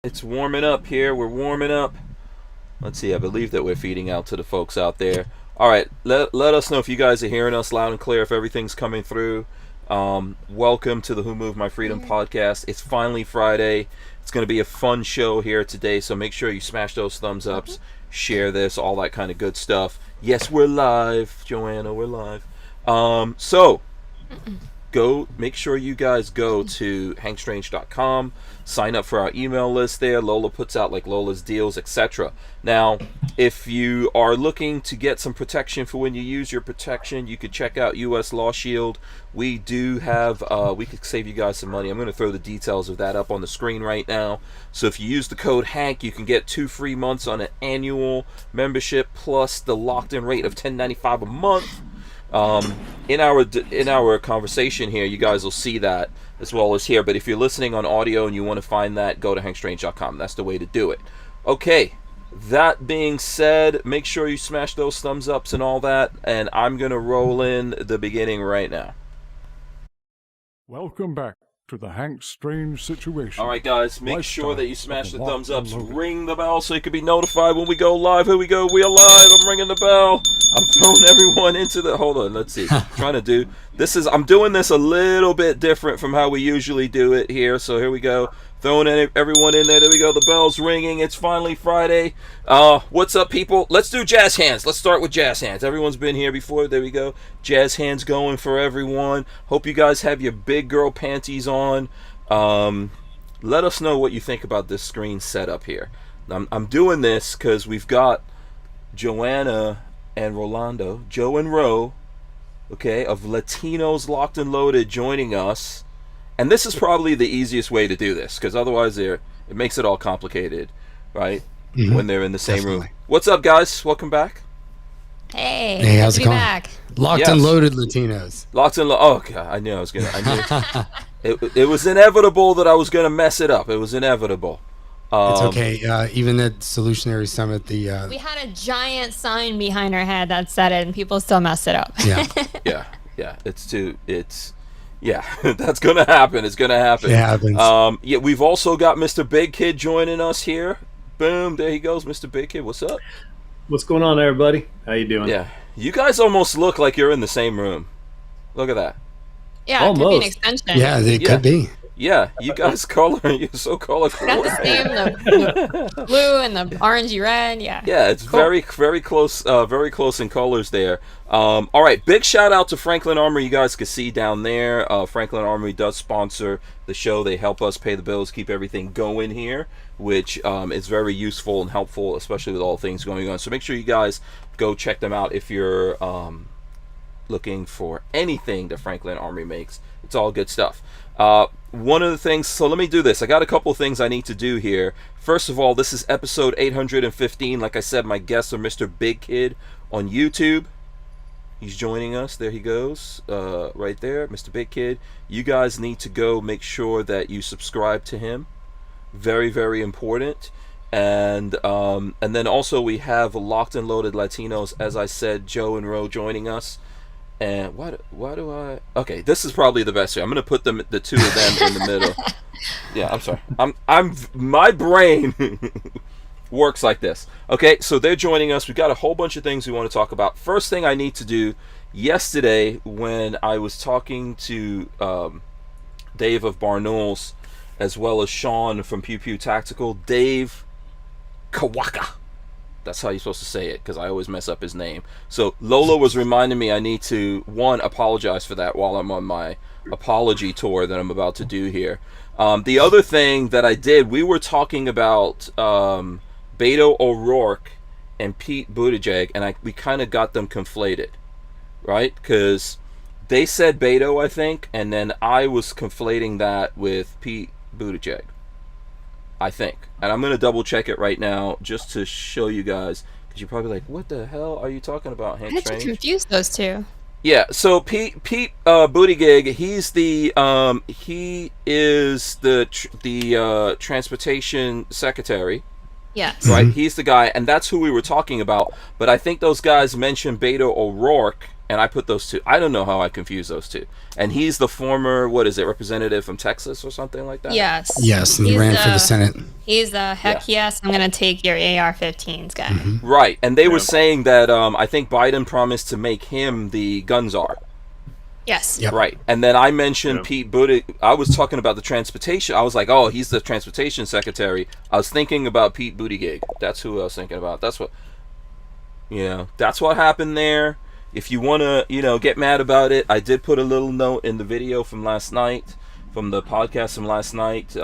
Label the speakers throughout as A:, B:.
A: It's warming up here. We're warming up. Let's see. I believe that we're feeding out to the folks out there. All right. Let us know if you guys are hearing us loud and clear, if everything's coming through. Welcome to the Who Moved My Freedom podcast. It's finally Friday. It's going to be a fun show here today, so make sure you smash those thumbs ups, share this, all that kind of good stuff. Yes, we're live, Joanna. We're live. So go make sure you guys go to hankstrange.com, sign up for our email list there. Lola puts out like Lola's deals, etc. Now, if you are looking to get some protection for when you use your protection, you could check out US Law Shield. We do have we could save you guys some money. I'm going to throw the details of that up on the screen right now. So if you use the code HANK, you can get 2 free months on an annual membership plus the locked in rate of $10.95 a month. In our conversation here, you guys will see that as well as here. But if you're listening on audio and you want to find that, go to hankstrange.com. That's the way to do it. Okay, that being said, make sure you smash those thumbs ups and all that. And I'm going to roll in the beginning right now.
B: Welcome back to the Hank Strange Situation.
A: All right, guys, make sure that you smash the thumbs ups. Ring the bell so you can be notified when we go live. Here we go. We are live. I'm ringing the bell. I'm throwing everyone into the... Hold on, let's see. I'm doing this a little bit different from how we usually do it here. So here we go. Throwing everyone in there. There we go. The bell's ringing. It's finally Friday. What's up, people? Let's do jazz hands. Let's start with jazz hands. Everyone's been here before. There we go. Jazz hands going for everyone. Hope you guys have your big girl panties on. Let us know what you think about this screen setup here. I'm doing this because we've got Joanna and Rolando, Joe and Ro, okay, of Latinos Locked and Loaded joining us. And this is probably the easiest way to do this, because otherwise it makes it all complicated, right? Mm-hmm. When they're in the same room. What's up, guys? Welcome back.
C: Hey, how's it going? Back.
D: Locked and Loaded Latinos.
A: Locked and Loaded. Oh, God, I knew I was going to. It was inevitable that I was going to mess it up. It was inevitable.
D: It's okay. Even at Solutionary Summit,
C: we had a giant sign behind our head that said it, and people still messed it up.
D: Yeah.
A: Yeah. That's gonna happen. It's gonna happen.
D: It happens.
A: We've also got MrBigkid joining us here. Boom, there he goes, MrBigkid. What's up?
E: What's going on, everybody? How you doing?
A: Yeah, you guys almost look like you're in the same room. Look at that.
C: Yeah, almost. It could be an extension.
D: Yeah, it could be.
A: Yeah, you guys you're so colorful.
C: Got the same, the blue and the orangey red. Yeah.
A: Yeah, it's cool. very close in colors there. All right, big shout out to Franklin Armory. You guys can see down there. Franklin Armory does sponsor the show. They help us pay the bills, keep everything going here, which is very useful and helpful, especially with all things going on. So make sure you guys go check them out if you're looking for anything that Franklin Armory makes. It's all good stuff. One of the things, so let me do this. I got a couple of things I need to do here. First of all, this is episode 815. Like I said, my guests are MrBigkid on YouTube. He's joining us. There he goes. Right there, MrBigkid. You guys need to go make sure that you subscribe to him. Very, very important. And then also we have Locked and Loaded Latinos, as I said, Joe and Ro joining us. And why do I? Okay, this is probably the best way. I'm gonna put the two of them in the middle. Yeah, I'm sorry. My brain works like this. Okay, so they're joining us. We've got a whole bunch of things we want to talk about. First thing I need to do, yesterday when I was talking to Dave of Barnauls, as well as Sean from Pew Pew Tactical, Dave Kawaka. That's how you're supposed to say it, because I always mess up his name. So Lola was reminding me I need to, one, apologize for that while I'm on my apology tour that I'm about to do here. The other thing that I did, we were talking about Beto O'Rourke and Pete Buttigieg, and we kind of got them conflated, right? Because they said Beto, I think, and then I was conflating that with Pete Buttigieg, I think. And I'm going to double check it right now just to show you guys, because you're probably like, what the hell are you talking about, Hank Strange?
C: I had to confuse those two.
A: Yeah, so Pete Buttigieg, he is the transportation secretary.
C: Yes.
A: Right, he's the guy, and that's who we were talking about. But I think those guys mentioned Beto O'Rourke, And I put those two. I don't know how I confuse those two. And he's the former, what is it, representative from Texas or something like that?
C: Yes.
D: Yes, and he ran for the Senate.
C: He's the heck yes, I'm going to take your AR-15s guy.
A: Right. And they were saying that I think Biden promised to make him the gun czar.
C: Yes.
D: Yep.
A: Right. And then I mentioned Pete Buttigieg. I was talking about the transportation. I was like, oh, he's the transportation secretary. I was thinking about Pete Buttigieg. That's who I was thinking about. That's what, that's what happened there. If you want to, get mad about it, I did put a little note in the video from last night, from the podcast from last night.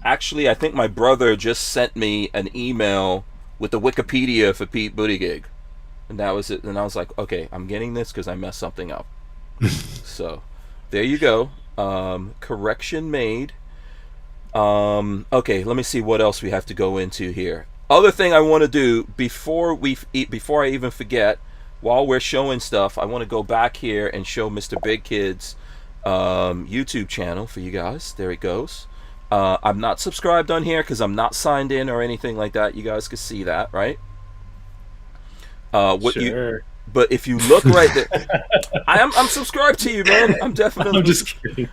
A: Actually, I think my brother just sent me an email with the Wikipedia for Pete Buttigieg. And that was it. And I was like, okay, I'm getting this because I messed something up. So, there you go. Correction made. Okay, let me see what else we have to go into here. Other thing I want to do before I even forget, while we're showing stuff, I want to go back here and show MrBigkid's YouTube channel for you guys. There it goes. I'm not subscribed on here because I'm not signed in or anything like that. You guys can see that, right?
E: Sure.
A: But if you look right there, I'm subscribed to you, man. I'm definitely.
E: I'm just kidding.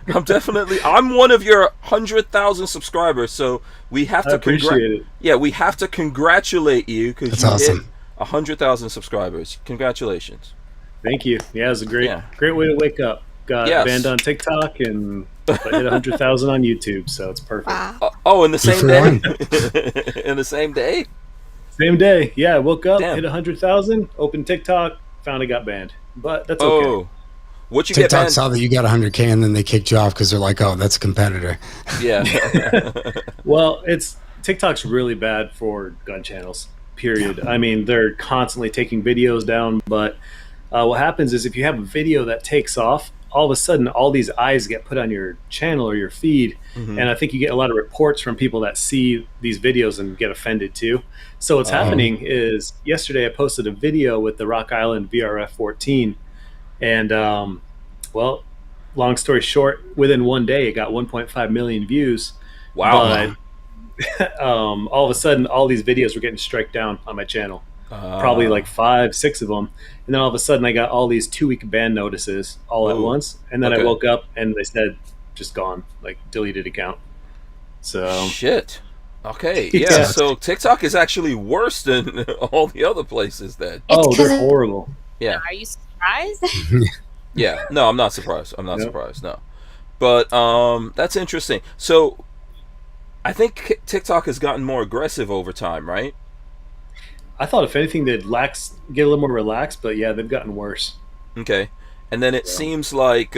A: I'm one of your 100,000 subscribers. So we have to
E: appreciate it.
A: Yeah, we have to congratulate you because you
D: awesome.
A: hit 100,000 subscribers. Congratulations.
E: Thank you. Yeah, it was a great way to wake up. Got banned on TikTok and hit 100,000 on YouTube, so it's perfect.
C: Wow.
A: In the same day. In the same day.
E: Same day. Yeah, I woke up,
A: Damn.
E: hit 100,000, opened TikTok, found it got banned, but that's okay.
A: Oh, what you
D: TikTok
A: get banned?
D: saw that you got 100K and then they kicked you off because they're like, oh, that's a competitor.
A: Yeah.
E: Well, TikTok's really bad for gun channels. Period. I mean, they're constantly taking videos down, but what happens is if you have a video that takes off, all of a sudden all these eyes get put on your channel or your feed, and I think you get a lot of reports from people that see these videos and get offended too. So what's happening is yesterday I posted a video with the Rock Island VRF-14, and well, long story short, within one day it got 1.5 million views.
A: Wow.
E: But all of a sudden all these videos were getting striked down on my channel, probably like 5-6 of them, and then all of a sudden I got all these 2-week ban notices all at once, and then I woke up and they said just gone, like deleted account. So
A: shit. Okay, yeah. So TikTok is actually worse than all the other places then.
E: They're horrible.
A: Yeah.
C: Are you surprised?
A: Yeah. No, I'm not surprised. Surprised. No. But that's interesting. So I think TikTok has gotten more aggressive over time, right?
E: I thought if anything they'd get a little more relaxed, but yeah, they've gotten worse.
A: Okay. And then it seems like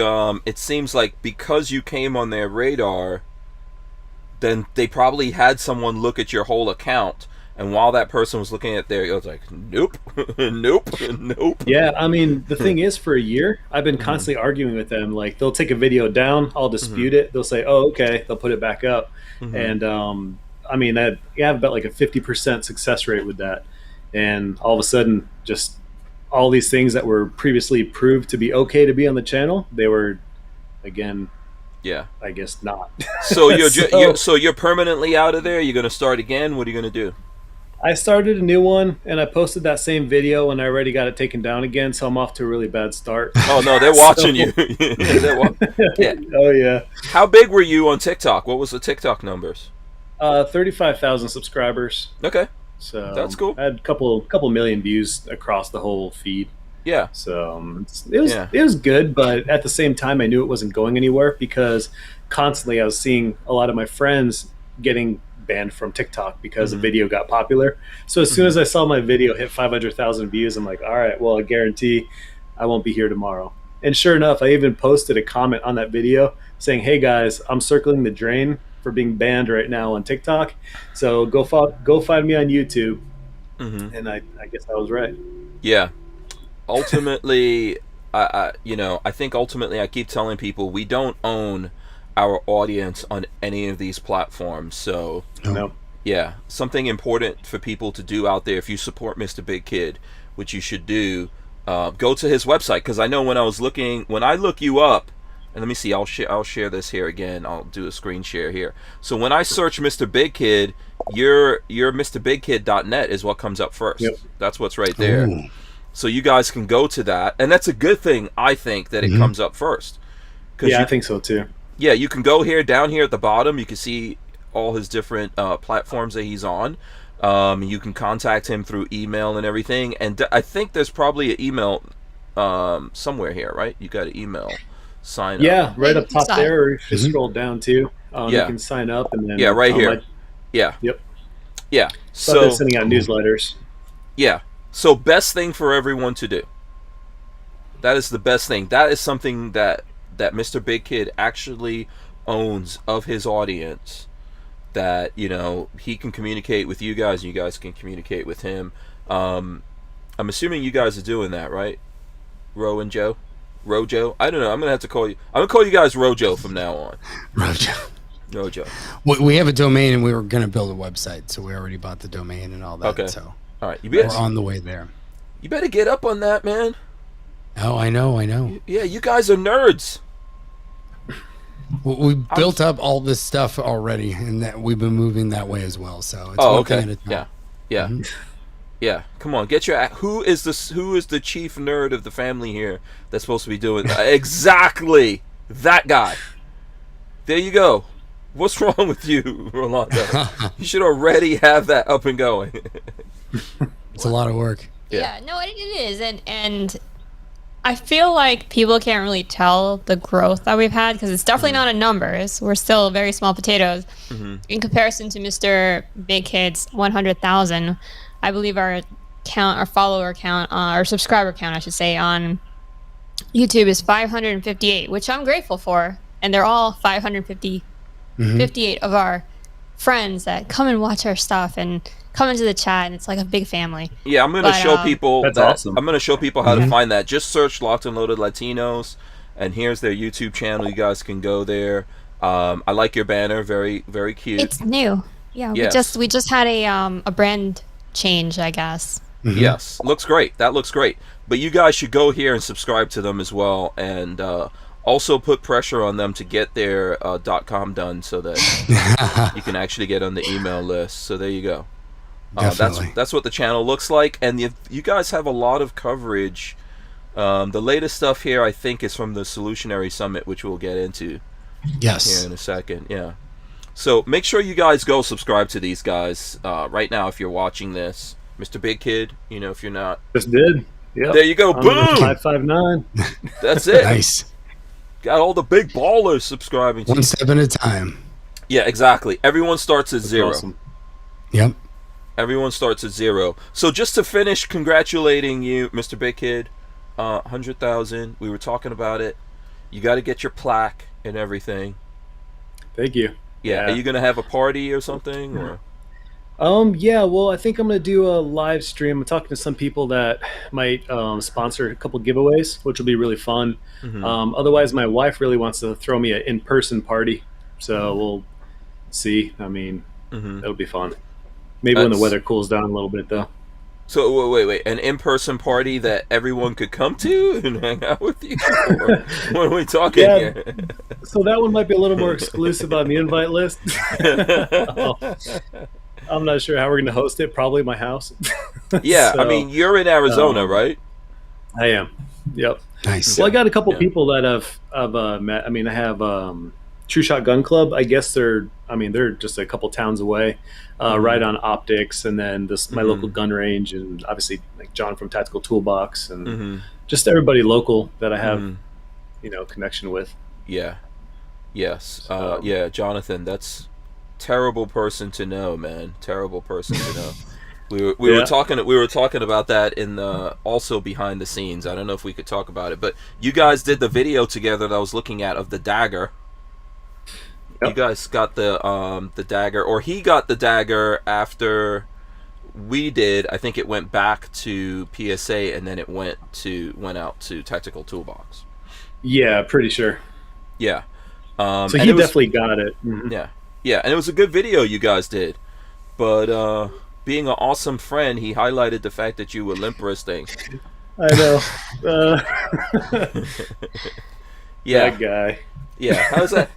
A: because you came on their radar, then they probably had someone look at your whole account, and while that person was looking at their, it was like, nope, nope, nope.
E: Yeah, I mean, the thing is, for a year, I've been constantly arguing with them. Like, they'll take a video down, I'll dispute it. They'll say, oh, okay, they'll put it back up. And, I mean, I have about like a 50% success rate with that. And all of a sudden, just all these things that were previously proved to be okay to be on the channel, they were, again, I guess not.
A: So you're permanently out of there? You're going to start again? What are you going to do?
E: I started a new one, and I posted that same video, and I already got it taken down again, so I'm off to a really bad start.
A: Oh, no, they're watching you. Yeah.
E: Oh, yeah.
A: How big were you on TikTok? What was the TikTok numbers?
E: 35,000 subscribers.
A: Okay.
E: So
A: that's cool.
E: I had a couple million views across the whole feed.
A: Yeah.
E: So it was good, but at the same time, I knew it wasn't going anywhere because constantly I was seeing a lot of my friends getting banned from TikTok because the video got popular. So as soon as I saw my video hit 500,000 views, I'm like, all right, well, I guarantee I won't be here tomorrow. And sure enough, I even posted a comment on that video saying, hey guys, I'm circling the drain for being banned right now on TikTok. So go find me on YouTube. And I guess I was right.
A: Yeah. Ultimately, I think ultimately I keep telling people we don't own our audience on any of these platforms. So
E: No.
A: yeah, something important for people to do out there. If you support MrBigkid, which you should do, go to his website, because I know when I look you up, and let me see, I'll share this here again. I'll do a screen share here. So when I search MrBigkid, your MrBigkid.net is what comes up first.
E: Yep.
A: That's what's right there.
D: Ooh.
A: So you guys can go to that, and that's a good thing, I think, that it comes up first.
E: Yeah, I think so too.
A: Yeah, you can go here, down here at the bottom, you can see all his different platforms that he's on. You can contact him through email and everything, and I think there's probably an email somewhere here, right? You got an email sign up.
E: Yeah, right up top there, or if you scroll down too, you can sign up, and then
A: right here. Yeah.
E: Yep.
A: Yeah.
E: So they're sending out newsletters.
A: Yeah. So best thing for everyone to do. That is the best thing. That is something that MrBigkid actually owns of his audience. That, you know, he can communicate with you guys, and you guys can communicate with him. I'm assuming you guys are doing that, right? Rojo? I don't know. I'm gonna have to call you. I'm gonna call you guys Rojo from now on. Rojo.
D: We have a domain, and we were gonna build a website, so we already bought the domain and all that.
A: Okay.
D: So
A: all right,
D: we're on the way there.
A: You better get up on that, man.
D: Oh, I know.
A: Yeah, you guys are nerds.
D: We built up all this stuff already, and that we've been moving that way as well. So it's one thing at a time.
A: Yeah. Yeah, come on, get your. Who is the chief nerd of the family here that's supposed to be doing that? Exactly, that guy. There you go. What's wrong with you, Rolando? You should already have that up and going.
D: It's a lot of work.
C: Yeah, no, it is, and I feel like people can't really tell the growth that we've had because it's definitely not in numbers. We're still very small potatoes in comparison to MrBigkid's 100,000. I believe our follower count, our subscriber count, I should say, on YouTube is 558, which I'm grateful for. And they're all 58 of our friends that come and watch our stuff and come into the chat, and it's like a big family.
A: Yeah, I'm gonna show people.
E: That's awesome.
A: I'm gonna show people how to find that. Just search Locked and Loaded Latinos, and here's their YouTube channel. You guys can go there. I like your banner, very very cute.
C: It's new. Yeah,
A: Yes.
C: we just had a brand change, I guess.
A: Yes, looks great. That looks great. But you guys should go here and subscribe to them as well, and also put pressure on them to get their .com done so that you can actually get on the email list. So there you go. That's what the channel looks like, and you guys have a lot of coverage. The latest stuff here, I think, is from the Solutionary Summit, which we'll get into here in a second. Yeah. So make sure you guys go subscribe to these guys right now if you're watching this. MrBigkid, you know, if you're not.
E: Just did. Yeah.
A: There you go. Boom.
E: 559.
A: That's it.
D: Nice.
A: Got all the big ballers subscribing to
D: One step at a time.
A: Yeah, exactly. Everyone starts at zero.
E: Awesome.
D: Yep.
A: Everyone starts at zero. So just to finish congratulating you, MrBigkid, 100,000. We were talking about it. You got to get your plaque and everything.
E: Thank you.
A: Yeah. Are you gonna have a party or something? Or
E: Yeah, well, I think I'm gonna do a live stream. I'm talking to some people that might sponsor a couple giveaways, which will be really fun. Otherwise, my wife really wants to throw me an in-person party, so we'll see. I mean, it'll be fun. Maybe when the weather cools down a little bit, though.
A: So wait, an in-person party that everyone could come to and hang out with you? Or what are we talking here?
E: So that one might be a little more exclusive on the invite list. I'm not sure how we're going to host it. Probably my house.
A: Yeah,
E: So,
A: I mean, you're in Arizona, right?
E: I am. Yep.
D: Nice.
E: Well, I got a couple people that I've met. I mean, I have True Shot Gun Club. I guess they're just a couple towns away, right on Optics, and then my local gun range, and obviously like John from Tactical Toolbox, and just everybody local that I have, connection with.
A: Yeah. Yes. Yeah, Jonathan, that's terrible person to know, man. Terrible person to know. We were talking about that in the also behind the scenes. I don't know if we could talk about it, but you guys did the video together that I was looking at of the dagger. Yep. You guys got the dagger, or he got the dagger after we did. I think it went back to PSA, and then it went out to Tactical Toolbox.
E: Yeah, pretty sure.
A: Yeah.
E: So he definitely got it.
A: Yeah, and it was a good video you guys did, but being an awesome friend, he highlighted the fact that you were limp wristing.
E: I know.
A: Yeah,
E: that guy.
A: Yeah,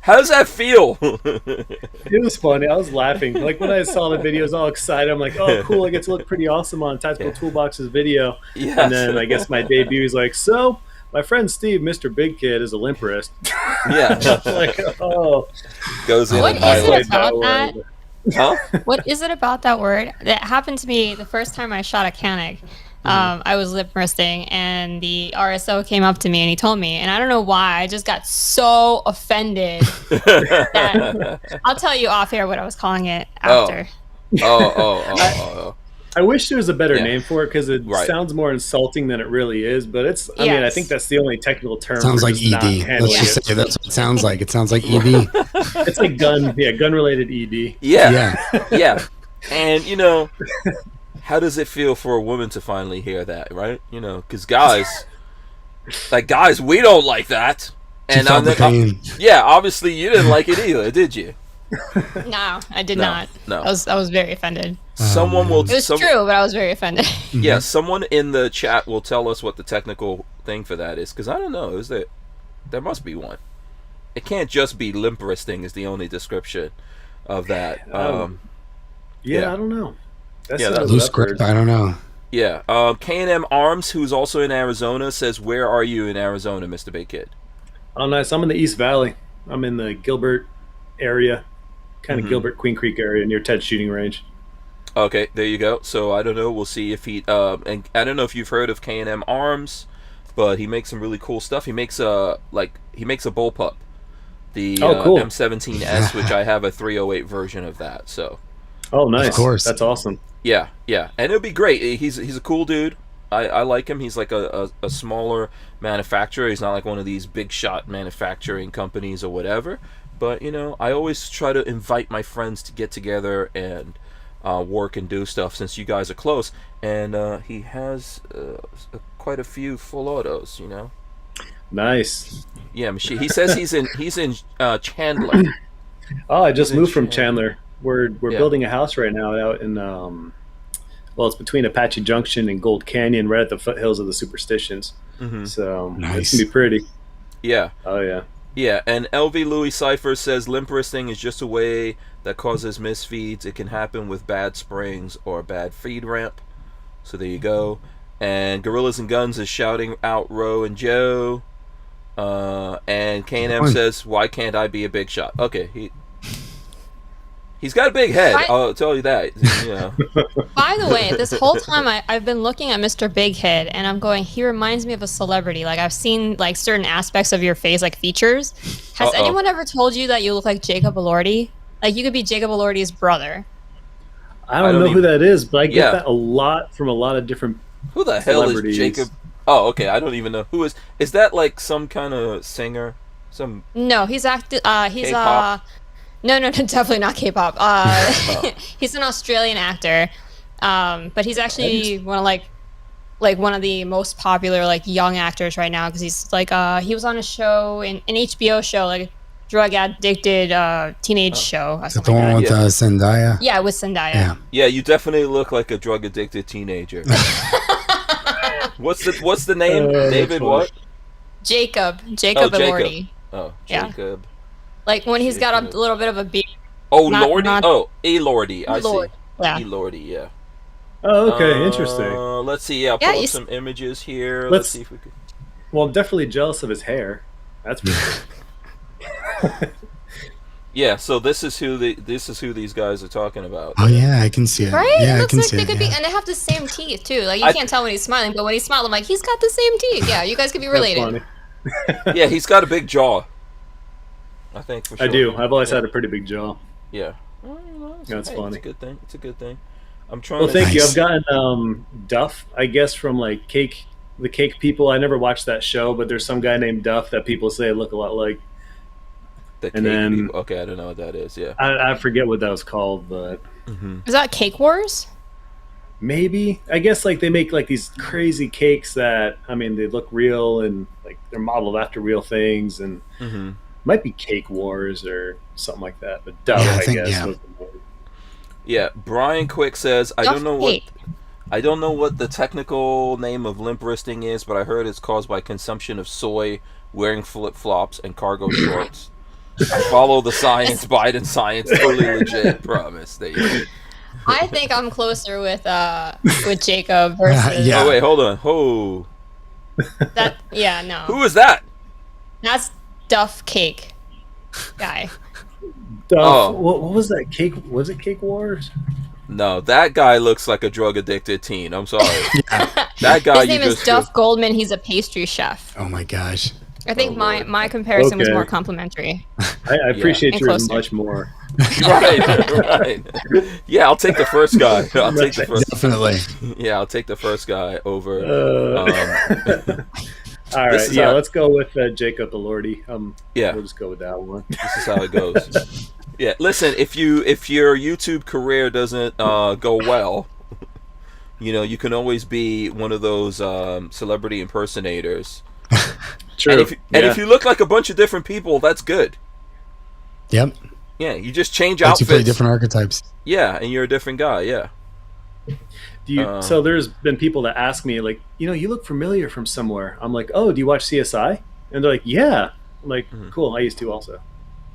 A: how does that feel?
E: It was funny. I was laughing. Like when I saw the video, I was all excited. I'm like, oh, cool. I get to look pretty awesome on Tactical Toolbox's video.
A: Yes.
E: And then I guess my debut is like, so my friend Steve, Mr.Bigkid, is a limperist.
A: Yeah.
E: I'm like, oh.
A: Goes in
C: What
A: and
C: is it
A: highlights.
C: about that?
A: Huh?
C: What is it about that word? That happened to me the first time I shot a Canik. I was lip resting, and the RSO came up to me and he told me, and I don't know why, I just got so offended that I'll tell you off air what I was calling it after.
A: Oh.
E: I wish there was a better
A: Yeah.
E: name for it because it
A: Right.
E: sounds more insulting than it really is. But it's, I mean, I
C: Yes.
E: think that's the only technical term.
D: Sounds
E: for
D: like
E: just not
D: ED.
E: handling
D: Let's just
E: it.
D: say that's what it sounds like. It sounds like ED.
E: It's like gun related ED.
A: Yeah.
D: Yeah.
A: Yeah. And, how does it feel for a woman to finally hear that, right? Because guys, we don't like that.
D: She
A: And
D: felt the pain.
A: yeah, obviously you didn't like it either, did you?
C: No, I did
A: No,
C: not.
A: no.
C: I was very offended.
A: Someone will.
C: It was true, but I was very offended.
A: Yeah, someone in the chat will tell us what the technical thing for that is, because I don't know. There must be one. It can't just be limp wristing is the only description of that.
E: Yeah, I don't know. That's
A: Yeah, that's
D: Loose grip. I don't know.
A: Yeah. K&M Arms, who's also in Arizona, says, "Where are you in Arizona, Mr.Bigkid?"
E: Oh, nice. I'm in the East Valley. I'm in the Gilbert area, kind of
A: Mhm.
E: Gilbert, Queen Creek area near Ted's shooting range.
A: Okay, there you go. So I don't know. We'll see if he. And I don't know if you've heard of K&M Arms, but he makes some really cool stuff. He makes a bullpup, the
E: cool.
A: M17S, which I have a 308 version of that. So
E: Oh, nice.
D: Of course.
E: That's awesome.
A: yeah, and it'll be great. He's a cool dude. I like him. He's like a smaller manufacturer. He's not like one of these big shot manufacturing companies or whatever. But I always try to invite my friends to get together and work and do stuff since you guys are close. And he has quite a few full autos.
E: Nice.
A: Yeah, he says he's in Chandler.
E: Oh, I just
A: in
E: moved from
A: Chandler.
E: Chandler. We're
A: Yeah.
E: building a house right now out in it's between Apache Junction and Gold Canyon, right at the foothills of the Superstitions.
A: Mhm.
E: So
D: Nice.
E: it's gonna be pretty.
A: Yeah.
E: Oh yeah.
A: Yeah, and LV Louis Cypher says limp wristing is just a way that causes misfeeds. It can happen with bad springs or a bad feed ramp. So there you go. And Gorillas and Guns is shouting out Ro and Joe. And K&M says, "Why can't I be a big shot?" Okay, he's got a big head. I'll tell you that.
C: By the way, this whole time I've been looking at Mr.Bigkid, and I'm going, he reminds me of a celebrity. Like, I've seen like certain aspects of your face, like features. Has anyone ever told you that you look like Jacob Lordy? Like, you could be Jacob Lordy's brother.
E: I don't know who that is, but I get
A: Yeah.
E: that a lot from a lot of different.
A: Who the hell is
E: Celebrities.
A: Jacob? Oh, okay. I don't even know who is. Is that like some kind of singer? Some
C: No, he's
A: Kpop?
C: No, definitely not K-pop. He's an Australian actor, but he's actually one of the most popular like young actors right now because he's like he was on a show an HBO show, like drug addicted teenage show or
D: Is that
C: something
D: the
C: like
D: one
C: that.
D: with Zendaya?
C: Yeah, with Zendaya.
D: Yeah.
A: Yeah, you definitely look like a drug addicted teenager. What's the name? David
E: funny.
A: what?
C: Jacob
A: Jacob.
C: Elordi.
A: Oh,
C: Yeah.
A: Jacob.
C: Like when he's got
A: Jacob.
C: a little bit of a beard.
A: Oh,
C: Not-
A: Lordy.
C: not-
A: Oh, a Lordy. I
C: Lord.
A: see.
C: Yeah.
A: E Lordy. Yeah.
E: Oh, okay, interesting.
A: Let's see. Yeah, I'll
C: Yeah,
A: pull up
C: you
A: some images here.
E: Let's-
A: Let's see if we could.
E: Well, I'm definitely jealous of his hair. That's for sure.
A: Yeah. So this is who these guys are talking about.
D: Oh yeah, I can see it.
C: Right?
D: Yeah,
C: It
D: I
C: looks
D: can
C: like
D: see
C: they
D: it.
C: could
D: Yeah.
C: be, and they have the same teeth too. Like you
A: I-
C: can't tell when he's smiling, but when he's smiling, I'm like, he's got the same teeth. Yeah, you guys could be
E: That's
C: related.
E: funny.
A: Yeah, he's got a big jaw. I think for sure.
E: I do. I've always had a pretty big jaw.
A: Yeah.
E: That's
A: Hey,
E: funny.
A: It's a good thing. It's a good thing. I'm trying
E: Well,
A: to.
E: thank you.
D: Nice.
E: I've gotten Duff, I guess, from like the Cake people. I never watched that show, but there's some guy named Duff that people say look a lot like.
A: The
E: and
A: cake
E: then-
A: people. Okay, I don't know what that is. Yeah.
E: I forget what that was called, but
C: Is that Cake Wars?
E: maybe. I guess like they make like these crazy cakes that they look real and like they're modeled after real things, and
A: Mm-hmm.
E: might be Cake Wars or something like that. But Duff,
D: Yeah, I
E: I
D: think,
E: guess.
D: yeah.
E: Was the word.
A: Yeah. Brian Quick says, I
C: Duff
A: don't know what.
C: Cake.
A: I don't know what the technical name of limp wristing is, but I heard it's caused by consumption of soy, wearing flip flops, and cargo shorts. I follow the science, Biden science, totally legit. Promise. There you go.
C: I think I'm closer with Jacob versus
D: Yeah.
A: Oh wait, hold on. Oh,
C: that. Yeah, no,
A: who is that?
C: that's Duff Cake Guy.
E: What was that? Cake? Was it Cake Wars?
A: No, that guy looks like a drug addicted teen. I'm sorry. That guy.
C: His name is Duff Goldman. He's a pastry chef.
D: Oh my gosh.
C: I think
A: Lord.
C: my comparison was
E: Okay.
C: more complimentary.
E: I appreciate
C: And
E: yours
C: closer.
E: much more.
A: Right. Yeah, I'll take the first guy. I'll take the first.
D: Definitely.
A: Yeah, I'll take the first guy over.
E: All
A: This
E: right,
A: is
E: yeah,
A: how-
E: let's go with Jacob the Lordy.
A: Yeah.
E: We'll just go with that one.
A: This is how it goes. Yeah, listen. If your YouTube career doesn't go well, you can always be one of those celebrity impersonators.
E: True.
A: And if you look like a bunch of different people, that's good.
D: Yep.
A: Yeah, you just change
D: Lets you play
A: outfits.
D: different archetypes.
A: Yeah, and you're a different guy. Yeah.
E: So there's been people that ask me like, you look familiar from somewhere. I'm like, oh, do you watch CSI? And they're like, yeah. I'm like, cool. I used to also.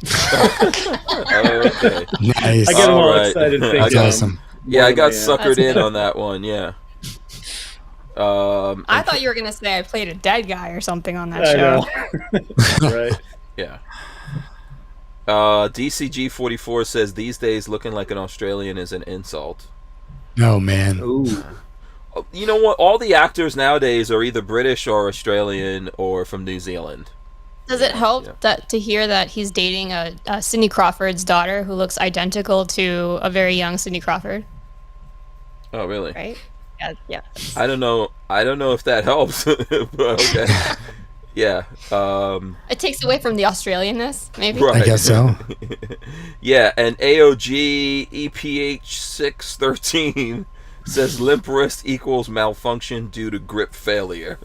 A: Okay.
D: Nice.
E: I get them all
A: Alright.
E: excited.
A: I
D: That's
A: got-
D: awesome.
A: Yeah, I got
E: That's
A: suckered in
C: good.
A: on that one. Yeah.
C: I thought you were gonna say I played a dead guy or something on that
E: I
C: show.
E: know. Right.
A: Yeah. DCG44 says these days looking like an Australian is an insult.
D: Oh man.
E: Ooh.
A: You know what? All the actors nowadays are either British or Australian or from New Zealand.
C: Does it help
A: Yeah.
C: that to hear that he's dating a Cindy Crawford's daughter who looks identical to a very young Cindy Crawford?
A: Oh, really?
C: Right? Yeah. Yeah.
A: I don't know. I don't know if that helps. But okay. Yeah.
C: It takes away from the Australianness, maybe.
A: Right.
D: I guess so.
A: Yeah, and AOG EPH613 says limp wrist equals malfunction due to grip failure.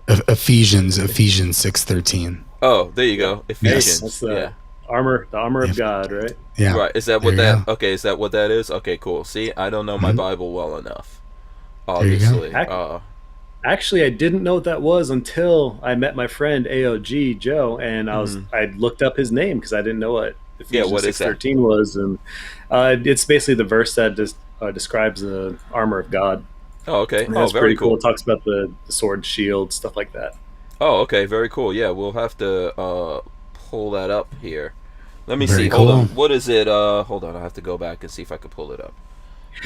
D: Ephesians 6:13.
A: Oh, there you go. Ephesians.
E: That's the
A: Yeah.
E: armor of God, right?
D: Yeah.
A: Right. Is that what
D: There you
A: that?
D: go.
A: Okay. Is that what that is? Okay. Cool. See, I don't know my Bible well enough.
D: you go.
A: Obviously.
E: Actually, I didn't know what that was until I met my friend AOG Joe, and I looked up his name because I didn't know what Ephesians
A: what is that?
E: 6:13 was, and it's basically the verse that describes the armor of God.
A: Oh, okay.
E: And
A: Oh,
E: that's
A: very
E: pretty cool.
A: cool.
E: It talks about the sword, shield, stuff like that.
A: Oh, okay. Very cool. Yeah, we'll have to pull that up here. Let me
D: Very
A: see.
D: cool.
A: Hold on. What is it? Hold on. I have to go back and see if I can pull it up.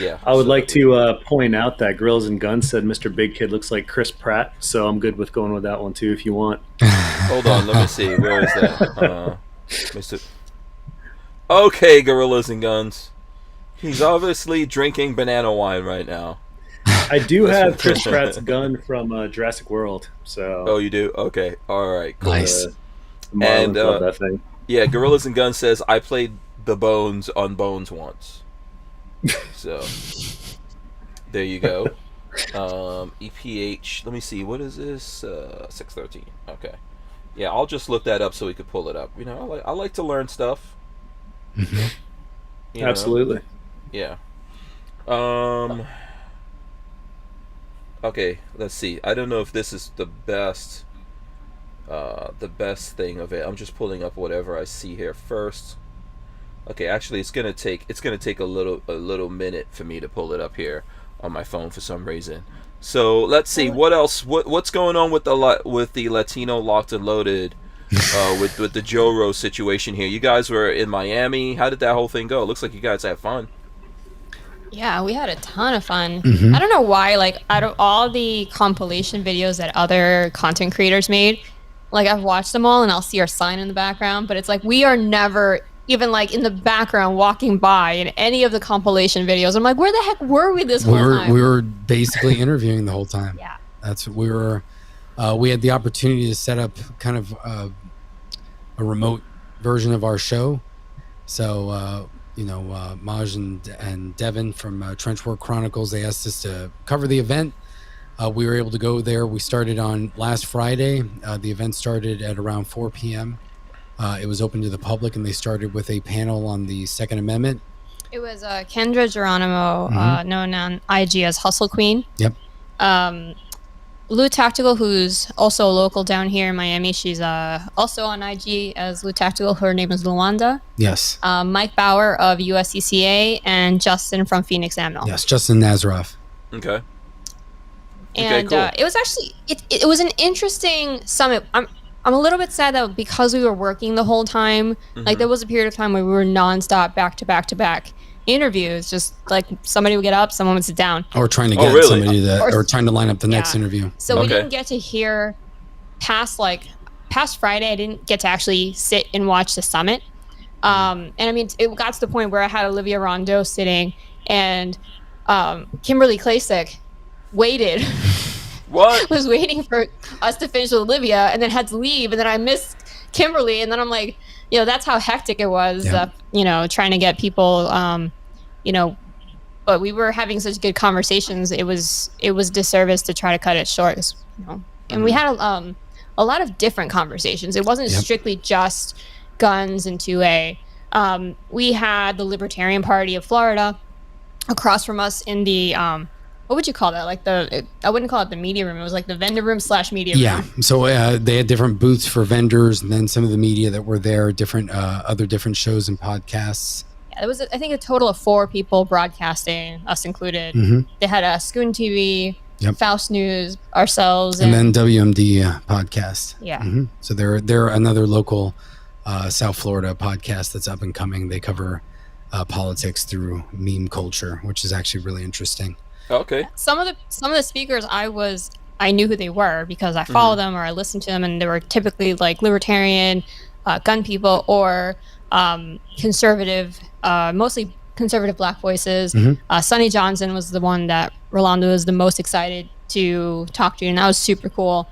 A: Yeah.
E: I would like to point out that Grills and Guns said Mr.Bigkid looks like Chris Pratt, so I'm good with going with that one too if you want.
A: Hold on. Let me see. Where is that? Mr. Okay, Gorillas and Guns. He's obviously drinking banana wine right now.
E: I do have Chris Pratt's gun from Jurassic World, so
A: Oh, you do? Okay. All right. Cool.
D: Nice.
E: the Marlins
A: And,
E: love that thing.
A: Yeah, Gorillas and Guns says I played the Bones on Bones once. So there you go. EPH. Let me see. What is this? 613. Okay. Yeah, I'll just look that up so we could pull it up. I like to learn stuff. You know?
E: Absolutely.
A: Yeah. Okay, let's see. I don't know if this is the best thing of it. I'm just pulling up whatever I see here first. Okay, actually it's gonna take a little minute for me to pull it up here on my phone for some reason. So let's see what else. What's going on with the Latino Locked and Loaded with the Joro situation here? You guys were in Miami. How did that whole thing go? It looks like you guys had fun.
C: Yeah, we had a ton of fun.
D: Mm-hmm.
C: I don't know why, like, out of all the compilation videos that other content creators made, like, I've watched them all and I'll see our sign in the background, but it's like we are never even, like, in the background walking by in any of the compilation videos. I'm like, where the heck were we this whole time?
D: We were basically interviewing the whole time.
C: Yeah.
D: That's what we were. We had the opportunity to set up kind of a remote version of our show. So, Maj and Devin from Trenchwork Chronicles, they asked us to cover the event. We were able to go there. We started on last Friday. The event started at around 4 p.m. It was open to the public, and they started with a panel on the Second Amendment.
C: It was Kendra Geronimo, known on IG as Hustle Queen.
D: Yep.
C: Lou Tactical, who's also local down here in Miami. She's also on IG as Lou Tactical. Her name is Luanda.
D: Yes.
C: Mike Bauer of USCCA, and Justin from Phoenix Ammo.
D: Yes, Justin Nazaroff.
A: Okay.
C: And
A: cool.
C: it was actually it was an interesting summit. I'm a little bit sad that because we were working the whole time, like there was a period of time where we were nonstop back to back to back interviews. Just like somebody would get up, someone would sit down,
D: Or trying to get
A: really?
D: somebody or trying to line up the next interview.
C: So we
A: Okay.
C: didn't get to hear past Friday. I didn't get to actually sit and watch the summit. And I mean, it got to the point where I had Olivia Rondeau sitting, and Kimberly Klasick waited.
A: What?
C: Was waiting for us to finish with Olivia, and then had to leave, and then I missed Kimberly, and then I'm like, that's how hectic it was.
D: Yeah.
C: Trying to get people, but we were having such good conversations. It was disservice to try to cut it short, and we had a lot of different conversations. It wasn't strictly just guns and 2A. We had the Libertarian Party of Florida across from us in the what would you call that? Like I wouldn't call it the media room. It was like the vendor room / media room.
D: Yeah. So they had different booths for vendors, and then some of the media that were there, different other different shows and podcasts.
C: Yeah, there was I think a total of 4 people broadcasting, us included. They had Scoon TV, Faust News, ourselves,
D: and then WMD podcast.
C: Yeah.
D: So they're another local South Florida podcast that's up and coming. They cover politics through meme culture, which is actually really interesting.
A: Okay.
C: Some of the speakers I knew who they were because I followed them or I listened to them, and they were typically like libertarian, gun people, or conservative, mostly conservative Black voices. Sonny Johnson was the one that Rolando was the most excited to talk to, and that was super cool.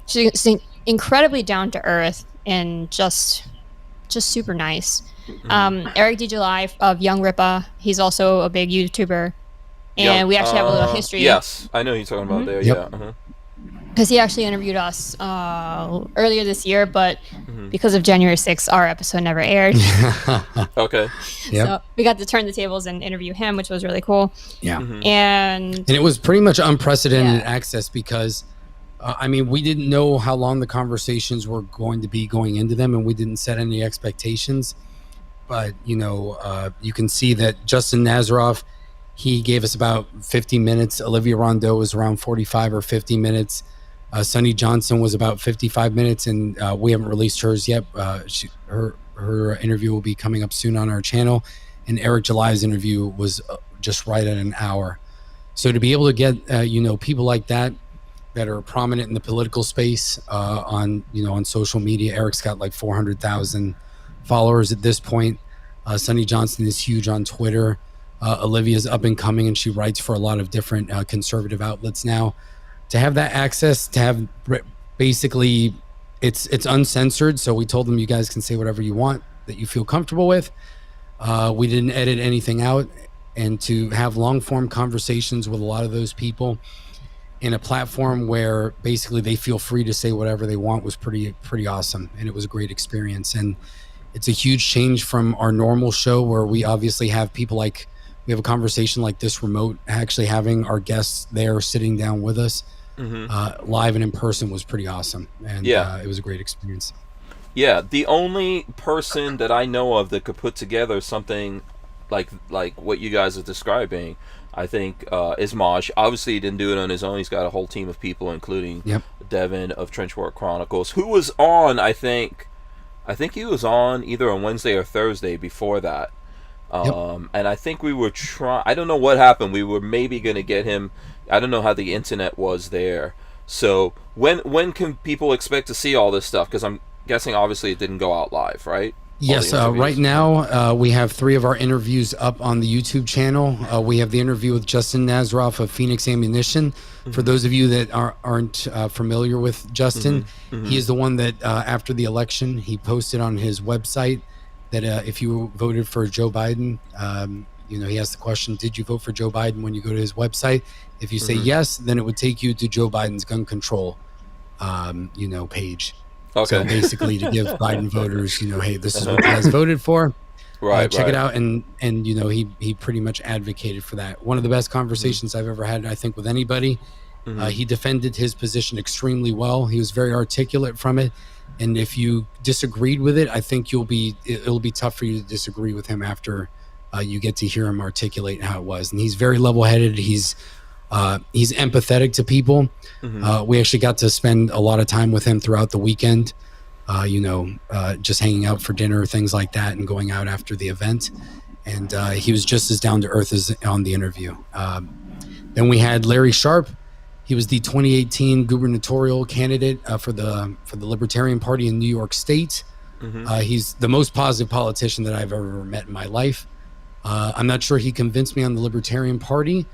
C: She's incredibly down to earth and just super nice. Eric DeJuly of Young Ripa, he's also a big YouTuber. And we actually have a little history.
A: Yes, I know who you're talking about there.
D: Yep.
A: Yeah.
C: Because he actually interviewed us earlier this year, but because of January 6th, our episode never aired.
A: Okay.
D: Yep.
C: So we got to turn the tables and interview him, which was really cool.
D: Yeah.
C: And
D: it was pretty much unprecedented access because, we didn't know how long the conversations were going to be going into them, and we didn't set any expectations. But, you can see that Justin Nazaroff, he gave us about 50 minutes. Olivia Rondeau was around 45 or 50 minutes. Sonny Johnson was about 55 minutes, and we haven't released hers yet. Her interview will be coming up soon on our channel. And Eric July's interview was just right at an hour. So to be able to get, people like that are prominent in the political space on social media. Eric's got like 400,000 followers at this point. Sonny Johnson is huge on Twitter. Olivia's up and coming, and she writes for a lot of different conservative outlets now. To have that access, to have basically, it's uncensored. So we told them you guys can say whatever you want that you feel comfortable with. We didn't edit anything out, and to have long form conversations with a lot of those people in a platform where basically they feel free to say whatever they want was pretty awesome, and it was a great experience. And it's a huge change from our normal show where we obviously have people like. We have a conversation like this remote, actually having our guests there sitting down with us live and in person was pretty awesome. And it was a great experience.
A: Yeah, the only person that I know of that could put together something like what you guys are describing, I think, is Maj. Obviously, he didn't do it on his own. He's got a whole team of people, including Devin of Trenchwork Chronicles, who was on, I think he was on either on Wednesday or Thursday before that. And I think we were I don't know what happened. We were maybe going to get him. I don't know how the internet was there. So when can people expect to see all this stuff? Because I'm guessing obviously it didn't go out live, right?
D: Yes, right now we have 3 of our interviews up on the YouTube channel. We have the interview with Justin Nazaroff of Phoenix Ammunition. For those of you that aren't familiar with Justin, he is the one that after the election, he posted on his website that if you voted for Joe Biden, he asked the question, did you vote for Joe Biden when you go to his website? If you say yes, then it would take you to Joe Biden's gun control, page.
A: Okay.
D: So basically to give Biden voters, hey, this is what you guys voted for.
A: Right.
D: Check it out. And he pretty much advocated for that. One of the best conversations I've ever had, I think, with anybody. He defended his position extremely well. He was very articulate from it. And if you disagreed with it, I think it'll be tough for you to disagree with him after you get to hear him articulate how it was. And he's very level-headed. He's empathetic to people. We actually got to spend a lot of time with him throughout the weekend, just hanging out for dinner, things like that, and going out after the event. And he was just as down to earth as on the interview. Then we had Larry Sharp. He was the 2018 gubernatorial candidate for the Libertarian Party in New York State. He's the most positive politician that I've ever met in my life. I'm not sure he convinced me on the Libertarian Party,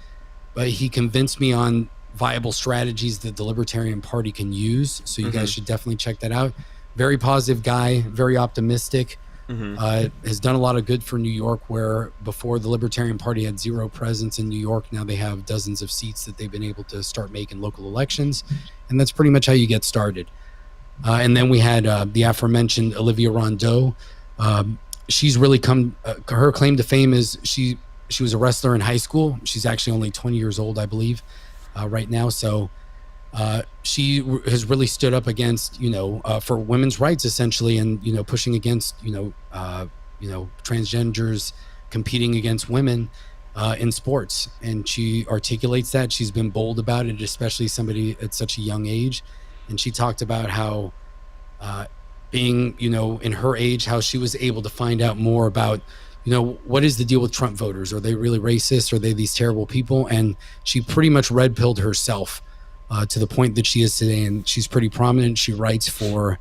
D: but he convinced me on viable strategies that the Libertarian Party can use. So you guys should definitely check that out. Very positive guy, very optimistic. Has done a lot of good for New York, where before the Libertarian Party had zero presence in New York. Now they have dozens of seats that they've been able to start making local elections. And that's pretty much how you get started. And then we had the aforementioned Olivia Rondeau. She's really come, her claim to fame is she was a wrestler in high school. She's actually only 20 years old, I believe, right now. So she has really stood up against, for women's rights, essentially, and, pushing against, transgenders competing against women in sports. And she articulates that. She's been bold about it, especially somebody at such a young age. And she talked about how being, in her age, how she was able to find out more about, what is the deal with Trump voters? Are they really racist? Are they these terrible people? And she pretty much red-pilled herself to the point that she is today. And she's pretty prominent. She writes for,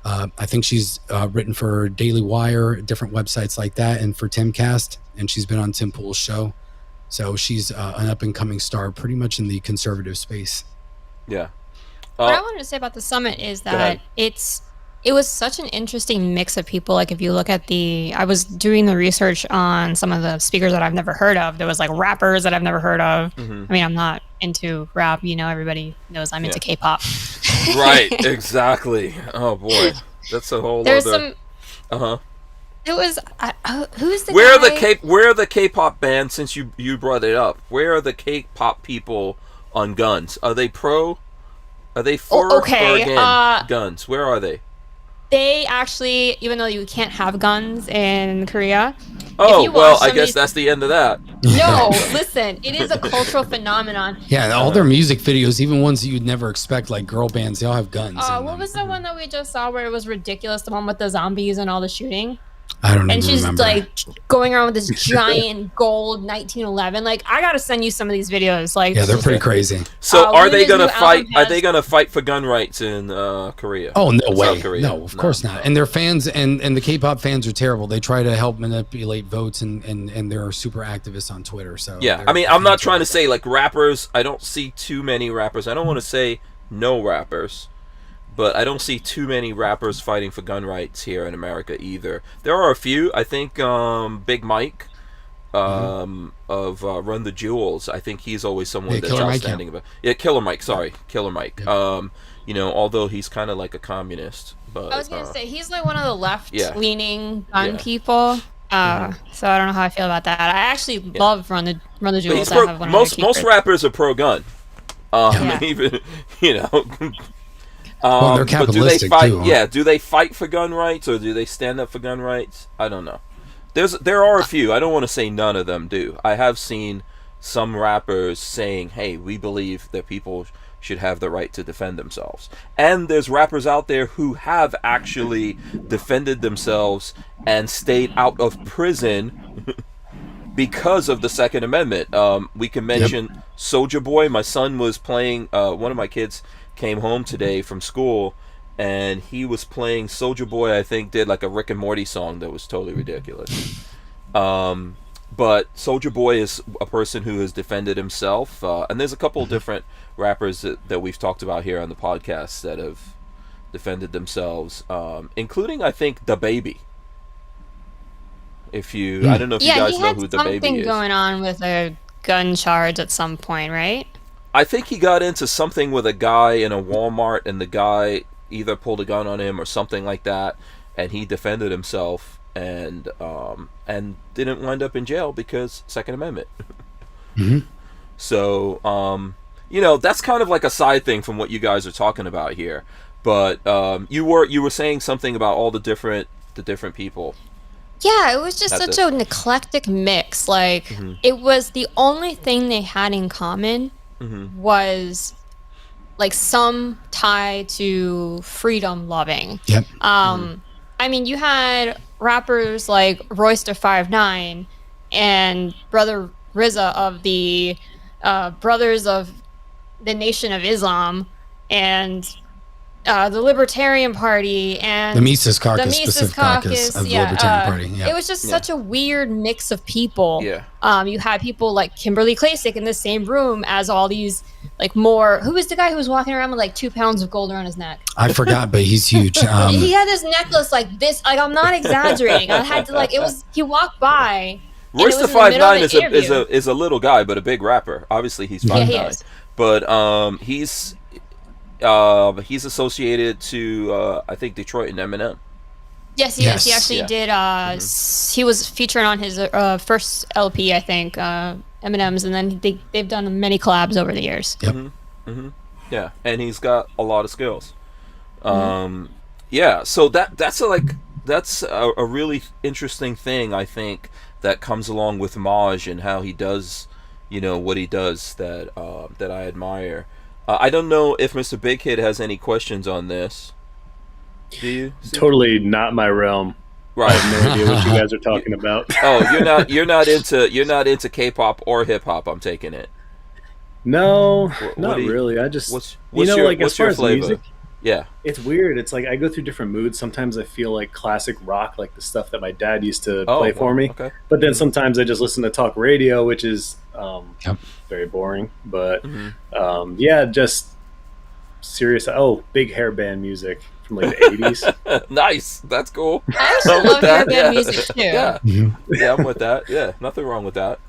D: I think she's written for Daily Wire, different websites like that, and for Timcast. And she's been on Tim Pool's show. So she's an up-and-coming star pretty much in the conservative space.
A: Yeah.
C: What I wanted to say about the summit is that it was such an interesting mix of people. Like, if you look at I was doing the research on some of the speakers that I've never heard of. There was like rappers that I've never heard of. I mean, I'm not into rap, everybody knows I'm into K-pop.
A: Right, exactly. Oh boy, that's a whole
C: There's
A: other...
C: It was who's the
A: where
C: guy?
A: Where are the K-pop bands? Since you brought it up, where are the K-pop people on guns? Are they pro? Are they for or against guns? Where are they?
C: They actually, even though you can't have guns in Korea.
A: Oh, well, I guess that's the end of that.
C: No, listen, it is a cultural phenomenon.
D: Yeah, all their music videos, even ones that you'd never expect, like girl bands, they all have guns.
C: What was the one that we just saw where it was ridiculous? The one with the zombies and all the shooting?
D: I don't
C: And she's
D: remember.
C: like going around with this giant gold 1911. Like, I gotta send you some of these videos. Like,
D: Yeah, they're pretty crazy.
A: So are they gonna
C: Luna's new
A: fight?
C: album
A: Are
C: has-
A: they gonna fight for gun rights in Korea?
D: Oh, no way.
A: South Korea?
D: No, of course not. And their fans and the K-pop fans are terrible. They try to help manipulate votes and they're super activists on Twitter. So
A: Yeah, I mean, I'm not trying to say like rappers. I don't see too many rappers. I don't want to say no rappers, but I don't see too many rappers fighting for gun rights here in America either. There are a few. I think Big Mike of Run the Jewels. I think he's always someone that's outstanding about. Yeah, Killer Mike. Sorry, Killer Mike. Although he's kind of like a communist. But
C: I was gonna say he's like one of the left-leaning gun people. So I don't know how I feel about that. I actually love Run the Jewels.
A: Most rappers are pro-gun. Even
D: well, they're capitalistic
A: but do they fight?
D: too. Huh?
A: Yeah, do they fight for gun rights or do they stand up for gun rights? I don't know. There are a few. I don't want to say none of them do. I have seen some rappers saying, "Hey, we believe that people should have the right to defend themselves." And there's rappers out there who have actually defended themselves and stayed out of prison because of the Second Amendment. We can mention Soulja Boy. My son was playing. One of my kids came home today from school, and he was playing Soulja Boy. I think did like a Rick and Morty song that was totally ridiculous. But Soulja Boy is a person who has defended himself, and there's a couple of different rappers that we've talked about here on the podcast that have defended themselves, including I think the Baby. I don't know if you guys know who the Baby is.
C: Something going on with a gun charge at some point, right?
A: I think he got into something with a guy in a Walmart, and the guy either pulled a gun on him or something like that, and he defended himself and didn't wind up in jail because Second Amendment. So you know, that's kind of like a side thing from what you guys are talking about here. But you were saying something about all the different people.
C: Yeah, it was just such an eclectic mix. Like, it was the only thing they had in common was like some tie to freedom loving.
D: Yep.
C: I mean, you had rappers like Royce da 5'9" and Brother RZA of the Brothers of the Nation of Islam and the Libertarian Party and
D: the Mises Caucus,
C: the Mises
D: specific caucus of the Libertarian Party. Yeah.
C: It was just such a weird mix of people.
A: Yeah.
C: You had people like Kimberly Klacik in the same room as all these like more. Who was the guy who was walking around with like 2 pounds of gold around his neck?
D: I forgot, but he's huge.
C: He had this necklace like this. Like, I'm not exaggerating. I had to like, it was, he walked by.
A: Royce da 5'9" is a little guy, but a big rapper. Obviously, he's 5'9".
C: Yeah, he is.
A: But he's associated to I think Detroit and Eminem.
C: Yes, he is. He actually did. He was featured on his first LP, I think, Eminem's, and then they've done many collabs over the years.
D: Yep.
A: Yeah, and he's got a lot of skills. Yeah, so that's a really interesting thing, I think, that comes along with Maj and how he does, you know, what he does that I admire. I don't know if MrBigkid has any questions on this. Do you?
E: Totally not my realm.
A: Right.
E: I have no idea what you guys are talking about.
A: Oh, you're not into K-pop or hip hop. I'm taking it.
E: No, not really. I just
A: what's
E: as far as
A: flavor?
E: music,
A: Yeah.
E: it's weird. It's like I go through different moods. Sometimes I feel like classic rock, like the stuff that my dad used to play for me.
A: Okay.
E: But then sometimes I just listen to talk radio, which is very boring. But yeah, just serious. Oh, big hair band music from like the 80s.
A: Nice. That's cool.
C: I actually love hair band music too.
A: Yeah. Yeah, I'm with that. Yeah, nothing wrong with that.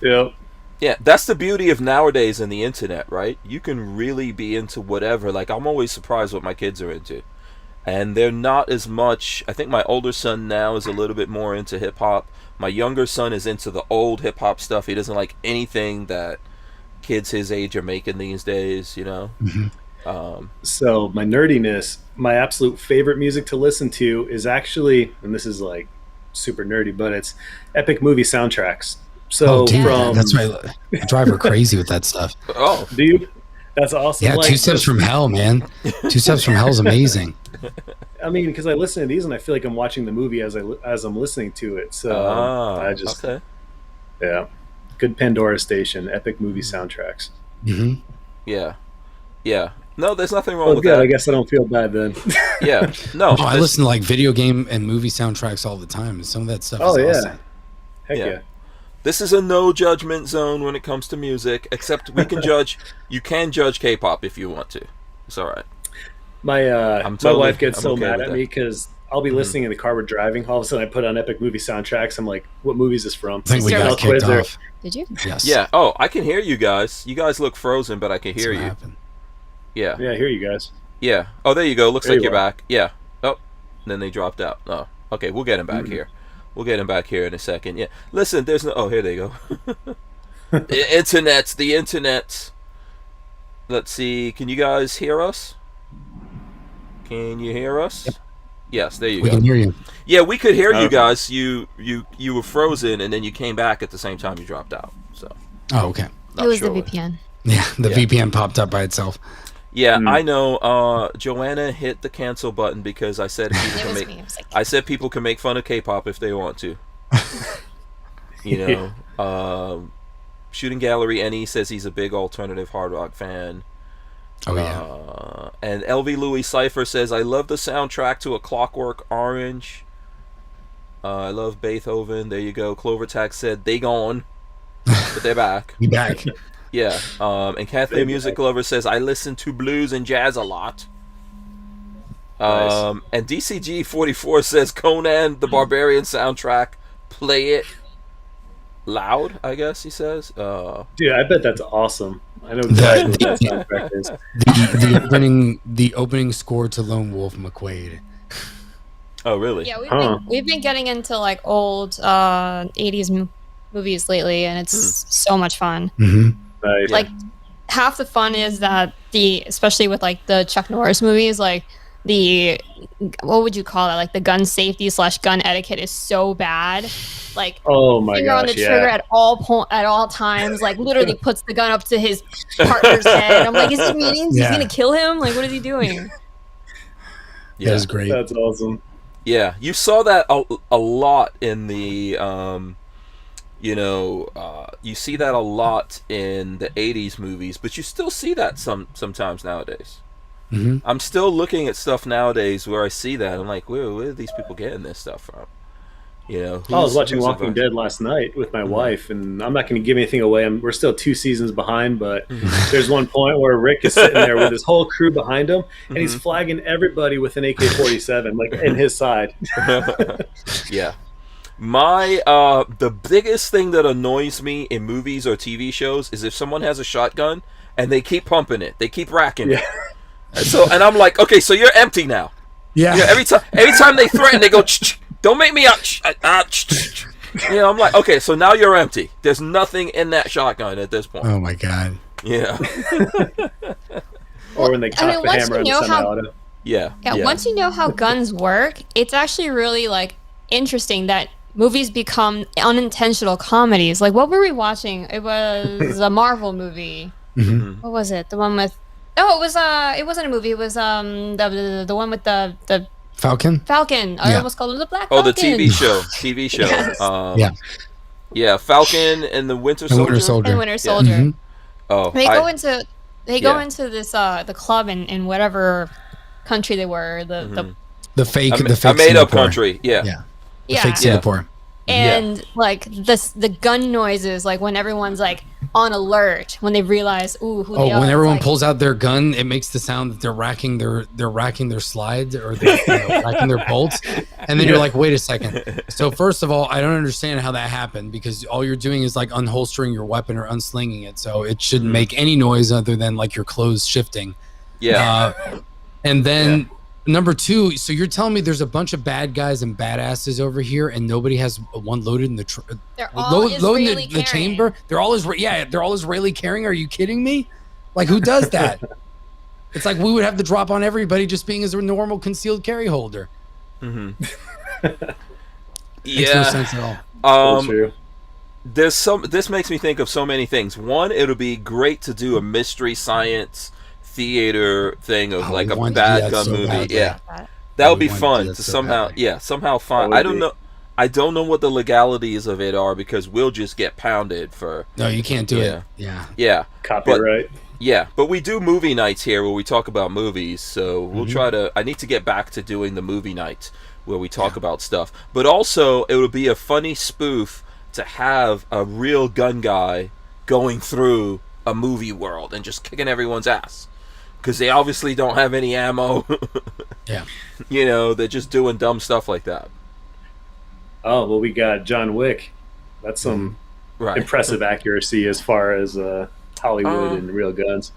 E: Yep.
A: Yeah, that's the beauty of nowadays and the internet, right? You can really be into whatever. Like, I'm always surprised what my kids are into. And they're not as much. I think my older son now is a little bit more into hip-hop. My younger son is into the old hip-hop stuff. He doesn't like anything that kids his age are making these days, you know?
E: So my nerdiness, my absolute favorite music to listen to is actually, and this is like super nerdy, but it's epic movie soundtracks. So
D: that's why I drive her crazy with that stuff.
A: Oh,
E: do you? That's awesome.
D: Yeah,
E: like,
D: 2 Steps from Hell, man. 2 Steps from Hell is amazing.
E: I mean, because I listen to these and I feel like I'm watching the movie as I'm listening to it. So I just yeah, good Pandora station, epic movie soundtracks.
A: Yeah. No, there's nothing wrong with
E: good.
A: that.
E: I guess I don't feel bad then.
A: Yeah. No.
D: I listen to like video game and movie soundtracks all the time, and some of that stuff is awesome.
E: Heck yeah.
A: This is a no judgment zone when it comes to music, except we can judge. You can judge K-pop if you want to. It's all right.
E: My wife gets so mad at me because I'll be listening in the car we're driving. All of a sudden, I put on epic movie soundtracks. I'm like, "What movie is this from?"
D: I think we got kicked off.
C: Did you?
D: Yes.
A: Yeah. Oh, I can hear you guys. You guys look frozen, but I can hear you.
D: Happened.
A: Yeah.
E: Yeah, I hear you guys.
A: Yeah. Oh, there you go. Looks
E: There
A: like
E: you
A: you're
E: are.
A: back. Yeah. Oh, and then they dropped out. Oh, okay. We'll get him back here. We'll get him back here in a second. Yeah. Listen, there's no. Oh, here they go. The internet. Let's see. Can you guys hear us? Can you hear us?
D: Yep.
A: Yes. There you
D: We
A: go.
D: can hear you.
A: Yeah, we could hear you
E: Okay.
A: guys. You were frozen, and then you came back at the same time you dropped out. So.
D: Oh, okay.
C: It was
A: sure
C: the
A: what-
C: VPN.
D: Yeah, the VPN popped up by itself.
A: Yeah, I know. Joanna hit the cancel button because I said people
C: It
A: can
C: was
A: make.
C: me. I was like,
A: I said people can make fun of K-pop if they want to. You know, Shooting Gallery NE says he's a big alternative hard rock fan.
D: Oh yeah.
A: And LV Louis Cipher says I love the soundtrack to A Clockwork Orange. I love Beethoven. There you go. Clovertax said they gone, but they're back.
D: You back?
A: Yeah. And Kathleen Music Lover says I listen to blues and jazz a lot.
E: Nice.
A: And DCG44 says Conan the Barbarian soundtrack. Play it loud, I guess he says.
E: Dude, I bet that's awesome. I know exactly what that soundtrack is.
D: The opening score to Lone Wolf McQuaid.
A: Oh, really?
C: yeah, we've been getting into like old 80s movies lately, and it's so much fun.
D: Mm-hmm.
E: Nice.
C: Like half the fun is that especially with like the Chuck Norris movies, like what would you call that? Like the gun safety / gun etiquette is so bad. Like,
E: Oh my
C: finger on
E: gosh,
C: the trigger
E: yeah.
C: at all times. Like, literally puts the gun up to his partner's head. I'm like, is he meaning he's gonna kill him? Like, what is he doing?
D: That was great.
E: That's awesome.
A: Yeah, you saw that a lot in the, you see that a lot in the 80s movies, but you still see that sometimes nowadays.
D: Mm-hmm.
A: I'm still looking at stuff nowadays where I see that. I'm like, where are these people getting this stuff from? You know,
E: I was watching Walking Dead last night with my wife, and I'm not going to give anything away. We're still 2 seasons behind, but there's one point where Rick is sitting there with his whole crew behind him, and he's flagging everybody with an AK-47, like in his side.
A: Yeah. The biggest thing that annoys me in movies or TV shows is if someone has a shotgun and they keep pumping it, they keep racking it. And I'm like, okay, so you're empty now.
D: Yeah.
A: Every time they threaten, they go, don't make me out. I'm like, okay, so now you're empty. There's nothing in that shotgun at this point.
D: Oh my god.
A: Yeah.
E: Or when they cock the hammer on the semi-auto.
A: Yeah.
C: Once you know how guns work, it's actually really like interesting that movies become unintentional comedies. Like, what were we watching? It was a Marvel movie.
D: Mm-hmm.
C: What was it? The one with it wasn't a movie. It was the one with the
D: Falcon.
C: I almost called it the Black Falcon.
A: Oh, the TV show.
C: Yes.
A: Yeah, Falcon and the Winter Soldier.
C: And Winter Soldier.
D: Mm-hmm.
A: Oh,
C: They go into this the club in whatever country they were.
D: The fake
A: a made
D: Singapore.
A: up country. Yeah.
D: The fake Singapore.
C: And like the gun noises, like when everyone's like on alert, when they realize who they are.
D: When everyone
C: like,
D: pulls out their gun, it makes the sound that they're racking their slides or they're racking their bolts, and then you're like, wait a second. So first of all, I don't understand how that happened, because all you're doing is like unholstering your weapon or unslinging it, so it shouldn't make any noise other than like your clothes shifting.
A: Yeah.
D: And then number 2, so you're telling me there's a bunch of bad guys and badasses over here, and nobody has one loaded in the
C: they're all Israeli
D: the chamber. They're all Israeli carrying. Are you kidding me? Like, who does that? It's like we would have to drop on everybody just being as a normal concealed carry holder.
A: Mm-hmm.
D: Makes no sense at all.
E: True.
A: This makes me think of so many things. One, it'll be great to do a mystery science theater thing of like a bad gun movie. That would be fun to somehow find. I don't know what the legalities of it are, because we'll just get pounded for.
D: No, you can't do it.
A: Yeah.
E: Copyright.
A: But we do movie nights here where we talk about movies, so we'll try to. I need to get back to doing the movie night where we talk about stuff. But also, it would be a funny spoof to have a real gun guy going through a movie world and just kicking everyone's ass, because they obviously don't have any ammo. They're just doing dumb stuff like that.
E: Oh, well, we got John Wick. That's some impressive accuracy as far as Hollywood and real guns.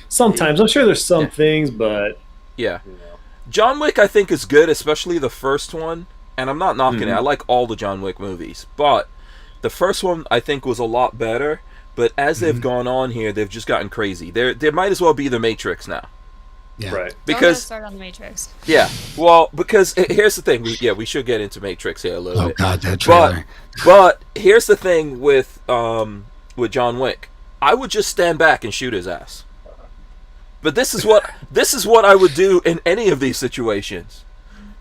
E: Sometimes. I'm sure there's some things, but...
A: Yeah. John Wick, I think, is good, especially the first one. And I'm not knocking it. I like all the John Wick movies. But the first one, I think, was a lot better. But as they've gone on here, they've just gotten crazy. There might as well be the Matrix now.
D: Yeah.
E: Right.
C: Because start on the Matrix.
A: Yeah. Well, because here's the thing. We should get into Matrix here a little bit.
D: Oh God, that trailer.
A: But here's the thing with John Wick. I would just stand back and shoot his ass. But this is what I would do in any of these situations,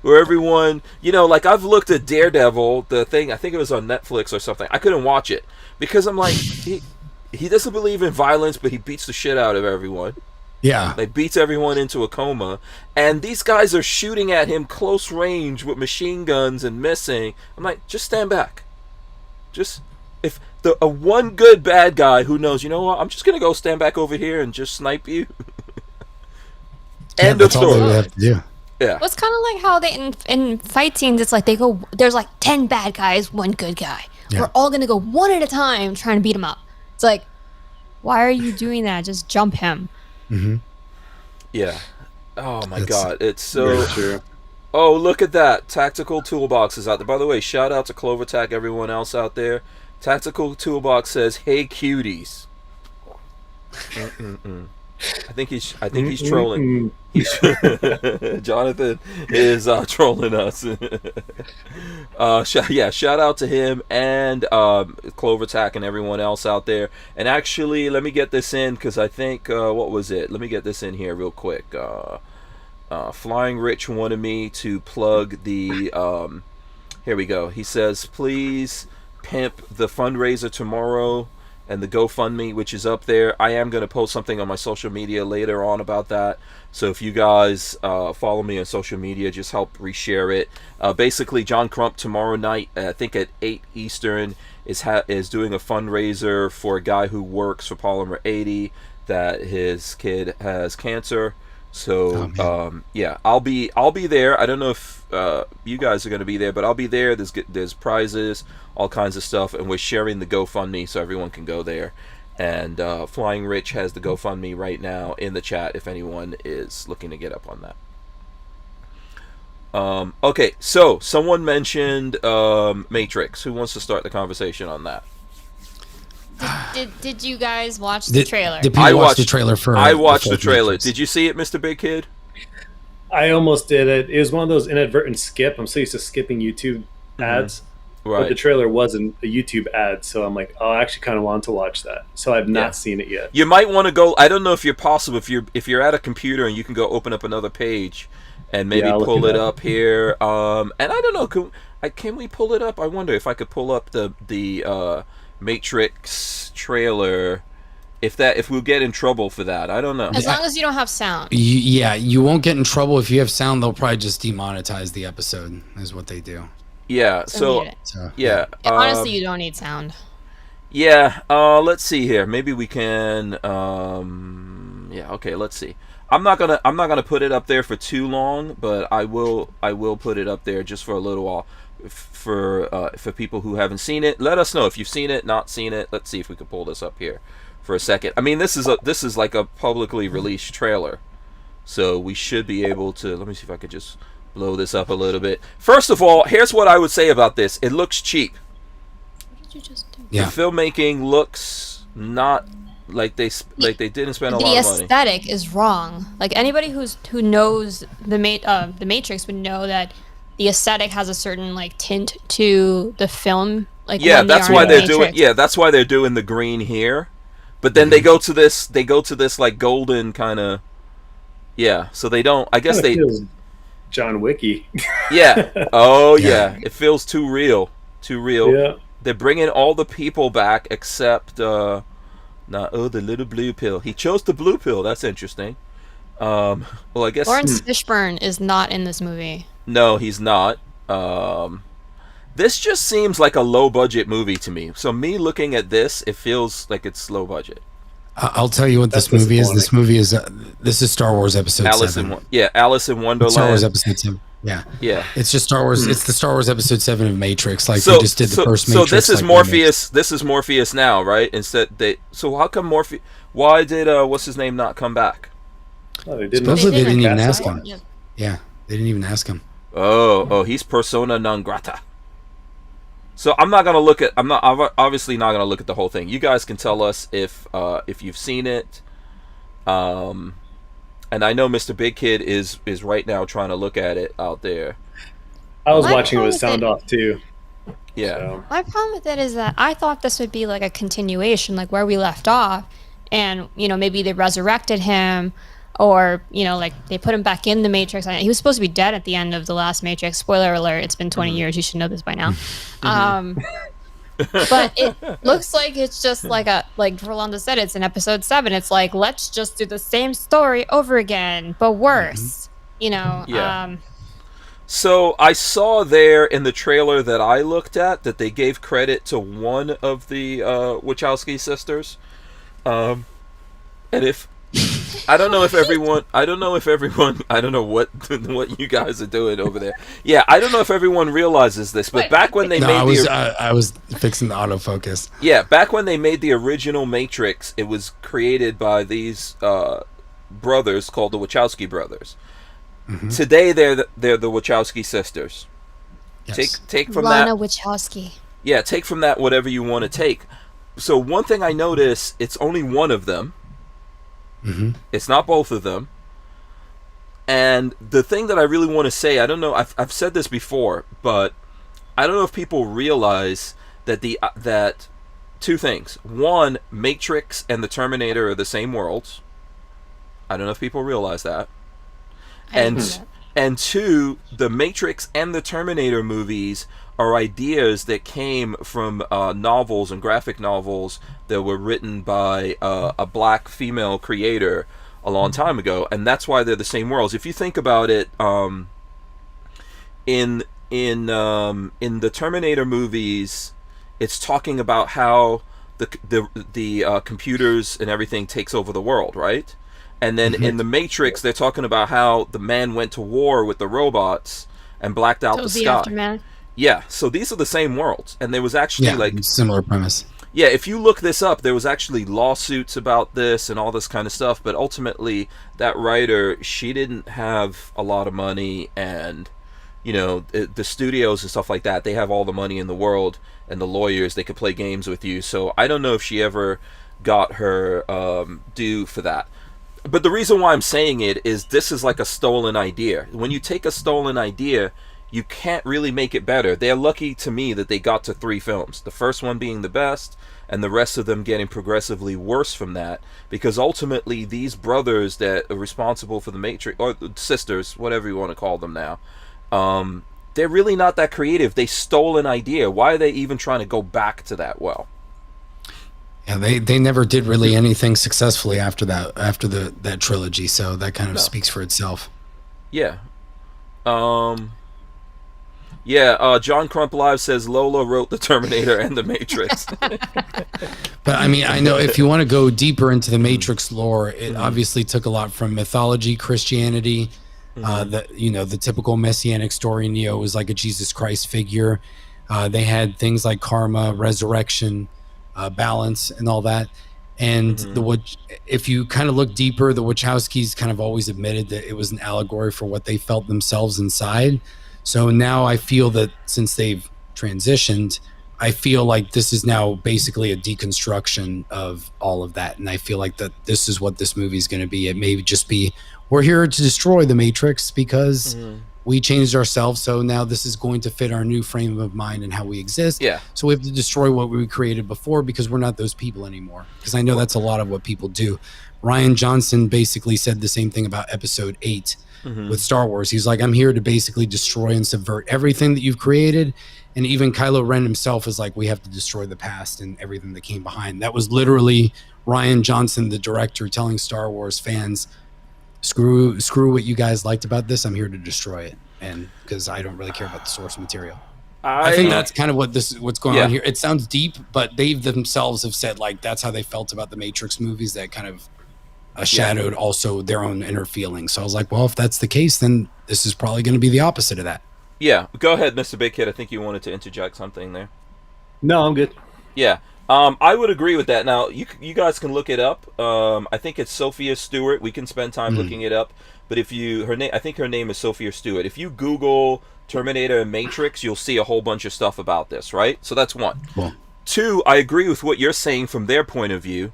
A: where everyone, like I've looked at Daredevil, the thing, I think it was on Netflix or something. I couldn't watch it because I'm like, he doesn't believe in violence, but he beats the shit out of everyone.
D: Yeah.
A: Like, beats everyone into a coma. And these guys are shooting at him close range with machine guns and missing. I'm like, just stand back. Just, if a one good bad guy who knows, you know what, I'm just going to go stand back over here and just snipe you. End of story.
D: All they would have to do.
A: Yeah.
C: Well, it's kind of like how they in fight scenes, it's like there's like 10 bad guys, one good guy.
D: Yeah.
C: We're all going to go one at a time trying to beat him up. It's like, why are you doing that? Just jump him.
D: Mm-hmm.
A: Yeah. Oh my God, it's so
E: Very true.
A: Oh, look at that. Tactical Toolbox is out there. By the way, shout out to Clovertac, everyone else out there. Tactical Toolbox says, "Hey cuties." I think he's trolling. He's Jonathan is trolling us. Shout out to him and Clovertack and everyone else out there. And actually, let me get this in because I think what was it? Let me get this in here real quick. Flying Rich wanted me to plug the. Here we go. He says, please pimp the fundraiser tomorrow and the GoFundMe, which is up there. I am going to post something on my social media later on about that. So if you guys follow me on social media, just help reshare it. Basically, John Crump tomorrow night, I think at 8 Eastern, is doing a fundraiser for a guy who works for Polymer 80 that his kid has cancer. So I'll be there. I don't know if you guys are going to be there, but I'll be there. There's prizes, all kinds of stuff, and we're sharing the GoFundMe so everyone can go there. And Flying Rich has the GoFundMe right now in the chat if anyone is looking to get up on that. Okay, so someone mentioned Matrix. Who wants to start the conversation on that?
C: Did you guys watch the trailer?
D: I watched the trailer for.
A: I watched the trailer. Matrix. Did you see it, MrBigkid?
E: I almost did it. It was one of those inadvertent skip. I'm so used to skipping YouTube ads.
A: Right.
E: But the trailer wasn't a YouTube ad, so I'm like, oh, I actually kind of want to watch that. So I've not seen it yet.
A: You might want to go. I don't know if you're possible. If you're at a computer and you can go open up another page and maybe pull it up here. And I don't know. Can we pull it up? I wonder if I could pull up the Matrix trailer. If we'll get in trouble for that, I don't know.
C: As long as you don't have sound.
D: You won't get in trouble if you have sound. They'll probably just demonetize the episode. Is what they do.
A: Yeah.
C: Honestly, you don't need sound.
A: Yeah. Let's see here. Maybe we can. Okay. Let's see. I'm not gonna put it up there for too long, but I will put it up there just for a little while for people who haven't seen it. Let us know if you've seen it, not seen it. Let's see if we can pull this up here for a second. I mean, this is like a publicly released trailer, so we should be able to. Let me see if I could just blow this up a little bit. First of all, here's what I would say about this. It looks cheap.
C: What did you just do?
A: The filmmaking looks not like they didn't spend a lot of money.
C: The aesthetic is wrong. Like anybody who knows the Matrix would know that the aesthetic has a certain like tint to the film. Like
A: that's why they're doing. Yeah, that's why they're doing the green here. But then they go to this like golden kind of. Yeah, so they don't. I guess they.
E: John Wicky.
A: Yeah. Oh yeah. It feels too real. Too real.
E: Yeah.
A: They're bringing all the people back except the little blue pill. He chose the blue pill. That's interesting. Well, I guess
C: Lawrence Fishburne is not in this movie.
A: No, he's not. This just seems like a low budget movie to me. So me looking at this, it feels like it's low budget.
D: I'll tell you what this movie is. This movie is this is Star Wars Episode 7.
A: Alice in Wonderland.
D: Star Wars Episode 7. Yeah. It's just Star Wars. It's the Star Wars Episode 7 of Matrix. Like they just did the first Matrix.
A: So this is Morpheus. This is Morpheus now, right? So how come Morpheus? Why did what's his name not come back?
E: Oh, they didn't.
D: Supposedly they didn't even ask him. Yeah, they didn't even ask him.
A: Oh, he's persona non grata. So I'm obviously not gonna look at the whole thing. You guys can tell us if you've seen it. And I know MrBigkid is right now trying to look at it out there.
E: I was watching it with sound off too.
A: Yeah.
E: So.
C: My problem with it is that I thought this would be like a continuation, like where we left off, and maybe they resurrected him, or like they put him back in the Matrix. He was supposed to be dead at the end of the last Matrix. Spoiler alert! It's been 20 years. You should know this by now. But it looks like it's just like Rolando said, it's in episode 7. It's like, let's just do the same story over again, but worse.
A: Yeah. So I saw there in the trailer that I looked at that they gave credit to one of the Wachowski sisters. And if I don't know what you guys are doing over there. Yeah, I don't know if everyone realizes this, but back when they
D: I was fixing the autofocus.
A: Yeah, back when they made the original Matrix, it was created by these brothers called the Wachowski brothers. Mm-hmm. Today they're the Wachowski sisters.
D: Yes.
A: Take from
C: Lana
A: that.
C: Wachowski.
A: Yeah, take from that whatever you want to take. So one thing I notice, it's only one of them. It's not both of them. And the thing that I really want to say, I don't know, I've said this before, but I don't know if people realize that that two things. One, Matrix and the Terminator are the same worlds. I don't know if people realize that. And two, the Matrix and the Terminator movies are ideas that came from novels and graphic novels that were written by a black female creator a long time ago, and that's why they're the same worlds. If you think about it, in the Terminator movies, it's talking about how the computers and everything takes over the world, right? And then in the Matrix, they're talking about how the man went to war with the robots and blacked out the sky.
C: Aftermath.
A: Yeah, so these are the same worlds, and there was actually
D: similar premise.
A: Yeah, if you look this up, there was actually lawsuits about this and all this kind of stuff, but ultimately that writer, she didn't have a lot of money, and the studios and stuff like that, they have all the money in the world, and the lawyers, they could play games with you. So I don't know if she ever got her due for that. But the reason why I'm saying it is this is like a stolen idea. When you take a stolen idea, you can't really make it better. They're lucky to me that they got to 3 films. The first one being the best, and the rest of them getting progressively worse from that. Because ultimately, these brothers that are responsible for the Matrix, or sisters, whatever you want to call them now, they're really not that creative. They stole an idea. Why are they even trying to go back to that well?
D: Yeah, they never did really anything successfully after that trilogy. So that kind of speaks for itself.
A: Yeah. John Crump Live says Lola wrote the Terminator and the Matrix.
D: But I mean, I know if you want to go deeper into the Matrix lore, it obviously took a lot from mythology, Christianity, the typical messianic story. Neo was like a Jesus Christ figure. They had things like karma, resurrection, balance, and all that. And if you kind of look deeper, the Wachowskis kind of always admitted that it was an allegory for what they felt themselves inside. So now I feel that since they've transitioned, I feel like this is now basically a deconstruction of all of that. And I feel like that this is what this movie is going to be. It may just be, we're here to destroy the Matrix because we changed ourselves. So now this is going to fit our new frame of mind and how we exist.
A: Yeah.
D: So we have to destroy what we created before because we're not those people anymore. Because I know that's a lot of what people do. Rian Johnson basically said the same thing about episode 8 with Star Wars. He's like, I'm here to basically destroy and subvert everything that you've created. And even Kylo Ren himself is like, we have to destroy the past and everything that came behind. That was literally Rian Johnson, the director, telling Star Wars fans, screw what you guys liked about this. I'm here to destroy it. And because I don't really care about the source material. I think that's kind of what's going on here. It sounds deep, but they themselves have said like that's how they felt about the Matrix movies, that kind of shadowed also their own inner feelings. So I was like, well, if that's the case, then this is probably going to be the opposite of that.
A: Yeah, go ahead, MrBigkid. I think you wanted to interject something there.
E: No, I'm good.
A: Yeah, I would agree with that. Now, you guys can look it up. I think it's Sophia Stewart. We can spend time looking it up. But I think her name is Sophia Stewart. If you Google Terminator and Matrix, you'll see a whole bunch of stuff about this, right? So that's one.
D: Cool.
A: 2, I agree with what you're saying from their point of view.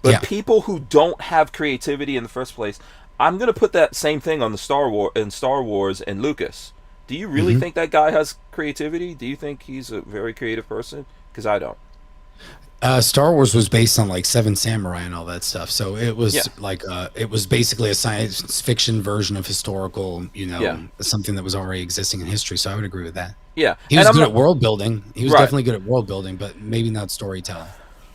A: But people who don't have creativity in the first place, I'm going to put that same thing on the Star Wars and Lucas. Do you really think that guy has creativity? Do you think he's a very creative person? Because I don't.
D: Star Wars was based on like Seven Samurai and all that stuff. So it was it was basically a science fiction version of historical, something that was already existing in history. So I would agree with that.
A: Yeah.
D: He was good at world building. He was definitely good at world building, but maybe not storytelling.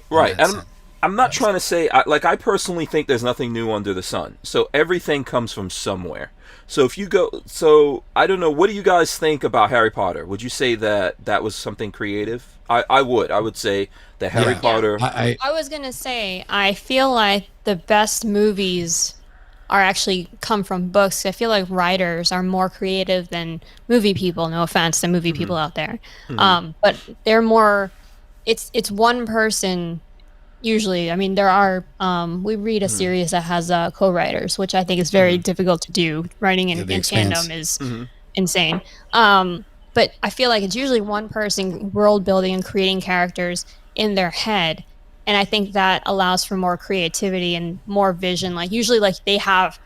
A: Right. And I'm not trying to say, I personally think there's nothing new under the sun. So everything comes from somewhere. So if you I don't know, what do you guys think about Harry Potter? Would you say that was something creative? I would say that Harry Potter.
C: I was going to say, I feel like the best movies are actually come from books. I feel like writers are more creative than movie people. No offense to movie people out there. But they're more, it's one person. Usually, I mean, there are, we read a series that has co-writers, which I think is very difficult to do. Writing in tandem is insane. But I feel like it's usually one person world building and creating characters in their head. And I think that allows for more creativity and more vision. Like usually like they have,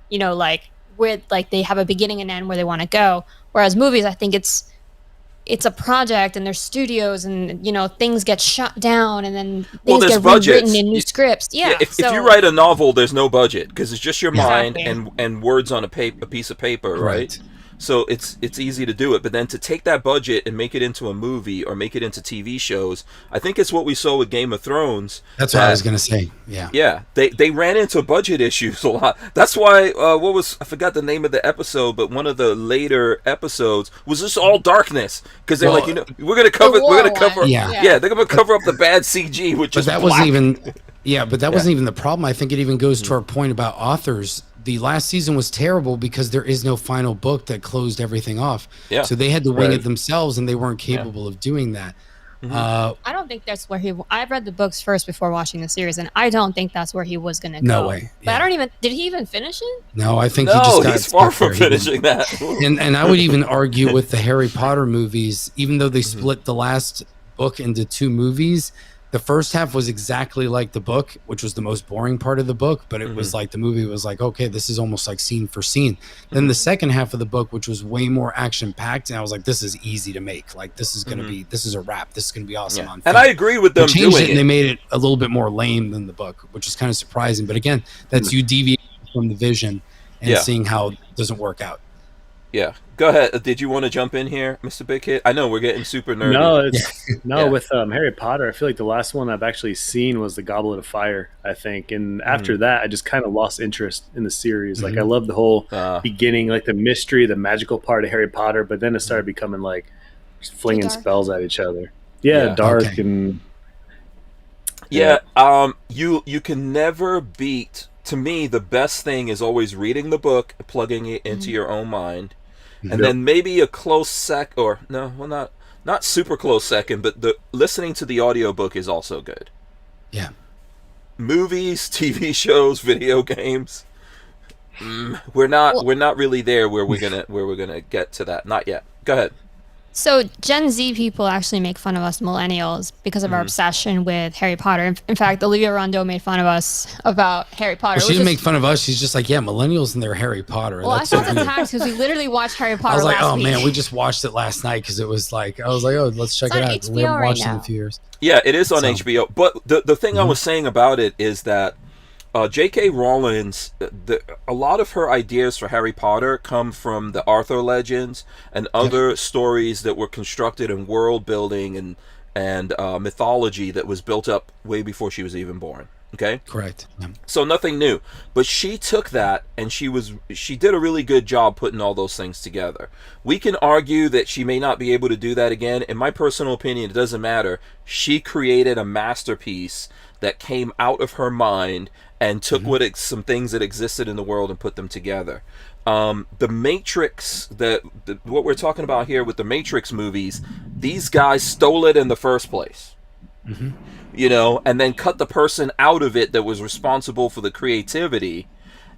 C: you know, like with like they have a beginning and end where they want to go. Whereas movies, I think it's a project and there's studios and, you know, things get shut down and then things
A: there's
C: get
A: budgets.
C: rewritten in new scripts. Yeah.
A: If you write a novel, there's no budget because it's just your mind
C: Exactly.
A: and words on a piece of paper, right? So it's easy to do it, but then to take that budget and make it into a movie or make it into TV shows, I think it's what we saw with Game of Thrones.
D: That's what I was gonna say. Yeah.
A: Yeah, they ran into budget issues a lot. That's why I forgot the name of the episode, but one of the later episodes was just all darkness because they're like, you know, we're gonna cover
D: Yeah.
A: they're gonna cover up the bad CG, which is
D: that
A: black.
D: wasn't even but that wasn't even the problem. I think it even goes to our point about authors. The last season was terrible because there is no final book that closed everything off.
A: Yeah.
D: So they had to wing it themselves, and they weren't capable of doing that.
C: I don't think that's where I've read the books first before watching the series, and I don't think that's where he was going to go.
D: No way.
C: But I don't even, did he even finish it?
D: No, I think he just got
A: he's far
D: stuck
A: from
D: there.
A: finishing that.
D: And I would even argue with the Harry Potter movies, even though they split the last book into 2 movies, the first half was exactly like the book, which was the most boring part of the book, but it was like the movie was like, okay, this is almost like scene for scene. Then the second half of the book, which was way more action packed, and I was like, this is easy to make. Like this is gonna be, this is a wrap. This is gonna be awesome on film.
A: And I agree with them
D: They changed
A: doing
D: it, and they made it a little bit more lame than the book, which is kind of surprising. But again, that's you deviating from the vision and seeing how it doesn't work out.
A: Yeah, go ahead. Did you want to jump in here, Mr.Bigkid? I know we're getting super nerdy.
E: No, with Harry Potter, I feel like the last one I've actually seen was the Goblet of Fire, I think. And after that, I just kind of lost interest in the series. Like I love the whole beginning, like the mystery, the magical part of Harry Potter, but then it started becoming like just flinging spells at each other. Yeah, dark and
A: you can never beat. To me, the best thing is always reading the book, plugging it into your own mind. And then maybe a close not super close second, but the listening to the audiobook is also good.
D: Yeah.
A: Movies, TV shows, video games. We're not really there where we're gonna get to that. Not yet. Go ahead.
C: So Gen Z people actually make fun of us millennials because of our obsession with Harry Potter. In fact, Olivia Rondeau made fun of us about Harry Potter.
D: Well, she didn't make fun of us. She's just like, millennials and their Harry Potter.
C: Well, I felt attacked because we literally watched Harry Potter.
D: I was like,
C: last week.
D: man, we just watched it last night because it was like, I was like, let's check it out.
C: HBO
D: We haven't
C: right
D: watched it in
C: now.
D: a few years.
A: Yeah, it is on HBO. But the thing I was saying about it is that J.K. Rowling's, a lot of her ideas for Harry Potter come from the Arthur legends and other stories that were constructed in world building and mythology that was built up way before she was even born. Okay?
D: Correct. Yeah.
A: So nothing new. But she took that and she did a really good job putting all those things together. We can argue that she may not be able to do that again. In my personal opinion, it doesn't matter. She created a masterpiece that came out of her mind and took some things that existed in the world and put them together. The Matrix, what we're talking about here with the Matrix movies, these guys stole it in the first place. You know, and then cut the person out of it that was responsible for the creativity.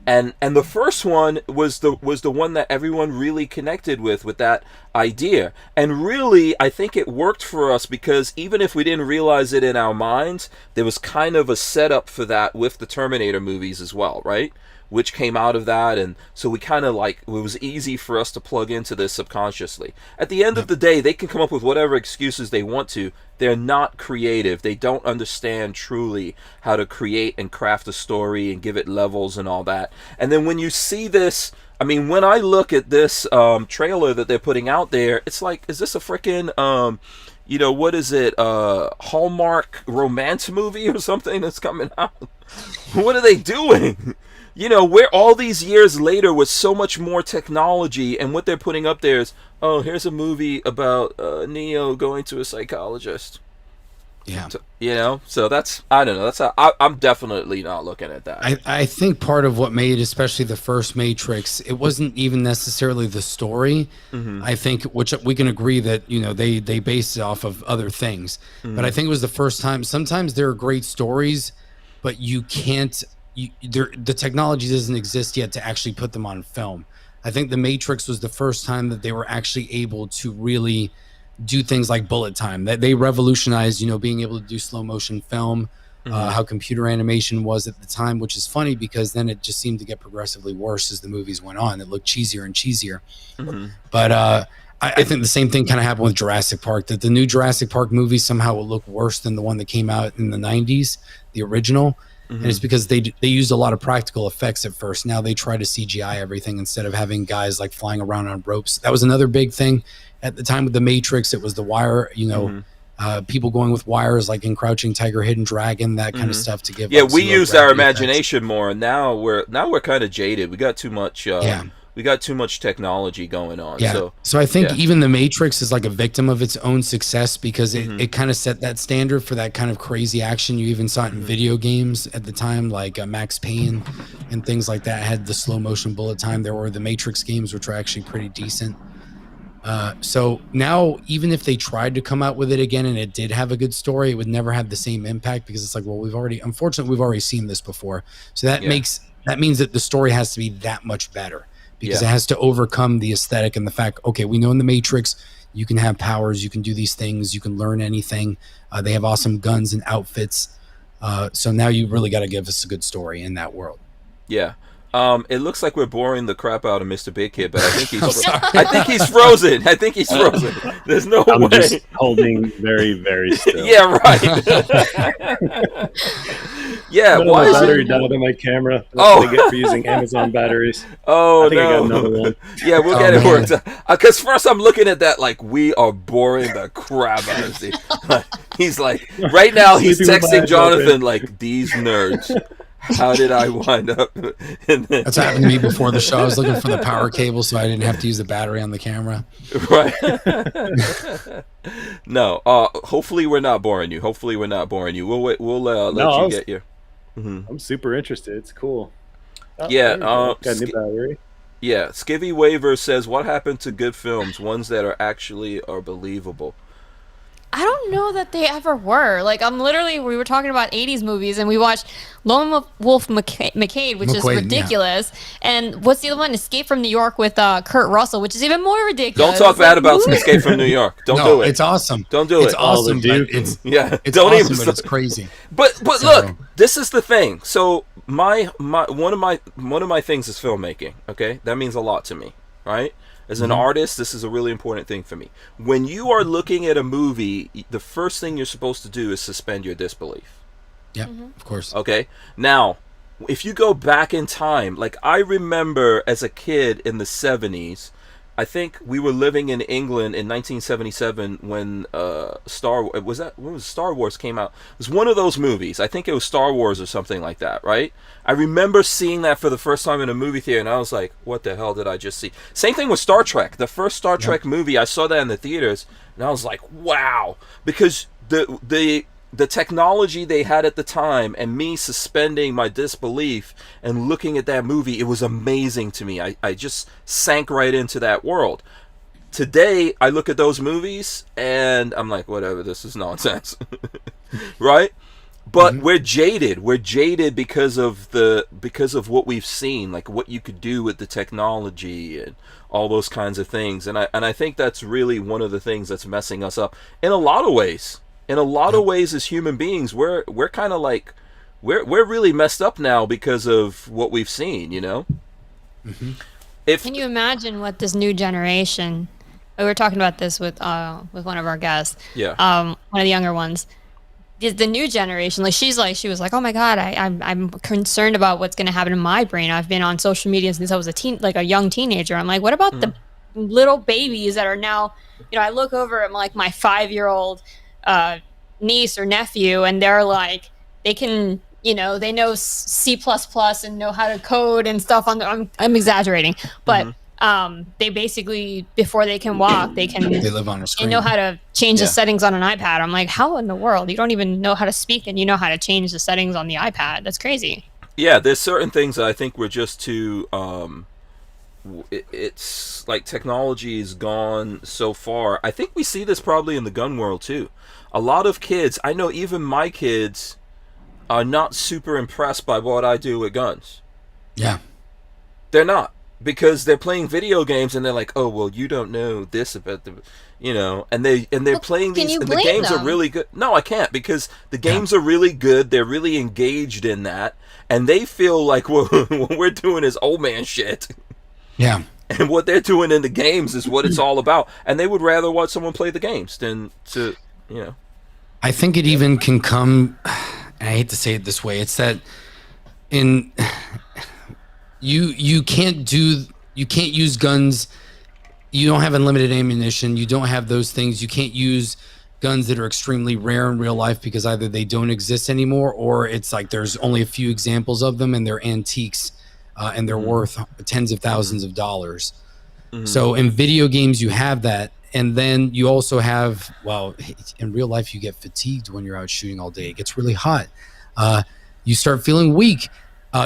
A: And the first one was the one that everyone really connected with that idea. And really, I think it worked for us because even if we didn't realize it in our minds, there was kind of a setup for that with the Terminator movies as well, right? Which came out of that, and so we kind of it was easy for us to plug into this subconsciously. At the end of the day, they can come up with whatever excuses they want to. They're not creative. They don't understand truly how to create and craft a story and give it levels and all that. And then when you see this, I mean, when I look at this trailer that they're putting out there, it's like, is this a freaking what is it? Hallmark romance movie or something that's coming out? What are they doing? You know, we're all these years later with so much more technology, and what they're putting up there is, oh, here's a movie about Neo going to a psychologist.
D: Yeah.
A: So, so that's, I don't know, that's how I'm definitely not looking at that.
D: I think part of what made, especially the first Matrix, it wasn't even necessarily the story. I think, which we can agree that, they based it off of other things. But I think it was the first time. Sometimes there are great stories, but you can't. The technology doesn't exist yet to actually put them on film. I think The Matrix was the first time that they were actually able to really do things like bullet time. That they revolutionized, being able to do slow motion film. how computer animation was at the time, which is funny because then it just seemed to get progressively worse as the movies went on. It looked cheesier and cheesier. But I think the same thing kind of happened with Jurassic Park, that the new Jurassic Park movie somehow will look worse than the one that came out in the 90s, the original. And it's because they used a lot of practical effects at first. Now they try to CGI everything instead of having guys like flying around on ropes. That was another big thing at the time with the Matrix. It was the wire, people going with wires like in Crouching Tiger, Hidden Dragon, that kind of stuff to give.
A: Yeah, we used our imagination more, and now we're kind of jaded. We got too much. We got too much technology going on.
D: Yeah. So I think even the Matrix is like a victim of its own success because it kind of set that standard for that kind of crazy action. You even saw it in video games at the time, like Max Payne and things like that had the slow motion bullet time. There were the Matrix games, which were actually pretty decent. So now, even if they tried to come out with it again and it did have a good story, it would never have the same impact because it's like, well, unfortunately, we've already seen this before. So that means that the story has to be that much better. Because it has to overcome the aesthetic and the fact, okay, we know in the Matrix, you can have powers, you can do these things, you can learn anything. They have awesome guns and outfits. So now you really got to give us a good story in that world.
A: Yeah. It looks like we're boring the crap out of Mr.Bigkid, but I think he's frozen. I think he's frozen. There's no way.
E: I'm just holding very, very still.
A: Yeah, right. Yeah,
E: why is battery died on my camera? That's what I get for using Amazon batteries.
A: Oh,
E: I think I got another one.
A: Yeah, we'll get it worked out. Because first I'm looking at that like we are boring the crap out of Steve. He's like, right now he's texting Jonathan like, these nerds. How did I wind up in this?
D: That's happened to me before the show. I was looking for the power cable so I didn't have to use the battery on the camera.
A: Right. No. Hopefully we're not boring you. We'll let you get your.
E: I'm super interested. It's cool.
A: Yeah.
E: Got a new battery.
A: Yeah. Skivvy Waver says, "What happened to good films? Ones that are believable."
C: I don't know that they ever were. Like, we were talking about 80s movies, and we watched Lone Wolf McQuade, which is ridiculous. Yeah. And what's the other one? Escape from New York with Kurt Russell, which is even more ridiculous.
A: Don't talk bad about Escape from New York. Don't do it.
D: It's awesome.
A: Don't do it.
D: It's awesome. But
A: it's
D: don't awesome, even. But it's crazy.
A: But look, this is the thing. So one of my things is filmmaking. Okay, that means a lot to me, right? As an artist, this is a really important thing for me. When you are looking at a movie, the first thing you're supposed to do is suspend your disbelief.
D: Yeah, of course.
A: Okay? Now, if you go back in time, like I remember as a kid in the 70s, I think we were living in England in 1977 when Star Wars came out. It was one of those movies. I think it was Star Wars or something like that, right? I remember seeing that for the first time in a movie theater, and I was like, what the hell did I just see? Same thing with Star Trek. The first Star Trek movie, I saw that in the theaters, and I was like, wow. Because the technology they had at the time and me suspending my disbelief and looking at that movie, it was amazing to me. I just sank right into that world. Today, I look at those movies and I'm like, whatever, this is nonsense. Right? But we're jaded. We're jaded because of what we've seen, like what you could do with the technology and all those kinds of things. And I think that's really one of the things that's messing us up in a lot of ways. In a lot of ways, as human beings, we're kind of like we're really messed up now because of what we've seen. You know. Can
C: you imagine what this new generation? We were talking about this with one of our guests.
A: Yeah.
C: One of the younger ones. The new generation, she was like, oh my god, I'm concerned about what's going to happen in my brain. I've been on social media since I was a young teenager. I'm like, what about the little babies that are now? I look over at my 5-year-old niece or nephew, and they're like, they can, they know C++ and know how to code and stuff. I'm exaggerating, but they basically, before they can walk, they
D: live on a screen.
C: They know how to change the settings on an iPad. I'm like, how in the world? You don't even know how to speak and you know how to change the settings on the iPad. That's crazy.
A: Yeah, there's certain things that I think we're just too it's like technology's gone so far. I think we see this probably in the gun world too. A lot of kids, I know even my kids, are not super impressed by what I do with guns.
D: Yeah.
A: They're not. because they're playing video games and they're like, oh well, you don't know this about the, and they're playing
C: can
A: these,
C: you
A: and the
C: blame
A: games are
C: them?
A: really good. No, I can't, because the games are really good. They're really engaged in that, and they feel like what we're doing is old man shit.
D: Yeah.
A: And what they're doing in the games is what it's all about, and they would rather watch someone play the games than to,
D: I think it even can come, and I hate to say it this way, it's that you can't use guns. You don't have unlimited ammunition. You don't have those things. You can't use guns that are extremely rare in real life because either they don't exist anymore, or it's like there's only a few examples of them and they're antiques, and they're worth tens of thousands of dollars. So in video games, you have that. And then you also have, well, in real life, you get fatigued when you're out shooting all day. It gets really hot. You start feeling weak.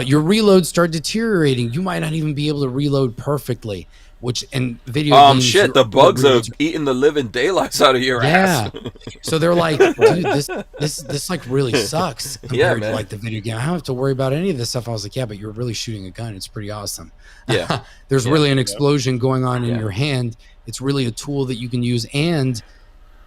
D: Your reloads start deteriorating. You might not even be able to reload perfectly, which in video games...
A: shit, the bugs are eating the living daylights out of your ass.
D: So they're like, dude, this like really sucks compared to like the video game. I don't have to worry about any of this stuff. I was like, yeah, but you're really shooting a gun. It's pretty awesome.
A: Yeah.
D: There's really an explosion going on in your hand. It's really a tool that you can use. And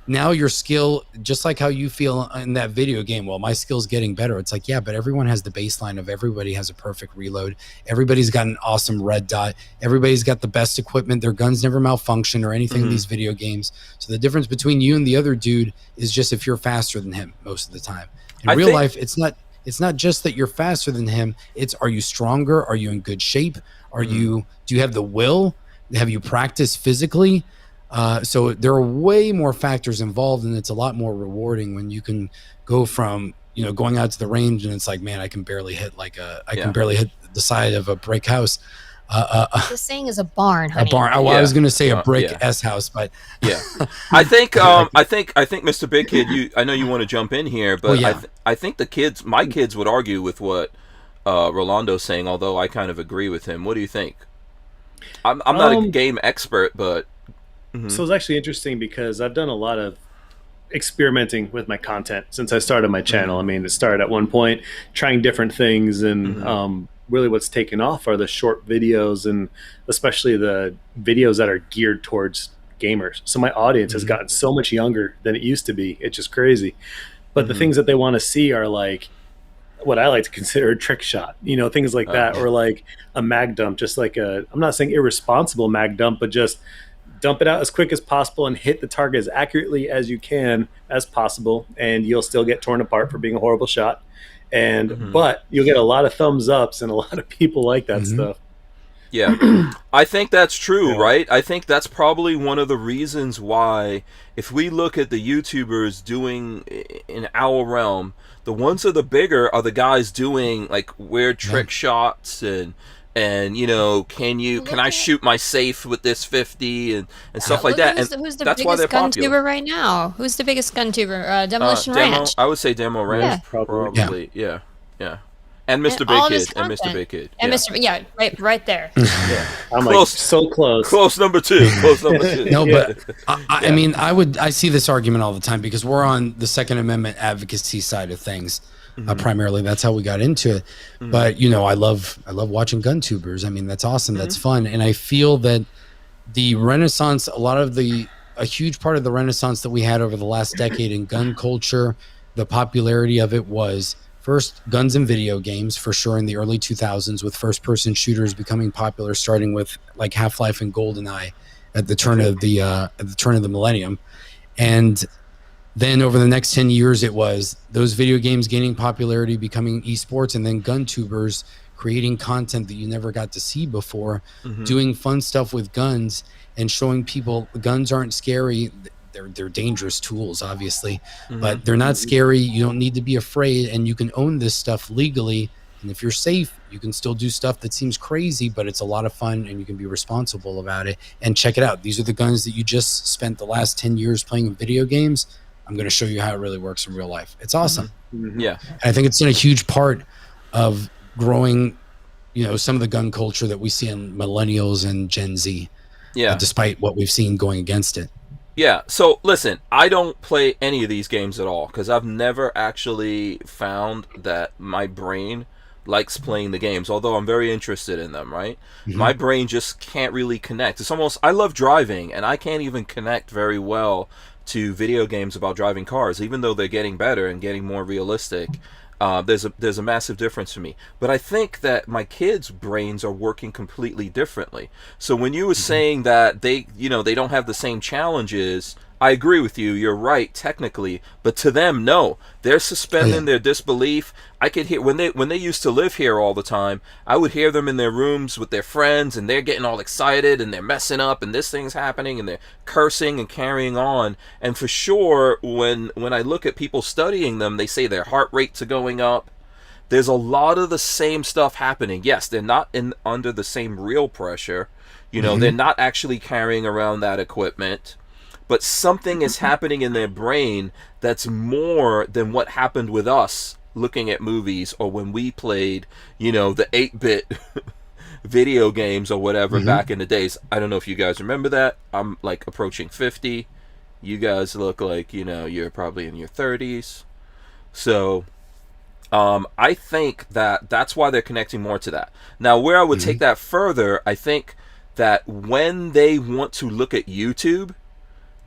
D: now your skill, just like how you feel in that video game, well, my skill's getting better. It's like, yeah, but everyone has the baseline of everybody has a perfect reload. Everybody's got an awesome red dot. Everybody's got the best equipment. Their guns never malfunction or anything in these video games. So the difference between you and the other dude is just if you're faster than him most of the time. In real life, it's not just that you're faster than him. It's, are you stronger? Are you in good shape? Do you have the will? Have you practiced physically? So there are way more factors involved, and it's a lot more rewarding when you can go from, going out to the range and it's like, man, I can barely hit can barely hit the side of a brick house.
C: This thing is a barn, honey.
D: A barn. I was going to say a brick S house, but
A: I think MrBigkid, I know you want to jump in here, but I think my kids would argue with what Rolando's saying, although I kind of agree with him. What do you think? I'm not a game expert, but
E: so it's actually interesting because I've done a lot of experimenting with my content since I started my channel. I mean, it started at one point trying different things, and really what's taken off are the short videos, and especially the videos that are geared towards gamers. So my audience has gotten so much younger than it used to be. It's just crazy. But the things that they want to see are like what I like to consider a trick shot, things like that, or like a mag dump, just like I'm not saying irresponsible mag dump, but just dump it out as quick as possible and hit the target as accurately as you can as possible, and you'll still get torn apart for being a horrible shot. And but you'll get a lot of thumbs ups and a lot of people like that stuff.
A: Yeah, I think that's true, right? I think that's probably one of the reasons why, if we look at the YouTubers doing in our realm, the ones that are the bigger are the guys doing like weird trick shots and can I shoot my safe with this 50 and stuff like that.
C: Who's the
A: that's why they're
C: biggest gun
A: popular
C: tuber right now? Who's the biggest gun tuber? Demolition Ranch.
A: I would say Demo Ranch, probably. Yeah. And MrBigkid, and MrBigkid,
C: and right there.
E: I'm close, like so close.
A: Close number two.
D: No, but I mean, I see this argument all the time because we're on the Second Amendment advocacy side of things. Primarily, that's how we got into it. But I love watching gun tubers. I mean, that's awesome. That's fun, and I feel that the Renaissance, a huge part of the Renaissance that we had over the last decade in gun culture, the popularity of it was first guns and video games for sure in the early 2000s, with first-person shooters becoming popular, starting with like Half-Life and GoldenEye at the turn of the millennium, and then over the next 10 years, it was those video games gaining popularity, becoming esports, and then gun tubers creating content that you never got to see before, doing fun stuff with guns and showing people guns aren't scary. They're dangerous tools, obviously, but they're not scary. You don't need to be afraid, and you can own this stuff legally. And if you're safe, you can still do stuff that seems crazy, but it's a lot of fun, and you can be responsible about it. And check it out. These are the guns that you just spent the last 10 years playing in video games. I'm going to show you how it really works in real life. It's awesome.
A: Yeah.
D: And I think it's been a huge part of growing, some of the gun culture that we see in millennials and Gen Z. Yeah. Despite what we've seen going against it.
A: Yeah. So listen, I don't play any of these games at all because I've never actually found that my brain likes playing the games, although I'm very interested in them, right? My brain just can't really connect. It's almost, I love driving, and I can't even connect very well to video games about driving cars, even though they're getting better and getting more realistic. There's a massive difference for me. But I think that my kids' brains are working completely differently. So when you were saying that they don't have the same challenges, I agree with you. You're right, technically, but to them, no. They're suspending their disbelief. I could hear when they used to live here all the time. I would hear them in their rooms with their friends, and they're getting all excited, and they're messing up, and this thing's happening, and they're cursing and carrying on. And for sure, when I look at people studying them, they say their heart rates are going up. There's a lot of the same stuff happening. Yes, they're not under the same real pressure. They're not actually carrying around that equipment. But something is happening in their brain that's more than what happened with us looking at movies, or when we played, the 8-bit video games or whatever back in the days. I don't know if you guys remember that. I'm like approaching 50. You guys look like, you're probably in your 30s. So I think that's why they're connecting more to that. Now, where I would take that further, I think that when they want to look at YouTube,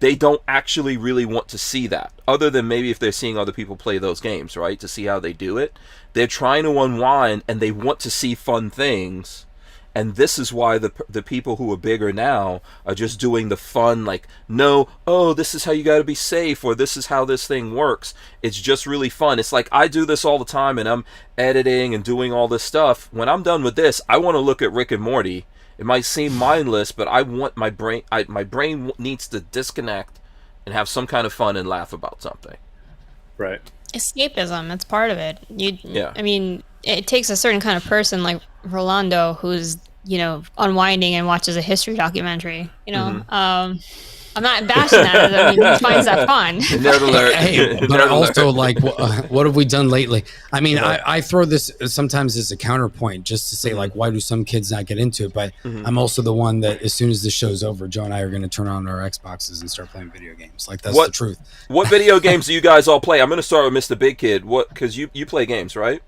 A: they don't actually really want to see that, other than maybe if they're seeing other people play those games, right, to see how they do it. They're trying to unwind, and they want to see fun things. And this is why the people who are bigger now are just doing the fun, like, no, oh, this is how you got to be safe, or this is how this thing works. It's just really fun. It's like I do this all the time, and I'm editing and doing all this stuff. When I'm done with this, I want to look at Rick and Morty. It might seem mindless, but I want my brain needs to disconnect and have some kind of fun and laugh about something.
E: Right.
C: Escapism, it's part of it. I mean, it takes a certain kind of person like Rolando who's, unwinding and watches a history documentary, I'm not bashing that. I mean, he finds that fun.
A: Nerd alert.
D: Hey, but also, like, what have we done lately? I mean, I throw this sometimes as a counterpoint just to say, like, why do some kids not get into it? But I'm also the one that as soon as the show's over, Joe and I are going to turn on our Xboxes and start playing video games. Like, that's the truth.
A: What video games do you guys all play? I'm going to start with MrBigkid. Because you play games, right?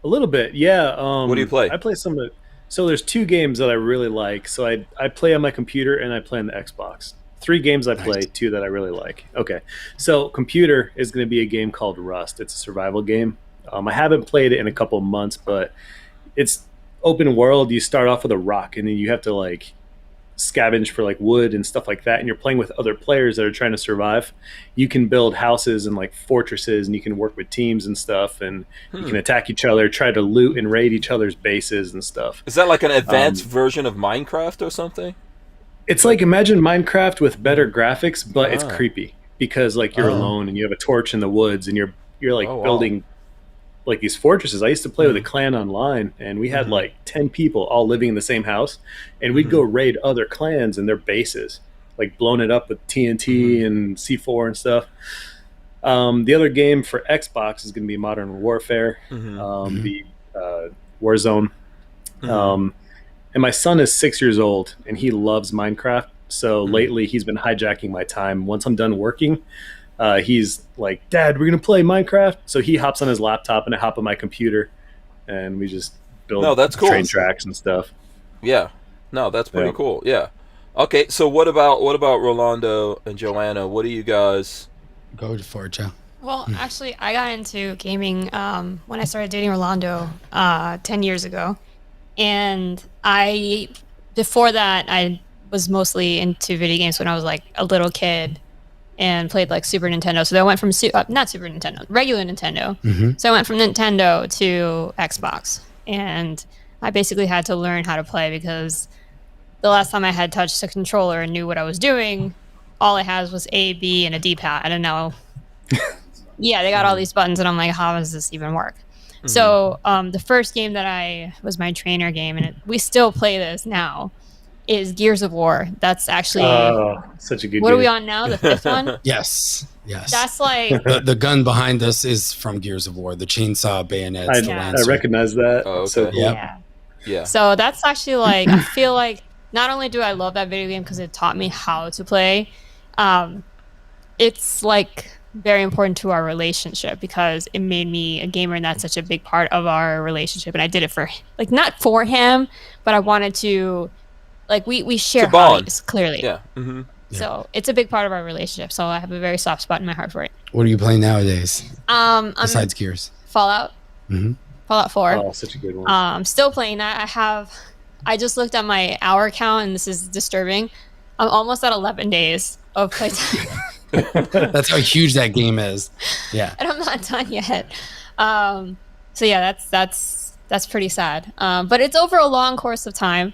E: A little bit, yeah.
A: What do you play?
E: I play some of it. So there's 2 games that I really like. So I play on my computer and I play on the Xbox. 3 games I play, 2 that I really like. Okay. So computer is going to be a game called Rust. It's a survival game. I haven't played it in a couple of months, but it's open world. You start off with a rock, and then you have to like scavenge for like wood and stuff like that, and you're playing with other players that are trying to survive. You can build houses and like fortresses, and you can work with teams and stuff, and you can attack each other, try to loot and raid each other's bases and stuff.
A: Is that like an advanced version of Minecraft or something?
E: It's like, imagine Minecraft with better graphics, but it's creepy because like you're alone and you have a torch in the woods, and you're like building like these fortresses. I used to play with a clan online, and we had like 10 people all living in the same house, and we'd go raid other clans and their bases, like blowing it up with TNT and C4 and stuff. The other game for Xbox is going to be Modern Warfare, the Warzone. And my son is 6 years old, and he loves Minecraft. So lately he's been hijacking my time. Once I'm done working, he's like, Dad, we're going to play Minecraft. So he hops on his laptop, and I hop on my computer, and we just build train tracks and stuff.
A: Yeah. No, that's pretty cool. Yeah. Okay, so what about Rolando and Joanna? What do you guys...
D: Go for it, Joe.
C: Well, actually, I got into gaming when I started dating Rolando 10 years ago. And before that, I was mostly into video games when I was like a little kid and played like Super Nintendo. So I went from not Super Nintendo, regular Nintendo. So I went from Nintendo to Xbox, and I basically had to learn how to play because the last time I had touched a controller and knew what I was doing, all I had was A, B, and a D-pad. I don't know. Yeah, they got all these buttons, and I'm like, how does this even work? So the first game that was my trainer game, and we still play this now, is Gears of War. That's actually
E: such a good game.
C: What are we on now? The 5th one?
D: Yes.
C: That's like...
D: the gun behind us is from Gears of War. The chainsaw, bayonets, the
E: I
D: lancer.
E: recognize that.
A: Oh, okay.
E: So cool.
A: Yeah.
C: So that's actually like, I feel like not only do I love that video game because it taught me how to play, it's like very important to our relationship because it made me a gamer, and that's such a big part of our relationship. And I did it for like not for him, but I wanted to like we share hobbies clearly.
A: Yeah.
C: So it's a big part of our relationship. So I have a very soft spot in my heart for it.
D: What are you playing nowadays? Besides Gears,
C: Fallout. Fallout 4.
E: Oh, such a good one.
C: I'm still playing that. I just looked at my hour count, and this is disturbing. I'm almost at 11 days of playtime.
D: That's how huge that game is. Yeah.
C: And I'm not done yet. So yeah, that's pretty sad. But it's over a long course of time.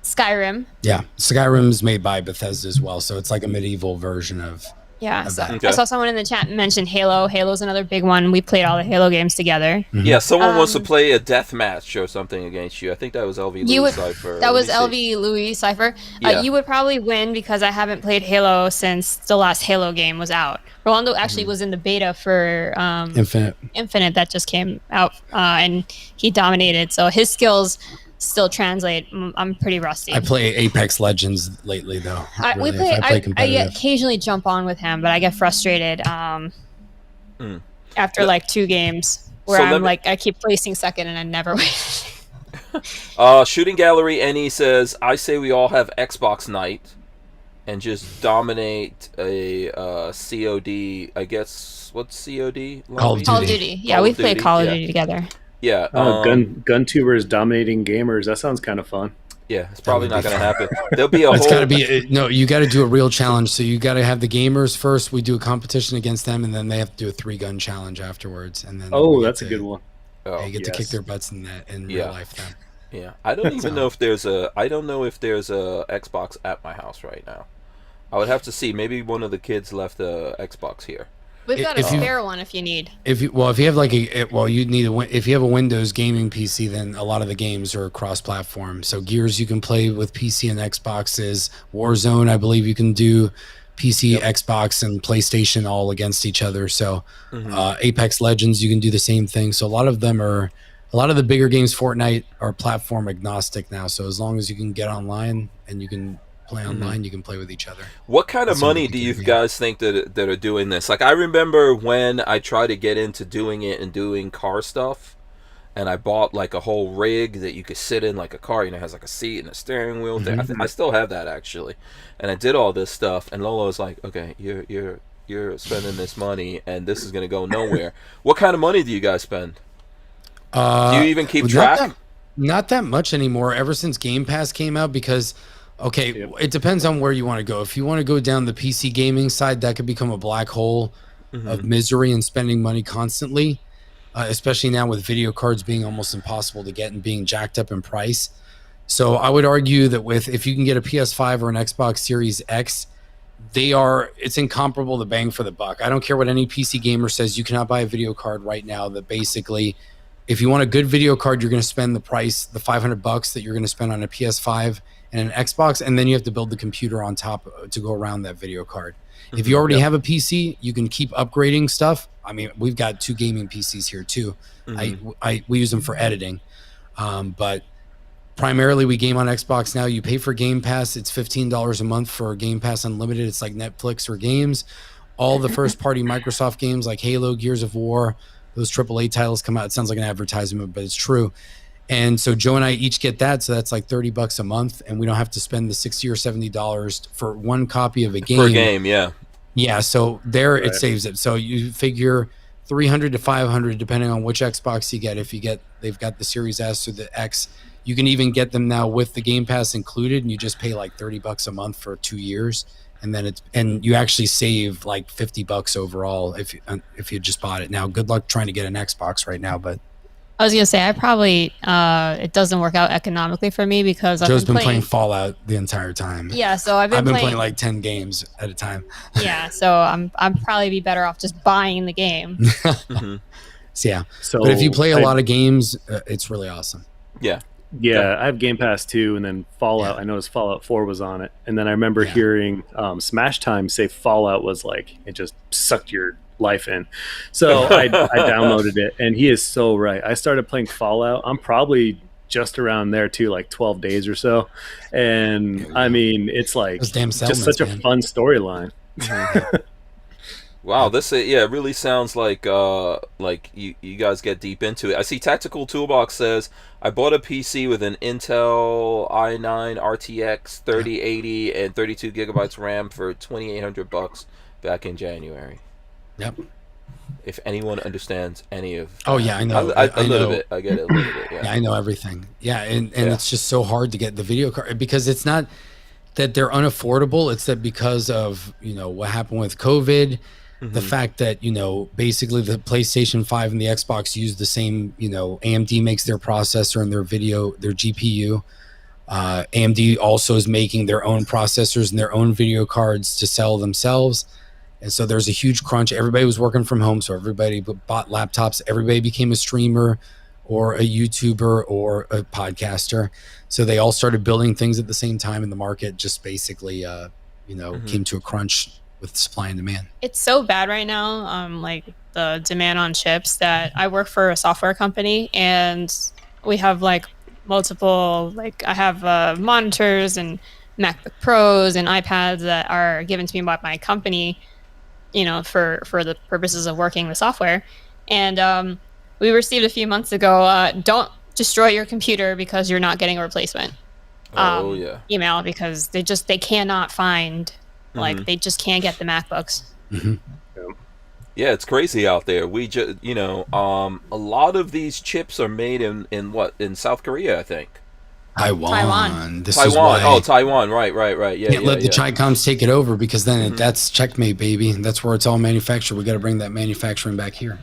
C: Skyrim.
D: Yeah. Skyrim's made by Bethesda as well, so it's like a medieval version of
C: So
D: that.
C: I saw someone in the chat mention Halo. Halo's another big one. We played all the Halo games together.
A: Yeah, someone wants to play a death match or something against you. I think that was LV Louis Cypher.
C: That was LV Louis Cypher.
A: Yeah.
C: You would probably win because I haven't played Halo since the last Halo game was out. Rolando actually was in the beta for Infinite that just came out, and he dominated. So his skills still translate. I'm pretty rusty.
D: I play Apex Legends lately, though.
C: I occasionally jump on with him, but I get frustrated after like 2 games where I keep placing second and I never win.
A: Shooting Gallery Any says, I say we all have Xbox night and just dominate a COD. I guess, what's COD?
C: Call of Duty. Yeah, we play Call of Duty together.
A: Yeah.
E: Gun tubers dominating gamers. That sounds kind of fun.
A: Yeah, it's probably not going to happen. There'll be a
D: It's
A: whole...
D: got to be... No, you got to do a real challenge. So you got to have the gamers first. We do a competition against them, and then they have to do a 3-gun challenge afterwards. And then
E: that's a good one.
D: You get to kick their butts in real life then.
A: Yeah, I don't even know if there's a... I don't know if there's a Xbox at my house right now. I would have to see. Maybe one of the kids left a Xbox here.
C: We've got a spare one if you need.
D: If you have like you need if you have a Windows gaming PC, then a lot of the games are cross-platform. So Gears you can play with PC and Xboxes. Warzone, I believe you can do PC, Xbox, and PlayStation all against each other. So Apex Legends, you can do the same thing. So a lot of the bigger games, Fortnite, are platform agnostic now. So as long as you can get online and you can play online, you can play with each other.
A: What kind of money do you guys think that are doing this? Like, I remember when I tried to get into doing it and doing car stuff, and I bought like a whole rig that you could sit in like a car. It has like a seat and a steering wheel thing. I still have that actually, and I did all this stuff. And Lola was like, "Okay, you're spending this money, and this is gonna go nowhere." What kind of money do you guys spend? Do you even keep track?
D: Not that much anymore. Ever since Game Pass came out, because. Okay, it depends on where you want to go. If you want to go down the PC gaming side, that could become a black hole of misery and spending money constantly, especially now with video cards being almost impossible to get and being jacked up in price. So I would argue that if you can get a PS5 or an Xbox Series X, it's incomparable the bang for the buck. I don't care what any PC gamer says, you cannot buy a video card right now that basically, if you want a good video card, you're going to spend the price, the $500 that you're going to spend on a PS5 and an Xbox, and then you have to build the computer on top to go around that video card. If you already have a PC, you can keep upgrading stuff. I mean, we've got 2 gaming PCs here too. We use them for editing, but primarily we game on Xbox now. You pay for Game Pass. It's $15 a month for Game Pass Unlimited. It's like Netflix for games. All the first-party Microsoft games like Halo, Gears of War, those AAA titles come out. It sounds like an advertisement, but it's true. And so Joe and I each get that, so that's like $30 a month, and we don't have to spend the $60 or $70 for one copy of a game.
A: Per game, yeah.
D: Yeah, so it saves it. So you figure $300 to $500 depending on which Xbox you get. If they've got the Series S or the X, you can even get them now with the Game Pass included, and you just pay like $30 a month for 2 years, and you actually save like $50 overall if you just bought it. Now, good luck trying to get an Xbox right now, but.
C: I was gonna say I probably it doesn't work out economically for me because
D: Joe's been playing Fallout the entire time.
C: Yeah, so I've been
D: playing like 10 games at a time.
C: Yeah, so I'm probably be better off just buying the game.
D: So yeah, but if you play a lot of games, it's really awesome.
A: Yeah.
E: Yeah, I have Game Pass too, and then Fallout. I noticed Fallout 4 was on it, and then I remember hearing Smash Time say Fallout was like it just sucked your life in. So I downloaded it, and he is so right. I started playing Fallout. I'm probably just around there too, like 12 days or so, and I mean it's like just such a fun storyline.
A: Wow, this it really sounds like you guys get deep into it. I see Tactical Toolbox says I bought a PC with an Intel i9 RTX 3080 and 32 gigabytes RAM for $2,800 back in January.
D: Yep.
A: If anyone understands any of
D: Oh yeah, I know.
A: a little
D: know.
A: bit. I get it a little bit. Yeah.
D: Yeah, I know everything. Yeah, and
A: Yeah.
D: it's just so hard to get the video card because it's not that they're unaffordable. It's that because of what happened with COVID, the fact that basically the PlayStation 5 and the Xbox use the same. AMD makes their processor and their GPU. AMD also is making their own processors and their own video cards to sell themselves. And so there's a huge crunch. Everybody was working from home, so everybody bought laptops. Everybody became a streamer or a YouTuber or a podcaster. So they all started building things at the same time, and the market just basically, came to a crunch with supply and demand.
C: It's so bad right now, like the demand on chips, that I work for a software company, and we have like multiple, like I have monitors and MacBook Pros and iPads that are given to me by my company, for the purposes of working with software. And we received a few months ago, don't destroy your computer because you're not getting a replacement. Email, because they cannot find, like they just can't get the MacBooks.
A: Yeah, it's crazy out there. We just, a lot of these chips are made in South Korea, I think.
D: Taiwan. This
A: Taiwan.
D: is why
A: Oh, Taiwan. Right. Yeah.
D: Can't let the Chi-Coms take it over, because then that's checkmate, baby. That's where it's all manufactured. We got to bring that manufacturing back here.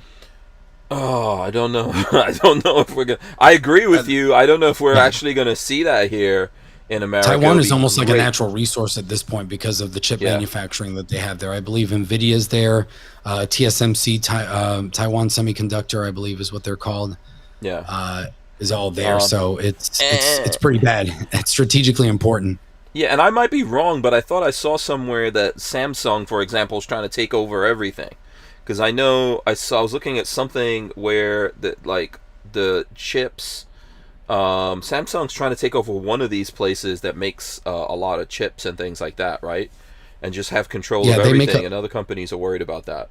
A: Oh, I don't know. I don't know if we're gonna. I agree with you. I don't know if we're actually gonna see that here in America.
D: Taiwan is almost like a natural resource at this point because of the chip manufacturing that they have there. I believe Nvidia's there. TSMC, Taiwan Semiconductor, I believe is what they're called.
A: Yeah.
D: Is all there. So it's pretty bad. It's strategically important.
A: Yeah, and I might be wrong, but I thought I saw somewhere that Samsung, for example, is trying to take over everything. Because I know I was looking at something where the chips, Samsung's trying to take over one of these places that makes a lot of chips and things like that, right? And just have control of everything. And other companies are worried about that.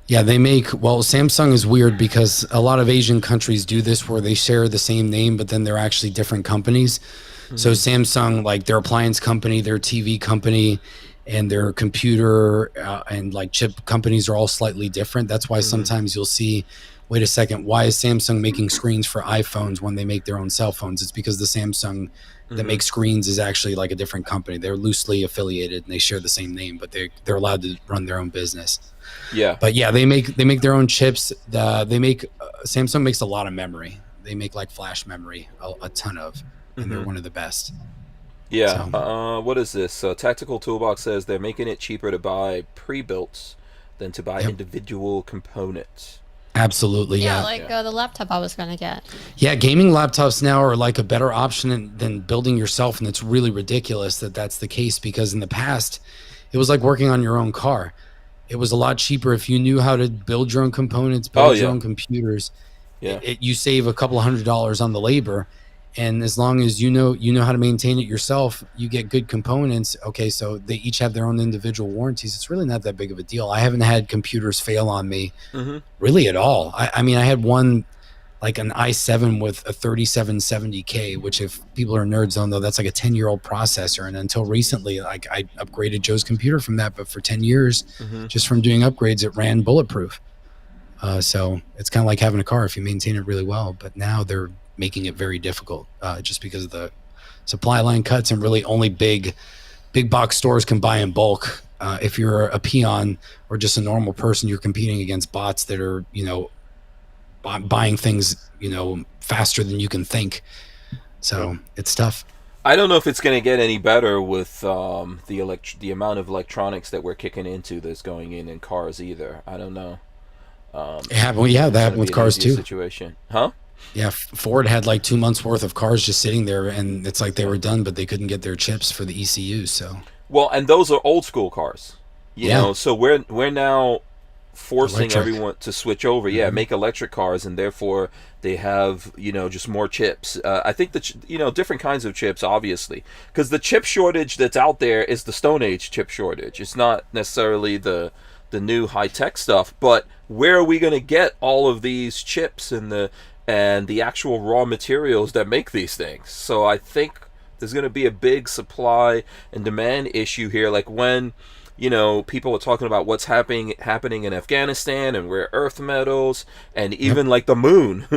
D: Yeah, Samsung is weird because a lot of Asian countries do this where they share the same name, but then they're actually different companies. So Samsung, like their appliance company, their TV company, and their computer and like chip companies are all slightly different. That's why sometimes you'll see, wait a second, why is Samsung making screens for iPhones when they make their own cell phones? It's because the Samsung that makes screens is actually like a different company. They're loosely affiliated and they share the same name, but they're allowed to run their own business.
A: Yeah.
D: But yeah, they make their own chips. Samsung makes a lot of memory. They make like flash memory, a ton of, and they're one of the best.
A: Yeah. So. What is this? Tactical Toolbox says they're making it cheaper to buy pre-built than to buy individual components.
D: Absolutely, yeah.
C: The laptop I was gonna get.
D: Yeah, gaming laptops now are like a better option than building yourself, and it's really ridiculous that that's the case, because in the past, it was like working on your own car. It was a lot cheaper if you knew how to build your own components, build your own computers.
A: Yeah,
D: you save a couple $100s on the labor, and as long as you know how to maintain it yourself, you get good components. Okay, so they each have their own individual warranties. It's really not that big of a deal. I haven't had computers fail on me really at all. I mean, I had one, like an i7 with a 3770K, which if people are nerds don't know, that's like a 10-year-old processor. And until recently, like I upgraded Joe's computer from that, but for 10 years, just from doing upgrades, it ran bulletproof. So it's kind of like having a car if you maintain it really well. But now they're making it very difficult just because of the supply line cuts, and really only big box stores can buy in bulk. If you're a peon or just a normal person, you're competing against bots that are, buying things, faster than you can think. So it's tough.
A: I don't know if it's going to get any better with the amount of electronics that we're kicking into that's going in cars either. I don't know.
D: That happened with cars too.
A: Situation, huh?
D: Yeah, Ford had like 2 months worth of cars just sitting there, and it's like they were done, but they couldn't get their chips for the ECUs. So
A: well, and those are old school cars, you know. So we're now forcing everyone to switch over. Make electric cars, and therefore they have just more chips. I think that different kinds of chips, obviously, because the chip shortage that's out there is the Stone Age chip shortage. It's not necessarily the new high tech stuff. But where are we going to get all of these chips and the actual raw materials that make these things? So I think there's going to be a big supply and demand issue here. Like when, you know, people are talking about what's happening in Afghanistan and rare earth metals, and even like the moon.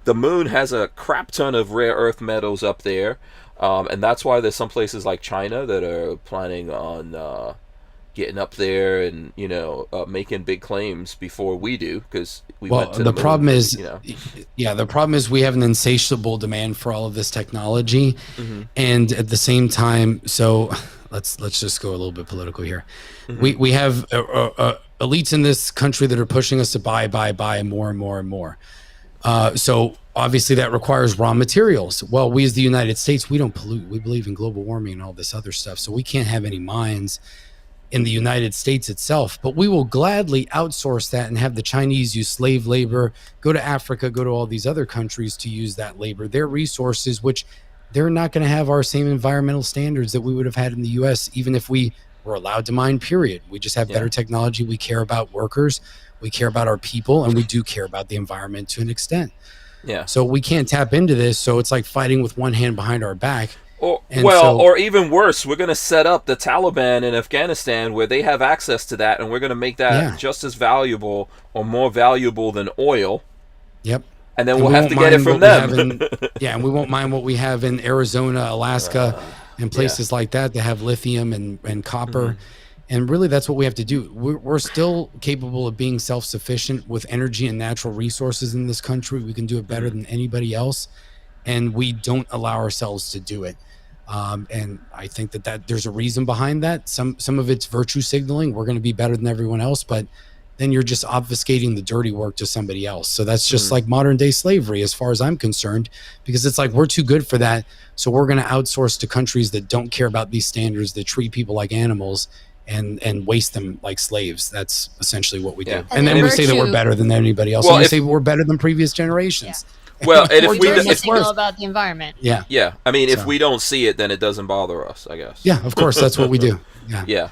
A: The moon has a crap ton of rare earth metals up there, and that's why there's some places like China that are planning on getting up there and, you know, making big claims before we do, because we went to the moon,
D: problem is,
A: you know.
D: yeah, the problem is we have an insatiable demand for all of this technology, and at the same time, so let's just go a little bit political here. We have elites in this country that are pushing us to buy more and more and more. So obviously that requires raw materials. Well, we as the United States, we don't pollute. We believe in global warming and all this other stuff. So we can't have any mines in the United States itself, but we will gladly outsource that and have the Chinese use slave labor, go to Africa, go to all these other countries to use that labor, their resources, which they're not going to have our same environmental standards that we would have had in the US, even if we were allowed to mine, period. We just have better technology. We care about workers. We care about our people, and we do care about the environment to an extent.
A: Yeah.
D: So we can't tap into this. So it's like fighting with one hand behind our back.
A: Or even worse, we're going to set up the Taliban in Afghanistan where they have access to that, and we're going to make that just as valuable or more valuable than oil.
D: Yep.
A: And then we'll have to get it from them.
D: And we won't mind what we have in Arizona, Alaska, and places like that have lithium and copper. And really, that's what we have to do. We're still capable of being self-sufficient with energy and natural resources in this country. We can do it better than anybody else, and we don't allow ourselves to do it. And I think that there's a reason behind that. Some of it's virtue signaling. We're going to be better than everyone else, but then you're just obfuscating the dirty work to somebody else. So that's just like modern day slavery, as far as I'm concerned, because it's like we're too good for that. So we're going to outsource to countries that don't care about these standards, that treat people like animals and waste them like slaves. That's essentially what we do. And then we say that we're better than anybody else. Well, and we say we're better than previous generations.
A: Well, and if we
C: signal about the environment.
A: Yeah. I mean, if we don't see it, then it doesn't bother us, I guess.
D: Yeah, of course, that's what we do.
A: Yeah.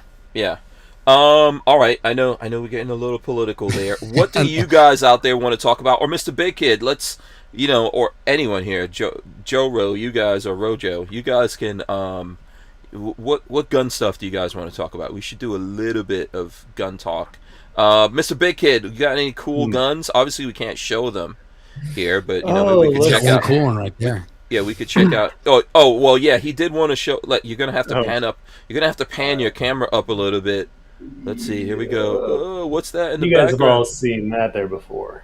A: All right. I know we're getting a little political there. What do you guys out there want to talk about? Or MrBigkid, let's, you know, or anyone here, Joe Ro, you guys, or Rojo, you guys can, what gun stuff do you guys want to talk about? We should do a little bit of gun talk. MrBigkid, you got any cool guns? Obviously, we can't show them here, but you know, maybe we could check out.
D: Cool one right there.
A: Yeah, we could check out. Well, yeah, he did want to show. You're gonna have to pan up. You're gonna have to pan your camera up a little bit. Let's see. Here we go. What's that in the background?
E: You guys have all seen that there before.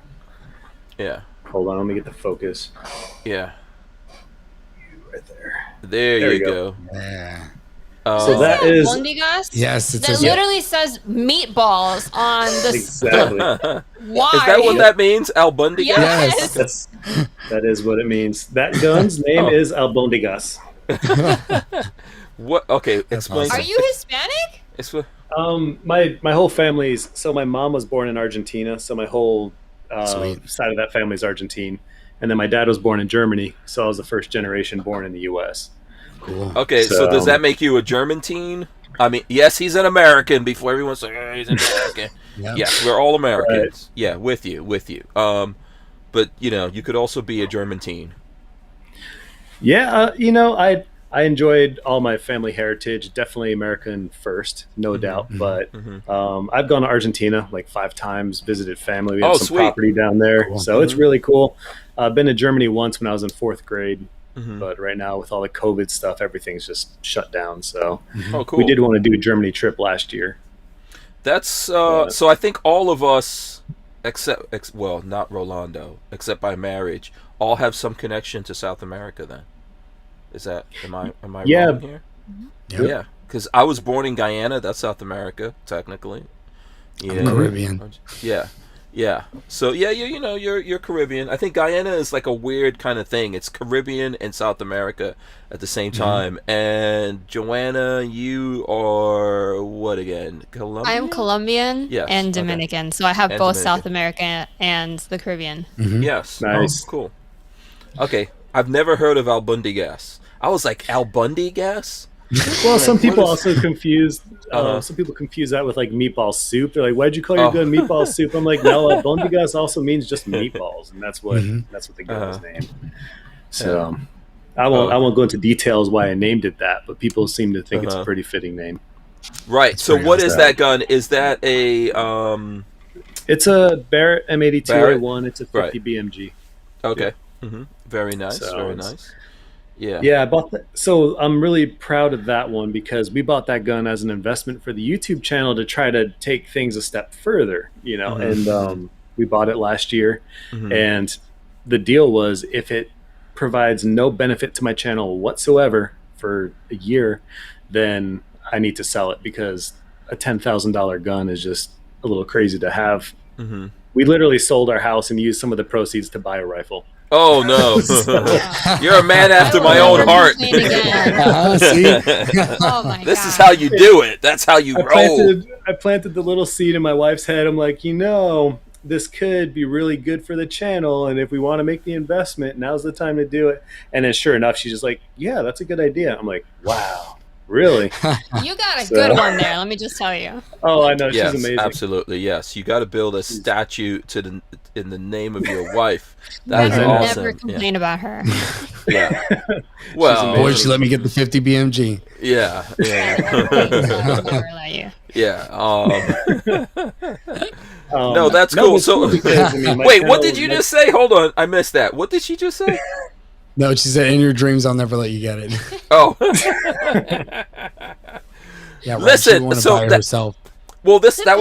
A: Yeah.
E: Hold on, let me get the focus.
A: Yeah.
E: Right there.
A: There you go.
D: Yeah.
E: So that is
C: Albondigas?
D: Yes,
C: that literally says meatballs on the
E: exactly.
C: Why?
A: Is that what that means? Albondigas?
C: Yes.
E: That is what it means. That gun's name is Albondigas.
A: What? Okay, explain.
C: Are you Hispanic?
E: My whole family's. So my mom was born in Argentina. So my whole side of that family is Argentine, and then my dad was born in Germany. So I was the first generation born in the U.S.
D: Cool.
A: Okay, so does that make you a German teen? I mean, yes, he's an American. Before everyone's like, oh, he's an American. Yeah, we're all Americans. Right. Yeah, with you. But you know, you could also be a German teen.
E: Yeah, you know, I enjoyed all my family heritage. Definitely American first, no doubt. But I've gone to Argentina like 5 times. Visited family. We have some property down there, cool. So it's really cool. I've been to Germany once when I was in 4th grade. But right now, with all the COVID stuff, everything's just shut down. So
A: cool.
E: We did want to do a Germany trip last year.
A: That's so. I think all of us, except well, not Rolando, except by marriage, all have some connection to South America. Then, is that am I wrong here? Yeah, because I was born in Guyana. That's South America, technically.
D: I'm Caribbean.
A: Yeah. So yeah, you know, you're Caribbean. I think Guyana is like a weird kind of thing. It's Caribbean and South America at the same time. And Joanna, you are what again? Colombian?
C: I am Colombian and Dominican. So I have both South America and the Caribbean.
A: Yes.
E: Nice.
A: Oh, cool. Okay. I've never heard of Albundigas. I was like, Albundigas?
E: Well, some people
A: What is-
E: also confuse.
A: Uh-huh.
E: Some people confuse that with like meatball soup. They're like, "Why'd you call your gun meatball soup?" I'm like, "No, bondigas also means just meatballs, and that's what the gun is named." So, I won't go into details why I named it that, but people seem to think it's a pretty fitting name.
A: Right. So
D: pretty
A: what is
E: awesome.
A: that gun? Is that a
E: It's a Barrett M82A1. It's a 50
A: Right.
E: BMG.
A: okay. Very nice.
E: So
A: Very
E: it's-
A: nice. Yeah.
E: Yeah, I bought that. So I'm really proud of that one because we bought that gun as an investment for the YouTube channel to try to take things a step further, and we bought it last year. And the deal was if it provides no benefit to my channel whatsoever for a year, then I need to sell it because a $10,000 gun is just a little crazy to have. We literally sold our house and used some of the proceeds to buy a rifle.
A: Oh no. You're a man after my own heart.
D: See?
C: Oh my
A: This
C: god.
A: is how you do it. That's how you roll.
E: I planted the little seed in my wife's head. I'm like, this could be really good for the channel, and if we want to make the investment, now's the time to do it. And then sure enough, she's just like, yeah, that's a good idea. I'm like, wow, really?
C: You got a good one there, let me just tell you.
E: Oh, I know,
A: Yes,
E: she's amazing.
A: absolutely. Yes, you got to build a statue in the name of your wife. That is
C: I
A: awesome.
C: never complain about her.
A: Yeah. Well,
D: Boy, she let me get the 50 BMG.
A: yeah.
C: I'll never let you.
A: Yeah. No, that's cool.
E: it's
A: So,
E: because, my
A: wait,
E: channel
A: what did you
E: was-
A: just say? Hold on, I missed that. What did she just say?
D: No, she said, in your dreams, I'll never let you get it.
A: Oh,
D: Yeah, right.
A: Listen,
D: She wanted to
A: so
D: buy it
A: that-
D: herself.
A: well, that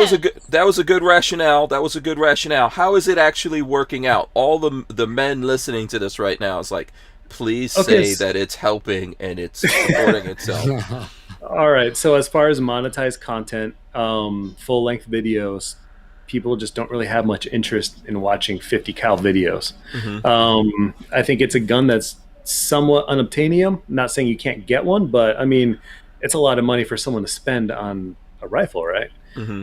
A: was a good rationale. That was a good rationale. How is it actually working out? All the men listening to this right now is like, please say that it's helping and it's supporting itself.
E: All right. So as far as monetized content, full length videos, people just don't really have much interest in watching 50 cal videos. I think it's a gun that's somewhat unobtainium. Not saying you can't get one, but I mean, it's a lot of money for someone to spend on a rifle, right?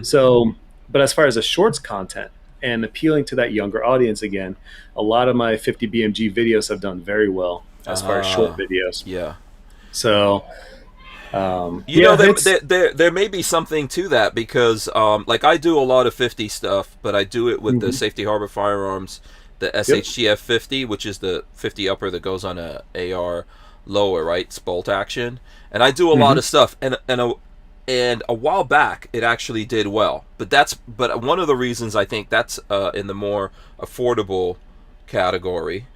E: So, but as far as the shorts content and appealing to that younger audience again, a lot of my 50 BMG videos have done very well as far as short videos.
A: Yeah.
E: So,
A: there may be something to that because, like, I do a lot of 50 stuff, but I do it with the Safety Harbor Firearms, the SHTF 50, which is the 50 upper that goes on a AR lower, right? It's bolt action, and I do a lot of stuff, and a while back it actually did well, but one of the reasons I think that's in the more affordable category.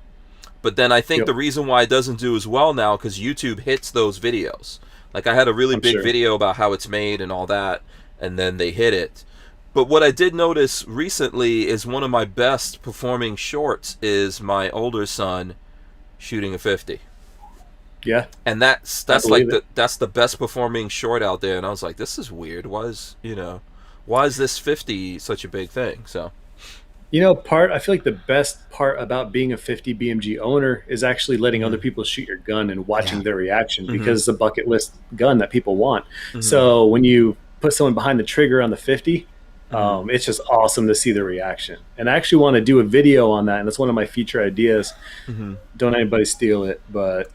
A: But then I think the reason why it doesn't do as well now because YouTube hits those videos. Like I had a really big video about how it's made and all that, and then they hit it. But what I did notice recently is one of my best performing shorts is my older son shooting a 50.
E: Yeah.
A: And that's like that's the best performing short out there. And I was like, this is weird. Why is this 50 such a big thing? So
E: I feel like the best part about being a 50 BMG owner is actually letting other people shoot your gun and watching their reaction because it's a bucket list gun that people want. So when you put someone behind the trigger on the 50, it's just awesome to see the reaction. And I actually want to do a video on that, and that's one of my future ideas. Don't anybody steal it, but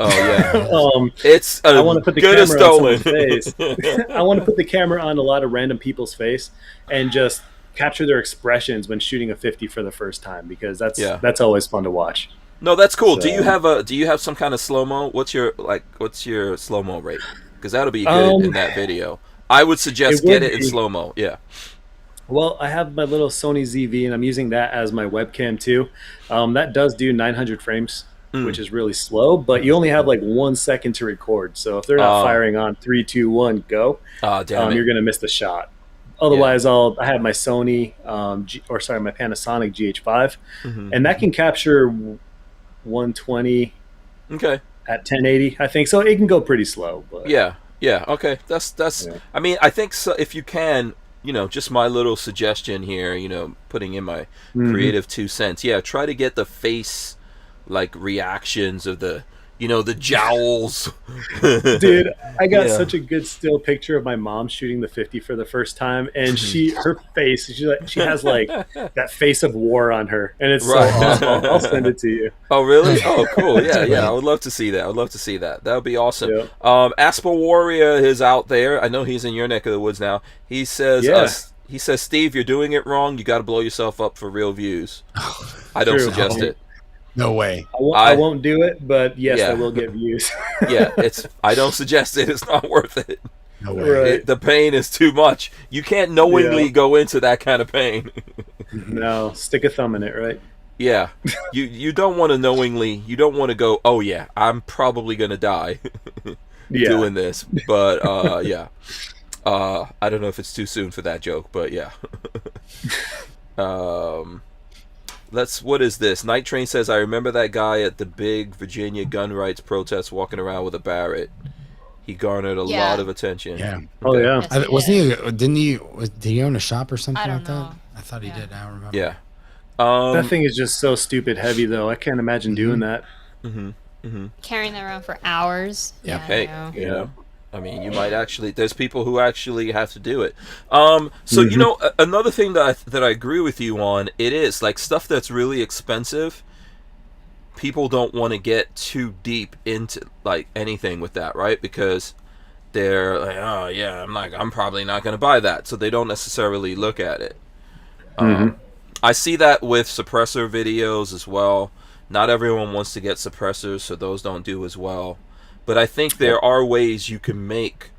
A: it's
E: I want to put the
A: good as
E: camera on
A: stolen.
E: someone's face. I want to put the camera on a lot of random people's face and just capture their expressions when shooting a 50 for the first time because that's always fun to watch.
A: No, that's cool.
E: So,
A: do you have some kind of slow mo? What's your slow mo rate? Because that'll be good in that video. I would suggest get it in slow mo. Yeah.
E: Well, I have my little Sony ZV, and I'm using that as my webcam too. That does do 900 frames, which is really slow, but you only have like 1 second to record. So if they're not firing on 3, 2, 1, go, you're going to miss the shot. Otherwise, I have my Sony, my Panasonic GH5, and that can capture 120 at 1080, I think. So it can go pretty slow. But
A: yeah, okay. That's. Yeah. I mean, I think so, if you can, just my little suggestion here, putting in my creative 2 cents. Yeah, try to get the face, like reactions of the the jowls.
E: Dude, I got
A: Yeah.
E: such a good still picture of my mom shooting the 50 for the first time, and her face, she has like that face of war on her, and it's
A: Right.
E: so awesome. I'll send it to you.
A: Oh, really? Oh, cool. Yeah,
D: That's
A: yeah.
D: great.
A: I would love to see that. I would love to see that. That would be awesome.
E: Yep.
A: Asper Warrior is out there. I know he's in your neck of the woods now. He says,
E: Yeah.
A: Steve, you're doing it wrong. You got to blow yourself up for real views. I don't
E: True.
A: suggest it.
D: No way.
E: I won't do it, but yes,
A: Yeah.
E: I will get views.
A: Yeah, I don't suggest it. It's not worth it.
D: No way.
E: Right.
A: The pain is too much. You can't knowingly
E: Yeah.
A: go into that kind of pain.
E: No, stick a thumb in it, right?
A: Yeah, you don't want to knowingly. You don't want to go. Oh yeah, I'm probably gonna die
E: Yeah.
A: doing this. But yeah, I don't know if it's too soon for that joke, but yeah. What is this? Night Train says, I remember that guy at the big Virginia gun rights protest walking around with a Barrett. He garnered a
C: Yeah.
A: lot of attention.
D: Yeah.
E: Oh yeah.
C: Yes, he
D: Wasn't
C: did.
D: did he own a shop or something
C: I don't
D: like that?
C: know.
D: I thought he
C: Yeah.
D: did. I don't remember.
A: Yeah.
E: That thing is just so stupid heavy, though. I can't imagine doing that.
C: Carrying that around for hours.
D: Yeah.
C: I
A: Hey,
C: know.
A: you know, I mean, you might actually. There's people who actually have to do it. So you know, another thing that I agree with you on, it is like stuff that's really expensive. People don't want to get too deep into like anything with that, right? Because they're like, oh yeah, I'm probably not going to buy that, so they don't necessarily look at it. I see that with suppressor videos as well. Not everyone wants to get suppressors, so those don't do as well. But I think there are ways you can make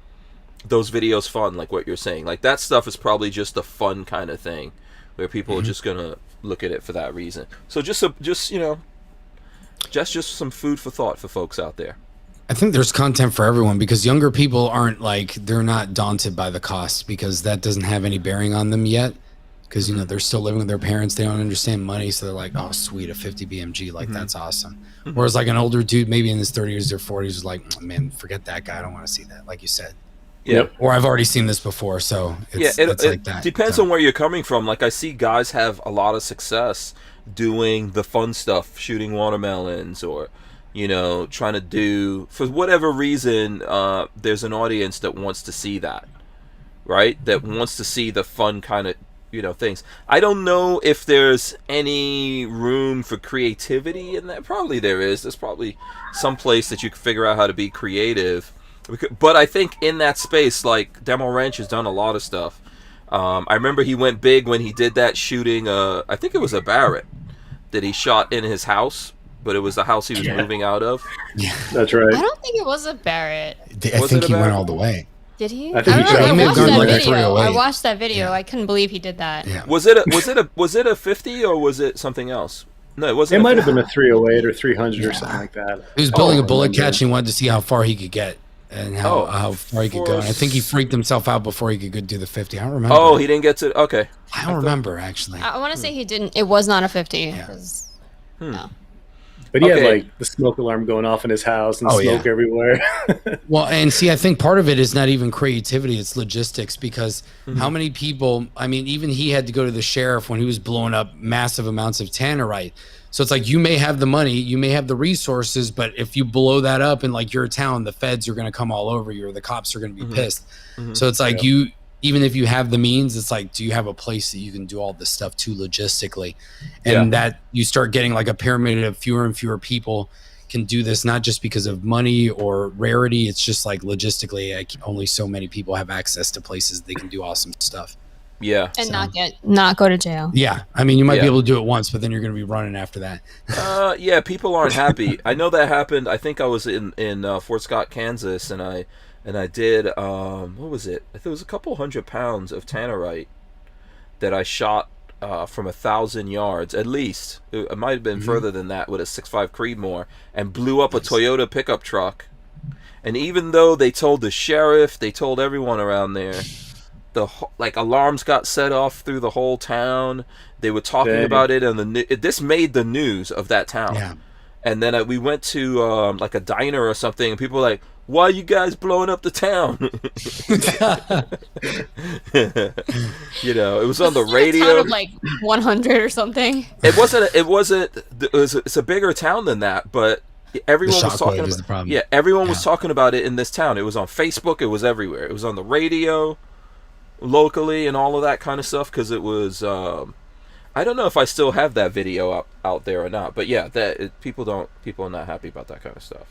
A: those videos fun, like what you're saying. Like that stuff is probably just a fun kind of thing, where people are just gonna look at it for that reason. So just some food for thought for folks out there.
D: I think there's content for everyone because younger people aren't like, they're not daunted by the cost because that doesn't have any bearing on them yet. Because, you know, they're still living with their parents. They don't understand money. So they're like, oh, sweet, a 50 BMG. Like, that's awesome. Whereas like an older dude, maybe in his 30s or 40s, is like, oh, man, forget that guy. I don't want to see that. Like you said.
A: Yeah.
D: Or I've already seen this before. So it's like that.
A: Depends
D: So,
A: on where you're coming from. Like I see guys have a lot of success doing the fun stuff, shooting watermelons or, you know, trying to do, for whatever reason, there's an audience that wants to see that, right? That wants to see the fun kind of, you know, things. I don't know if there's any room for creativity in that. Probably there is. There's probably some place that you can figure out how to be creative. But I think in that space, like Demo Ranch has done a lot of stuff. I remember he went big when he did that shooting. I think it was a Barrett that he shot in his house, but it was the house he was moving out of.
D: yeah,
E: That's right.
C: I don't think it was a Barrett.
D: I
A: Was
D: think
A: it
D: he went
A: about-
D: all the way.
C: Did he?
E: I think he
C: don't know.
E: tried.
C: I
E: He may have
C: watched
D: gone
C: that
D: like a
C: video.
D: 308.
C: I watched that video.
D: Yeah.
C: I couldn't believe he did that.
D: Yeah.
A: Was it a 50 or was it something else? No, it wasn't.
E: It
A: a
E: might have
A: 50.
E: been a 308 or 300 or something like that.
D: He was building a bullet
E: remember.
D: catch and he wanted to see how far he could get and how far he could go. And I think he
A: for-
D: freaked himself out before he could go do the 50. I don't remember.
A: Oh, he didn't get to. Okay.
D: I don't remember actually.
C: I want to say he didn't. It was not a 50.
D: Yeah.
C: 'Cause-
A: Hmm.
C: No.
E: But he
A: Okay.
E: had like the smoke alarm going off in his house and
D: Oh,
E: smoke
D: yeah.
E: everywhere.
D: Well, and see, I think part of it is not even creativity, it's logistics because how many people, I mean, even he had to go to the sheriff when he was blowing up massive amounts of tannerite. So it's like you may have the money, you may have the resources, but if you blow that up in like your town, the feds are going to come all over you or the cops are going to be pissed. So it's like even if you have the means, it's like, do you have a place that you can do all this stuff to logistically? And that you start getting like a pyramid of fewer and fewer people can do this, not just because of money or rarity. It's just like logistically, like only so many people have access to places they can do awesome stuff.
A: Yeah.
C: And not go to jail.
D: Yeah. I mean, you might be
A: Yeah.
D: able to do it once, but then you're going to be running after that.
A: Yeah, people aren't happy. I know that happened. I think I was in Fort Scott, Kansas, and I did what was it? I think it was a couple 100 pounds of tannerite that I shot from 1,000 yards at least. It might have been further than that with a 6.5 Creedmoor and blew up a Toyota pickup truck. And even though they told the sheriff, they told everyone around there, like alarms got set off through the whole town. They were talking
E: Dang.
A: about it, and this made the news of that town.
D: Yeah.
A: And then we went to like a diner or something, and people were like, "Why are you guys blowing up the town?" You know, it was on the
C: It's a
A: radio.
C: town of like 100 or something.
A: It wasn't. It's a bigger town than that, but Everyone was talking
D: shockwave
A: about
D: is the problem.
A: Yeah, everyone was talking about it in this town. It was on Facebook. It was everywhere. It was on the radio, locally, and all of that kind of stuff. Because it was, I don't know if I still have that video out there or not. But yeah, people are not happy about that kind of stuff.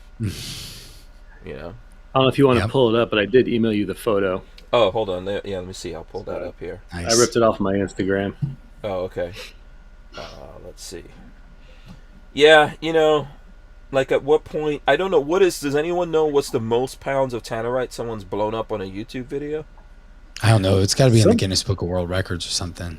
A: You know.
E: I don't know if you want to pull it up, but I did email you the photo.
A: Oh, hold on. Yeah, let me see. I'll pull that up here.
D: Nice.
E: I ripped it off my Instagram.
A: Oh, okay. Let's see. Yeah, like at what point? I don't know. Does anyone know what's the most pounds of tannerite someone's blown up on a YouTube video?
D: I don't know. It's got to be in the Guinness Book of World Records or something.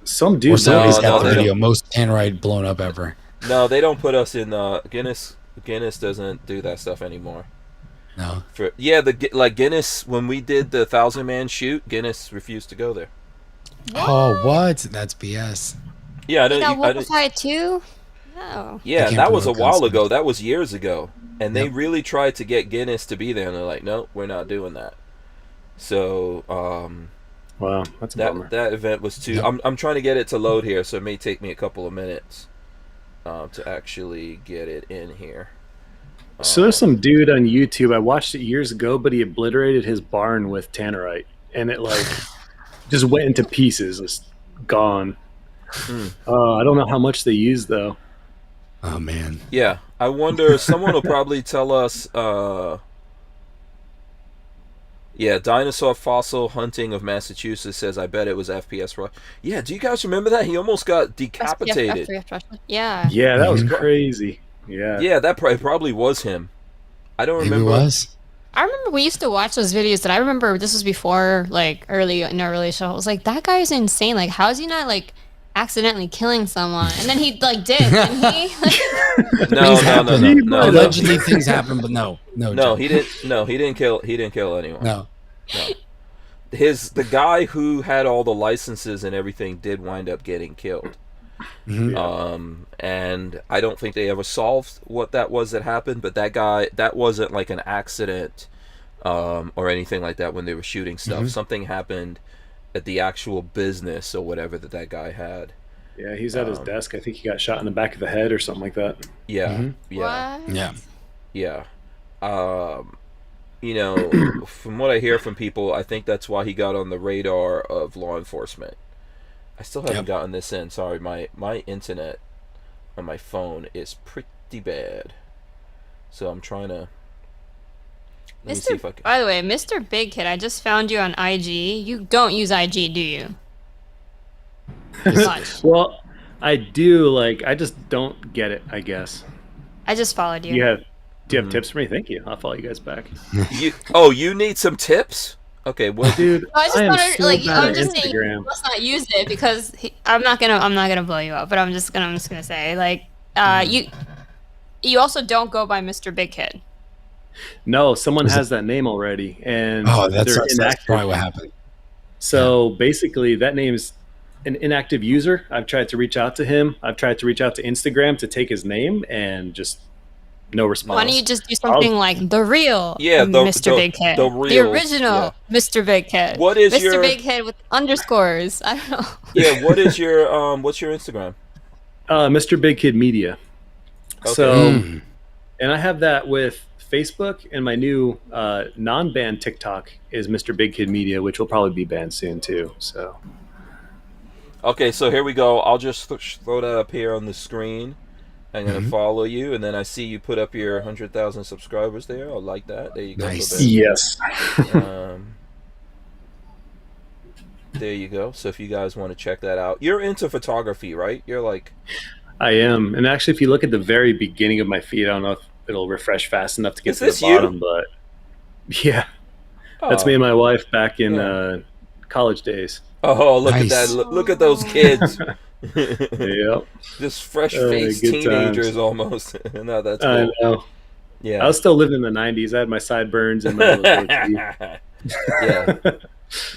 E: Some dude.
D: Or somebody's got the
A: they
D: video most tannerite blown up ever.
A: No, they don't put us in Guinness. Guinness doesn't do that stuff anymore.
D: No.
A: Guinness, when we did the 1,000-man shoot, Guinness refused to go there.
D: Oh, what? That's BS.
A: Yeah, I
C: You
A: didn't.
C: got Wolfside too? No.
A: Yeah,
D: can't
A: that was a
D: promote
A: while
D: guns.
A: ago. That was years ago, and they
D: Yep.
A: really tried to get Guinness to be there, and they're like, "No, we're not doing that." So,
E: Wow, that's a bummer.
A: that event was too.
D: Yep.
A: I'm trying to get it to load here, so it may take me a couple of minutes to actually get it in here.
E: So there's some dude on YouTube. I watched it years ago, but he obliterated his barn with tannerite, and it like just went into pieces. It's gone. I don't know how much they use though.
D: Oh, man.
A: Yeah, I wonder. Someone will probably tell us. Yeah, dinosaur fossil hunting of Massachusetts says, "I bet it was FPS Rush." Yeah, do you guys remember that? He almost got decapitated.
C: Yeah.
E: Yeah, that was crazy. Yeah.
A: Yeah, that probably was him. I don't
D: Maybe
A: remember.
D: it was.
C: I remember we used to watch those videos, and I remember this was before, like, early in our relationship. I was like, that guy is insane. Like, how is he not, like, accidentally killing someone? And then he, like, did, didn't he?
A: No,
D: Things happen.
A: no.
D: Allegedly, things happen, but no.
A: No,
D: Joe.
A: he didn't. No, he didn't kill. He didn't kill anyone.
D: No.
A: The guy who had all the licenses and everything did wind up getting killed. And I don't think they ever solved what that was that happened, but that wasn't like an accident or anything like that when they were shooting stuff. Something happened at the actual business or whatever that guy had.
E: Yeah, he's at his desk. I think he got shot in the back of the head or something like that.
A: Yeah.
C: What?
D: Yeah.
A: From what I hear from people, I think that's why he got on the radar of law enforcement. I still haven't gotten this in. Sorry, my internet on my phone is pretty bad. So I'm trying to... Let me see if I can...
C: By the way, MrBigkid, I just found you on IG. You don't use IG, do you? Much.
E: Well, I do. I just don't get it, I guess.
C: I just followed you.
E: Do you have tips for me? Thank you. I'll follow you guys back.
A: You need some tips? Okay, well,
E: Dude,
C: I just
E: am
C: wanted,
E: so
C: like,
E: bad
C: I'm
E: at
C: just saying, you
E: Instagram.
C: must not use it because I'm not gonna blow you up, but I'm just gonna say, like, you also don't go by MrBigkid.
E: No, someone has that name already, and
D: that's
E: they're inactive.
D: probably what happened.
E: So basically, that name's an inactive user. I've tried to reach out to him. I've tried to reach out to Instagram to take his name, and just no response.
C: Why don't you just do something like the real MrBigkid,
A: the
C: the original MrBigkid?
A: What is
C: MrBigkid with underscores? I don't know.
A: Yeah, what's your Instagram?
E: MrBigkid Media.
A: Okay.
E: So, and I have that with Facebook, and my new non-banned TikTok is MrBigkid Media, which will probably be banned soon too. So,
A: okay, so here we go. I'll just throw that up here on the screen. I'm gonna follow you, and then I see you put up your 100,000 subscribers there. I like that. There you go.
D: Nice.
E: Yes.
A: There you go. So if you guys want to check that out, you're into photography, right? You're like...
E: I am. And actually, if you look at the very beginning of my feed, I don't know if it'll refresh fast enough to get to the bottom, but yeah. That's me and my wife back in college days.
A: Oh, look
D: Nice.
A: at that. Look at those kids.
E: Yep.
A: Just fresh-faced
E: good
A: teenagers
E: times.
A: almost. No, that's cool.
E: I know.
A: Yeah.
E: I was still living in the 90s. I had my sideburns and my little goatee.
A: Yeah.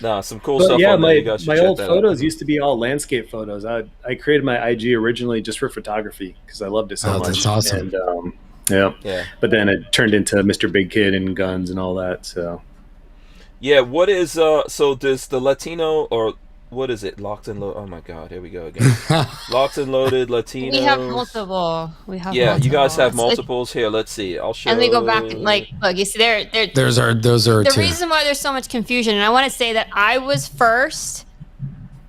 A: No, some cool
E: But
A: stuff
E: yeah,
A: on there. You guys should
E: my
A: check
E: old
A: that
E: photos
A: out.
E: used to be all landscape photos. I created my IG originally just for photography because I loved it so much.
D: That's awesome.
E: And yeah. But then it turned into MrBigkid and guns and all that. So
A: Yeah, what is so does the Latino or what is it? Locked and loaded. Oh my God, here we go again. Locked and loaded Latinos.
C: We have multiple.
A: Yeah,
C: multiple.
A: you guys have multiples. Here, let's see. I'll show.
C: And we go back and like, look, you see,
D: those are
C: the
D: two.
C: reason why there's so much confusion. And I want to say that I was first.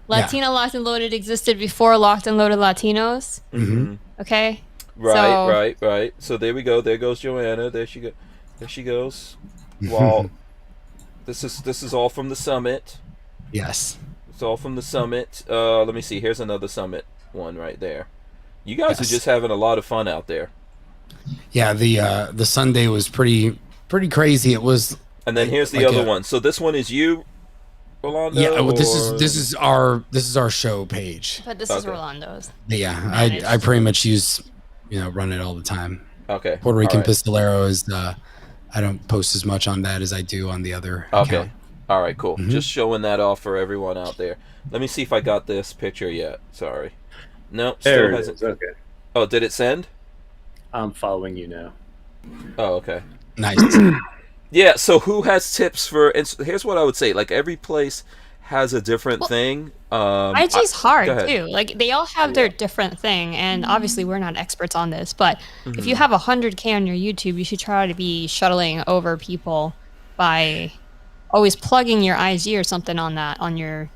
C: Latino Locked and Loaded existed before Locked and Loaded Latinos.
A: Mm-hmm.
C: Okay.
A: Right. So there we go. There goes Joanna. There she goes. Well, this is all from the summit.
D: Yes.
A: It's all from the summit. Let me see. Here's another summit one right there. You guys are just having a lot of fun out there.
D: Yeah, the Sunday was pretty crazy. It was.
A: And then here's the other one. So this one is you, Rolando.
D: Yeah, well, this is our show page.
C: But this is Rolando's.
D: Yeah, I pretty much run it all the time.
A: Okay.
D: Puerto Rican
A: All right.
D: Pistolero is I don't post as much on that as I do on the other
A: Okay.
D: account.
A: All right, cool. Just showing that off for everyone out there. Let me see if I got this picture yet. Sorry. No, still
E: There it
A: hasn't.
E: is. Okay.
A: Oh, did it send?
E: I'm following you now.
A: Oh, okay.
D: Nice.
A: Yeah, so who has tips for... Here's what I would say. Like, every place has a different thing.
C: IG's hard,
A: go ahead.
C: too. Like, they all have their different thing, and obviously we're not experts on this, but if you have 100K on your YouTube, you should try to be shuttling over people by always plugging your IG or something on your...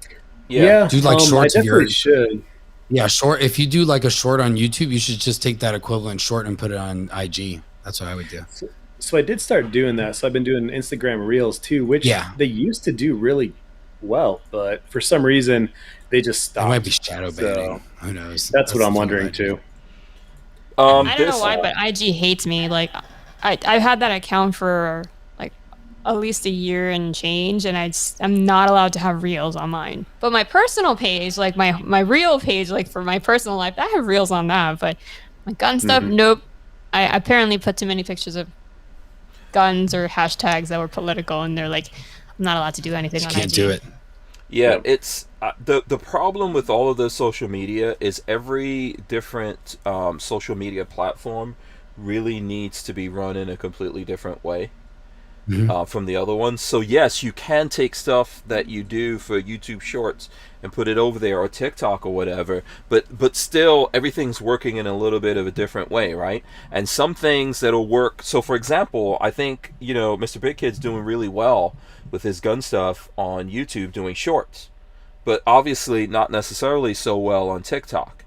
A: Yeah.
D: Do like shorts
E: I
D: of
E: definitely
D: your...
E: should.
D: Yeah, short. If you do like a short on YouTube, you should just take that equivalent short and put it on IG. That's what I would do.
E: So I did start doing that. So I've been doing Instagram Reels too, which they used to do really well, but for some reason they just stopped.
D: It might be shadow banning.
E: So
D: who knows?
E: that's what I'm wondering too.
C: I don't know why, but IG hates me. Like, I've had that account for like at least a year and change, and I'm not allowed to have reels on mine. But my personal page, like my real page, like for my personal life, I have reels on that. But my gun stuff, nope. I apparently put too many pictures of guns or hashtags that were political, and they're like, I'm not allowed to do anything on IG.
D: Can't do it.
A: Yeah, it's the problem with all of this social media is every different social media platform really needs to be run in a completely different way from the other ones. So yes, you can take stuff that you do for YouTube Shorts and put it over there, or TikTok or whatever, but still everything's working in a little bit of a different way, right? And some things that'll work. So for example, I think MrBigkid's doing really well with his gun stuff on YouTube doing shorts, but obviously not necessarily so well on TikTok.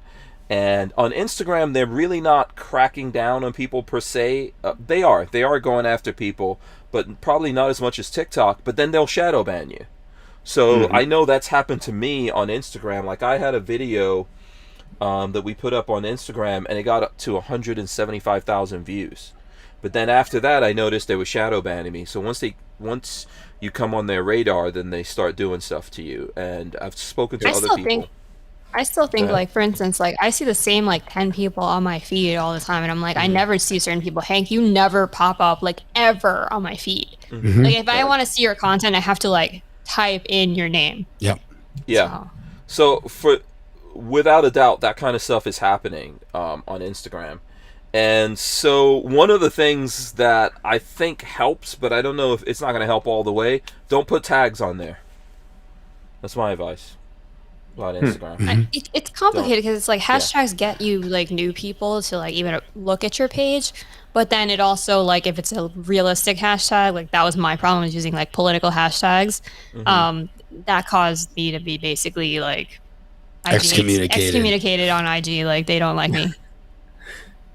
A: And on Instagram, they're really not cracking down on people per se. They are going after people, but probably not as much as TikTok. But then they'll shadow ban you. So I know that's happened to me on Instagram. Like, I had a video that we put up on Instagram, and it got up to 175,000 views. But then after that, I noticed they were shadow banning me. So once you come on their radar, then they start doing stuff to you. And I've spoken to other people.
C: I still think, like, for instance, like, I see the same, like, 10 people on my feed all the time, and I'm like, I never see certain people. Hank, you never pop up, like, ever on my feed. Like, if I want to see your content, I have to, like, type in your name.
D: Yep.
A: Yeah. So, without a doubt, that kind of stuff is happening on Instagram. And so, one of the things that I think helps, but I don't know if it's not going to help all the way, don't put tags on there. That's my advice. On Instagram.
C: It's complicated because it's like hashtags get you like new people to like even look at your page, but then it also, like, if it's a realistic hashtag, like that was my problem with using like political hashtags, that caused me to be basically like excommunicated on IG. Like, they don't like me.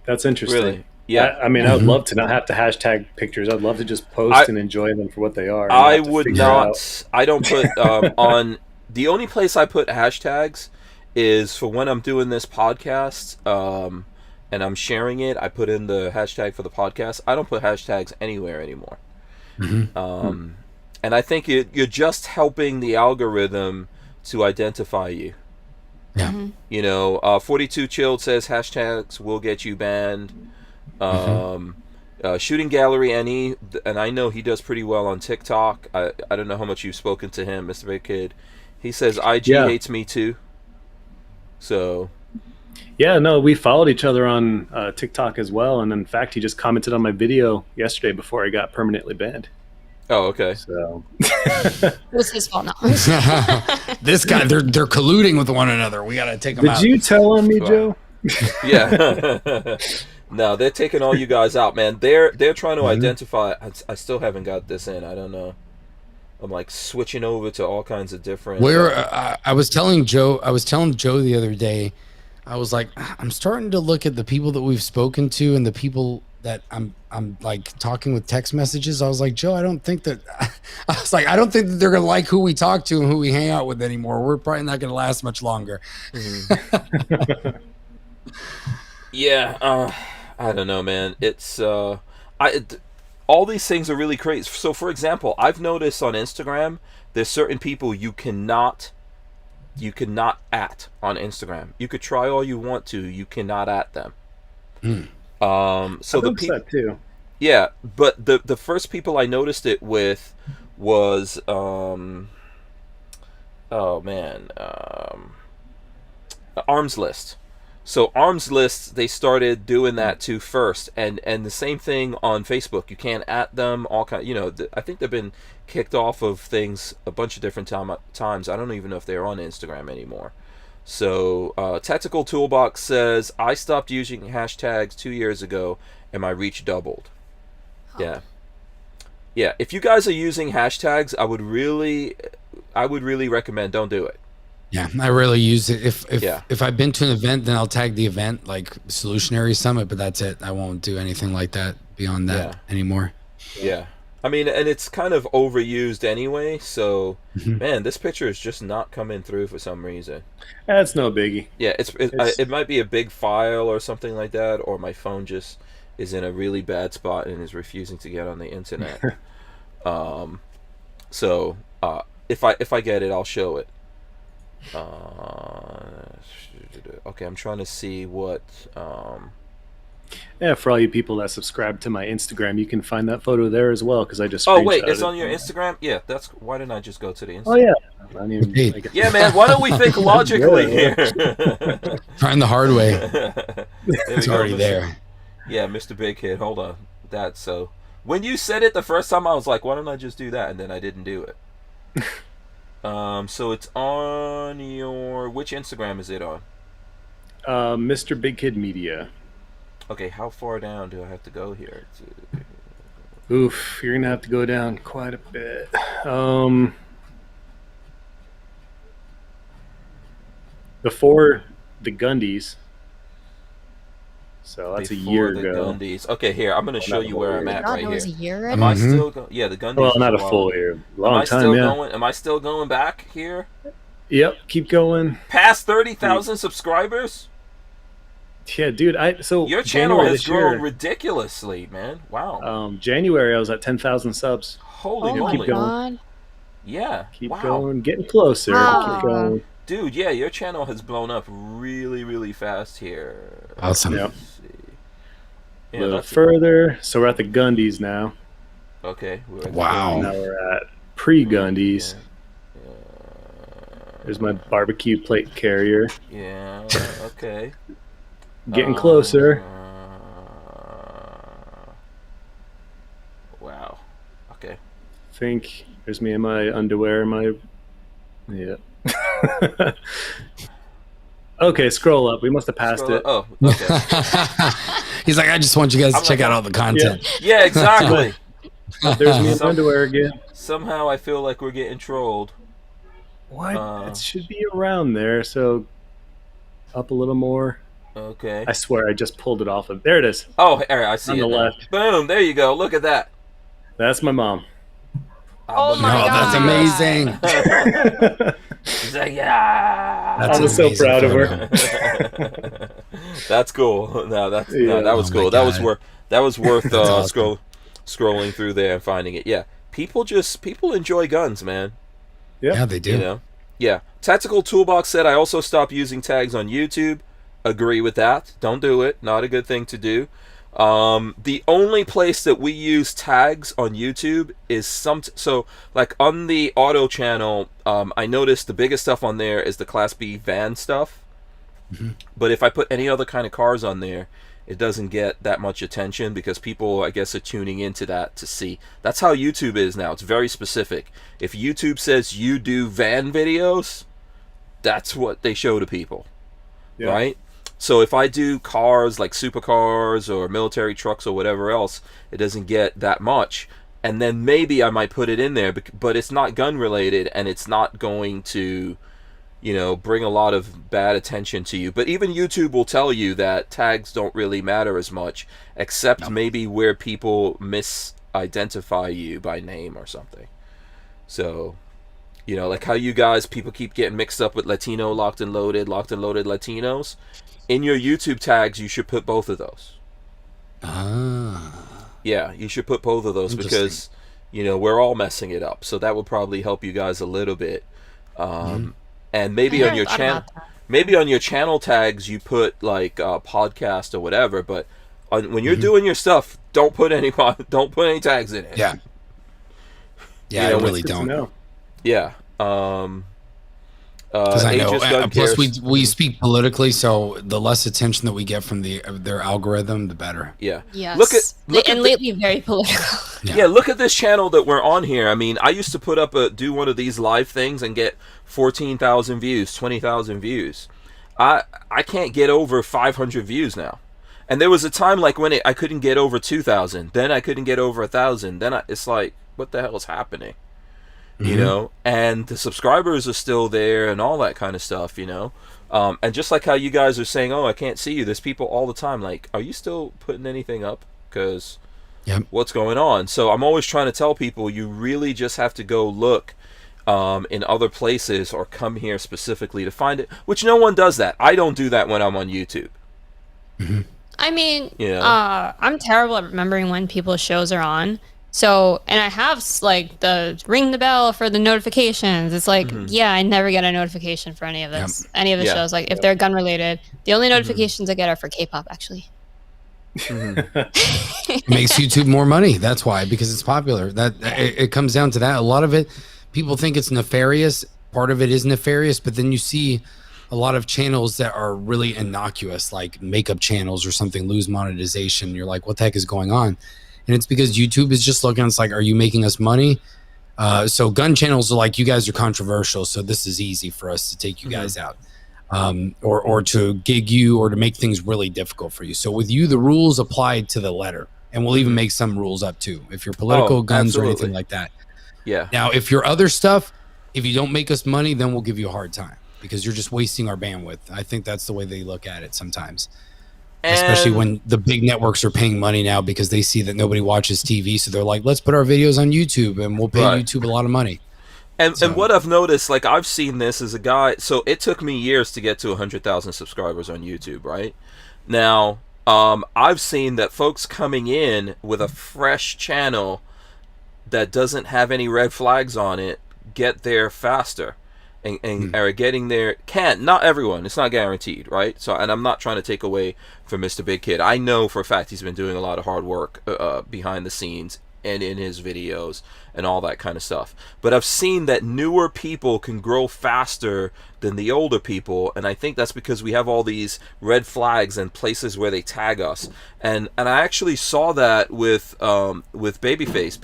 E: That's interesting.
A: Really? Yeah.
E: I mean, I would love to not have to hashtag pictures. I'd love to just post and enjoy them for what they are.
A: I would not. I don't put on. The only place I put hashtags is for when I'm doing this podcast and I'm sharing it. I put in the hashtag for the podcast. I don't put hashtags anywhere anymore. And I think you're just helping the algorithm to identify you. Yeah. 42 Chilled says hashtags will get you banned. Shooting Gallery NE, and I know he does pretty well on TikTok. I don't know how much you've spoken to him, MrBigkid. He says IG hates me too. So.
E: Yeah, no, we followed each other on TikTok as well, and in fact, he just commented on my video yesterday before I got permanently banned.
A: Oh, okay.
E: So.
C: It was his fault, no.
D: this guy, they're colluding with one another. We got to take them out.
E: Did you tell on me, Joe?
A: Yeah. No, they're taking all you guys out, man. They're trying to identify. I still haven't got this in. I don't know. I'm like switching over to all kinds of different.
D: I was telling Joe the other day, I was like, I'm starting to look at the people that we've spoken to and the people that I'm like talking with text messages. I was like, Joe, I don't think that they're gonna like who we talk to and who we hang out with anymore. We're probably not gonna last much longer.
A: Yeah, I don't know, man. It's all these things are really crazy. So, for example, I've noticed on Instagram, there's certain people you cannot at on Instagram. You could try all you want to, you cannot at them. So the people
E: too.
A: Yeah, but the first people I noticed it with was Arms List. So Arms List, they started doing that too first, and the same thing on Facebook. You can't at them. All kind, I think they've been kicked off of things a bunch of different times. I don't even know if they're on Instagram anymore. So Tactical Toolbox says, I stopped using hashtags 2 years ago, and my reach doubled. Yeah. If you guys are using hashtags, I would really recommend don't do it.
D: Yeah, I really use it. If I've been to an event, then I'll tag the event, like Solutionary Summit, but that's it. I won't do anything like that beyond that anymore.
A: Yeah. I mean, and it's kind of overused anyway, so, man, this picture is just not coming through for some reason.
E: That's no biggie.
A: Yeah, it might be a big file or something like that, or my phone just is in a really bad spot and is refusing to get on the internet. So, if I get it, I'll show it. Okay, I'm trying to see what
E: for all you people that subscribe to my Instagram, you can find that photo there as well, because I just
A: wait, it's
E: it.
A: on your Instagram? Yeah, why didn't I just go to the Instagram?
E: Oh yeah, I mean,
A: yeah, man, why don't we think logically here?
D: Trying the hard way. It's already
A: Mr.
D: there.
A: Yeah, MrBigkid, hold on. So when you said it the first time, I was like, why don't I just do that? And then I didn't do it. So it's on your... Which Instagram is it on?
E: MrBigkid Media.
A: Okay, how far down do I have to go here?
E: Oof, you're going to have to go down quite a bit. Before the Gundies. So that's
A: Before
E: a year
A: the
E: ago.
A: Gundies. Okay, here, I'm going to show you where I'm at right
C: It was a
A: here.
C: year
A: Am
C: ago.
A: I still going? Yeah, the Gundies.
E: Well, not a
A: is
E: full year. Long
A: Am I
E: time,
A: still
E: yeah.
A: going? Am I still going back here?
E: Yep, keep going.
A: Past 30,000 subscribers?
E: Yeah, dude.
A: Your channel
E: January
A: has
E: this
A: grown
E: year,
A: ridiculously, man. Wow.
E: January I was at 10,000 subs.
A: Holy
C: Oh
A: moly.
C: my god.
A: Yeah.
E: Keep
A: wow.
E: going, getting closer.
C: Wow.
E: Keep going.
A: Dude, yeah, your channel has blown up really, really fast here.
D: Awesome.
E: Yep.
A: Let's see.
E: A
A: Yeah,
E: little
A: that's
E: further. So we're at the Gundies now.
A: okay. We're at
D: Wow.
E: Now we're at pre-Gundies. There's my barbecue plate carrier.
A: Yeah. Okay.
E: Getting closer.
A: Wow. Okay.
E: Think there's me in my underwear. Yeah. Okay, scroll up. We must have passed it.
A: Oh, okay.
D: He's like, I just want you guys to check out all the content.
A: Yeah, exactly.
E: There's me in underwear again.
A: Somehow I feel like we're getting trolled.
E: What? It should be around there. So up a little more.
A: Okay.
E: I swear I just pulled it off of. There it is.
A: Oh, all right, I see
E: On
A: it
E: the
A: now.
E: left.
A: Boom! There you go. Look at that.
E: That's my mom.
C: Oh my
D: Oh,
C: god.
D: that's amazing.
A: She's like, yeah.
D: That's
E: I was so
D: amazing
E: proud of
D: photo.
E: her.
A: That's cool. No, that was
D: Oh
A: cool.
D: my
A: That was
D: God.
A: worth
D: awesome.
A: scrolling through there and finding it. Yeah, people enjoy guns, man.
E: Yep.
D: Yeah, they do.
A: You know. Yeah. Tactical Toolbox said, I also stopped using tags on YouTube. Agree with that. Don't do it. Not a good thing to do. The only place that we use tags on YouTube is so like on the auto channel, I noticed the biggest stuff on there is the Class B van stuff.
D: Mm-hmm.
A: But if I put any other kind of cars on there, it doesn't get that much attention because people, I guess, are tuning into that to see. That's how YouTube is now. It's very specific. If YouTube says you do van videos, that's what they show to people,
E: Yeah.
A: right? So if I do cars like supercars or military trucks or whatever else, it doesn't get that much. And then maybe I might put it in there, but it's not gun related, and it's not going to, bring a lot of bad attention to you. But even YouTube will tell you that tags don't really matter as much, except maybe where people misidentify you by name or something. So, like how you guys, people keep getting mixed up with Latino locked and loaded Latinos. In your YouTube tags, you should put both of those. Yeah, you should put both of those because, we're all messing it up. So that would probably help you guys a little bit. And maybe on your channel tags, you put like podcast or whatever. But when you're doing your stuff, don't put any tags in it.
D: Yeah. Yeah, I really don't.
A: Yeah.
D: Because I know. Plus, we speak politically, so the less attention that we get from their algorithm, the better.
A: Yeah.
C: Yes. Lately, very political.
A: Yeah. Look at this channel that we're on here. I mean, I used to do one of these live things and get 14,000 views, 20,000 views. I can't get over 500 views now. And there was a time like when I couldn't get over 2,000. Then I couldn't get over 1,000. Then it's like, what the hell is happening? And the subscribers are still there and all that kind of stuff, and just like how you guys are saying, oh, I can't see you, there's people all the time like, are you still putting anything up? Because what's going on? So I'm always trying to tell people, you really just have to go look in other places or come here specifically to find it, which no one does that. I don't do that when I'm on YouTube.
C: I mean, I'm terrible at remembering when people's shows are on. So, and I have like the ring the bell for the notifications. It's like, I never get a notification for any of this, any of the shows. Like if they're gun related, the only notifications I get are for Kpop actually.
D: It makes YouTube more money. That's why, because it's popular. It comes down to that. A lot of it, people think it's nefarious. Part of it is nefarious, but then you see a lot of channels that are really innocuous, like makeup channels or something, lose monetization. You're like, what the heck is going on? And it's because YouTube is just looking, it's like, are you making us money? So gun channels are like, you guys are controversial, so this is easy for us to take you guys out. Or to gig you or to make things really difficult for you. So with you, the rules apply to the letter. And we'll even make some rules up too. If you're political, guns, or anything like that. Yeah. Now, if you're other stuff, if you don't make us money, then we'll give you a hard time because you're just wasting our bandwidth. I think that's the way they look at it sometimes. Especially when the big networks are paying money now because they see that nobody watches TV. So they're like, let's put our videos on YouTube and we'll pay YouTube a lot of money.
A: And what I've noticed, like I've seen this as a guy, so it took me years to get to 100,000 subscribers on YouTube, right? Now, I've seen that folks coming in with a fresh channel that doesn't have any red flags on it get there faster. And are getting there. Not everyone, it's not guaranteed, right? So, and I'm not trying to take away from MrBigkid. I know for a fact he's been doing a lot of hard work behind the scenes and in his videos and all that kind of stuff. But I've seen that newer people can grow faster than the older people, and I think that's because we have all these red flags and places where they tag us. And I actually saw that with Babyface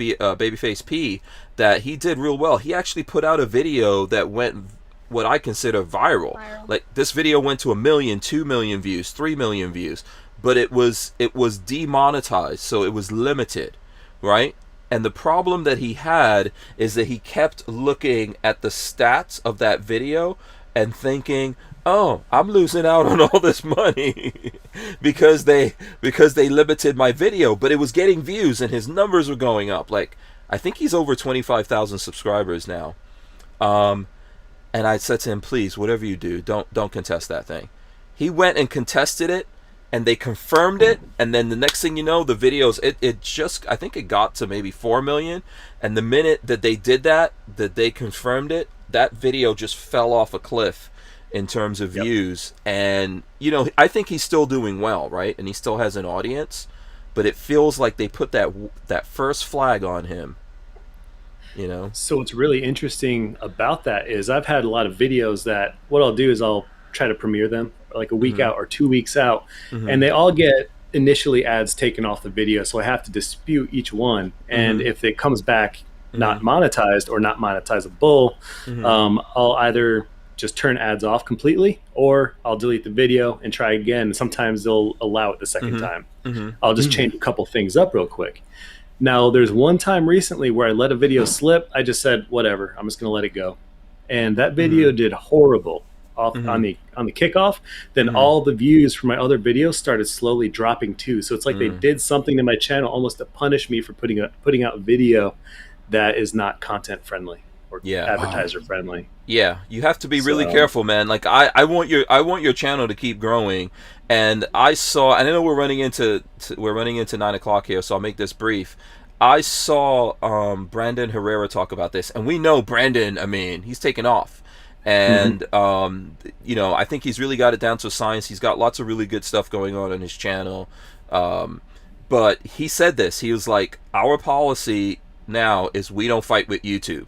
A: P, that he did real well. He actually put out a video that went what I consider viral. Like this video went to 1 million, 2 million views, 3 million views, but it was demonetized, so it was limited, right? And the problem that he had is that he kept looking at the stats of that video and thinking, oh, I'm losing out on all this money because they limited my video, but it was getting views and his numbers were going up. Like I think he's over 25,000 subscribers now. And I said to him, please, whatever you do, don't contest that thing. He went and contested it, and they confirmed it, and then the next thing you know, the videos, it just, I think it got to maybe 4 million, and the minute that they did that they confirmed it, that video just fell off a cliff in terms of views. And, I think he's still doing well, right? And he still has an audience, but it feels like they put that first flag on him, So
E: what's really interesting about that is I've had a lot of videos that what I'll do is I'll try to premiere them like a week out or 2 weeks out, and they all get initially ads taken off the video, so I have to dispute each one, and if it comes back not monetized or not monetizable, I'll either just turn ads off completely, or I'll delete the video and try again. Sometimes they'll allow it the second time. I'll just change a couple things up real quick. Now, there's one time recently where I let a video slip. I just said, whatever, I'm just going to let it go. And that video did horrible on the kickoff. Then all the views from my other videos started slowly dropping too. So it's like they did something to my channel almost to punish me for putting out video that is not content friendly or advertiser friendly.
A: Yeah, you have to be really careful, man. Like I want your channel to keep growing, and I know we're running into 9 o'clock here, so I'll make this brief. I saw Brandon Herrera talk about this, and we know Brandon. I mean, he's taken off, and I think he's really got it down to a science. He's got lots of really good stuff going on his channel, but he said this. He was like, our policy now is we don't fight with YouTube.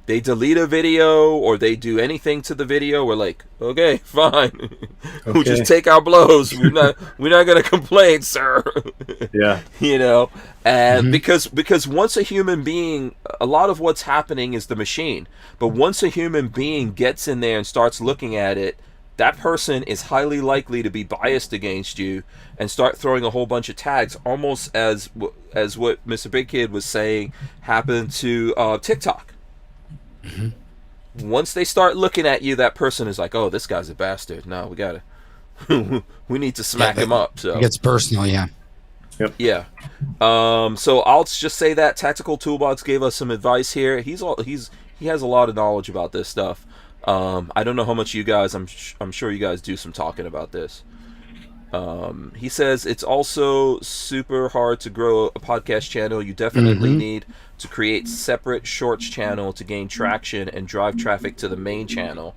A: They delete a video or they do anything to the video, we're like, okay, fine. We'll just take our blows. We're not gonna complain, sir.
E: Yeah.
A: And because once a human being, a lot of what's happening is the machine. But once a human being gets in there and starts looking at it, that person is highly likely to be biased against you and start throwing a whole bunch of tags, almost as what MrBigkid was saying happened to TikTok. Once they start looking at you, that person is like, oh, this guy's a bastard. No, we need to smack him up. So
D: it gets personal. Yeah.
E: Yep.
A: Yeah. So I'll just say that Tactical Toolbox gave us some advice here. He has a lot of knowledge about this stuff. I don't know how much you guys, I'm sure you guys do some talking about this. He says it's also super hard to grow a podcast channel. You definitely need to create separate shorts channel to gain traction and drive traffic to the main channel,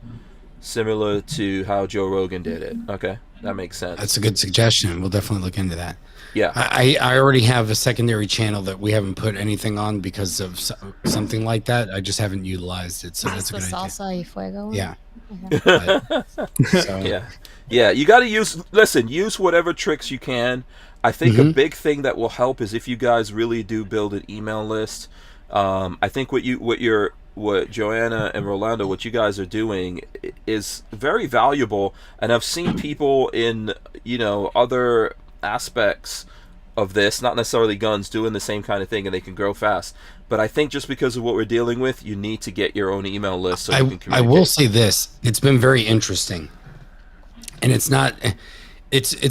A: similar to how Joe Rogan did it. Okay, that makes sense.
D: That's a good suggestion. We'll definitely look into that.
A: Yeah,
D: I already have a secondary channel that we haven't put anything on because of something like that. I just haven't utilized it, so that's a good idea.
C: Salsa y Fuego.
D: Yeah.
C: Okay.
A: Yeah, you got to use whatever tricks you can. I think a big thing that will help is if you guys really do build an email list. I think what Joanna and Rolando, what you guys are doing is very valuable, and I've seen people in other aspects of this, not necessarily guns, doing the same kind of thing, and they can grow fast. But I think just because of what we're dealing with, you need to get your own email list so you can communicate.
D: I will say this: it's been very interesting, and it's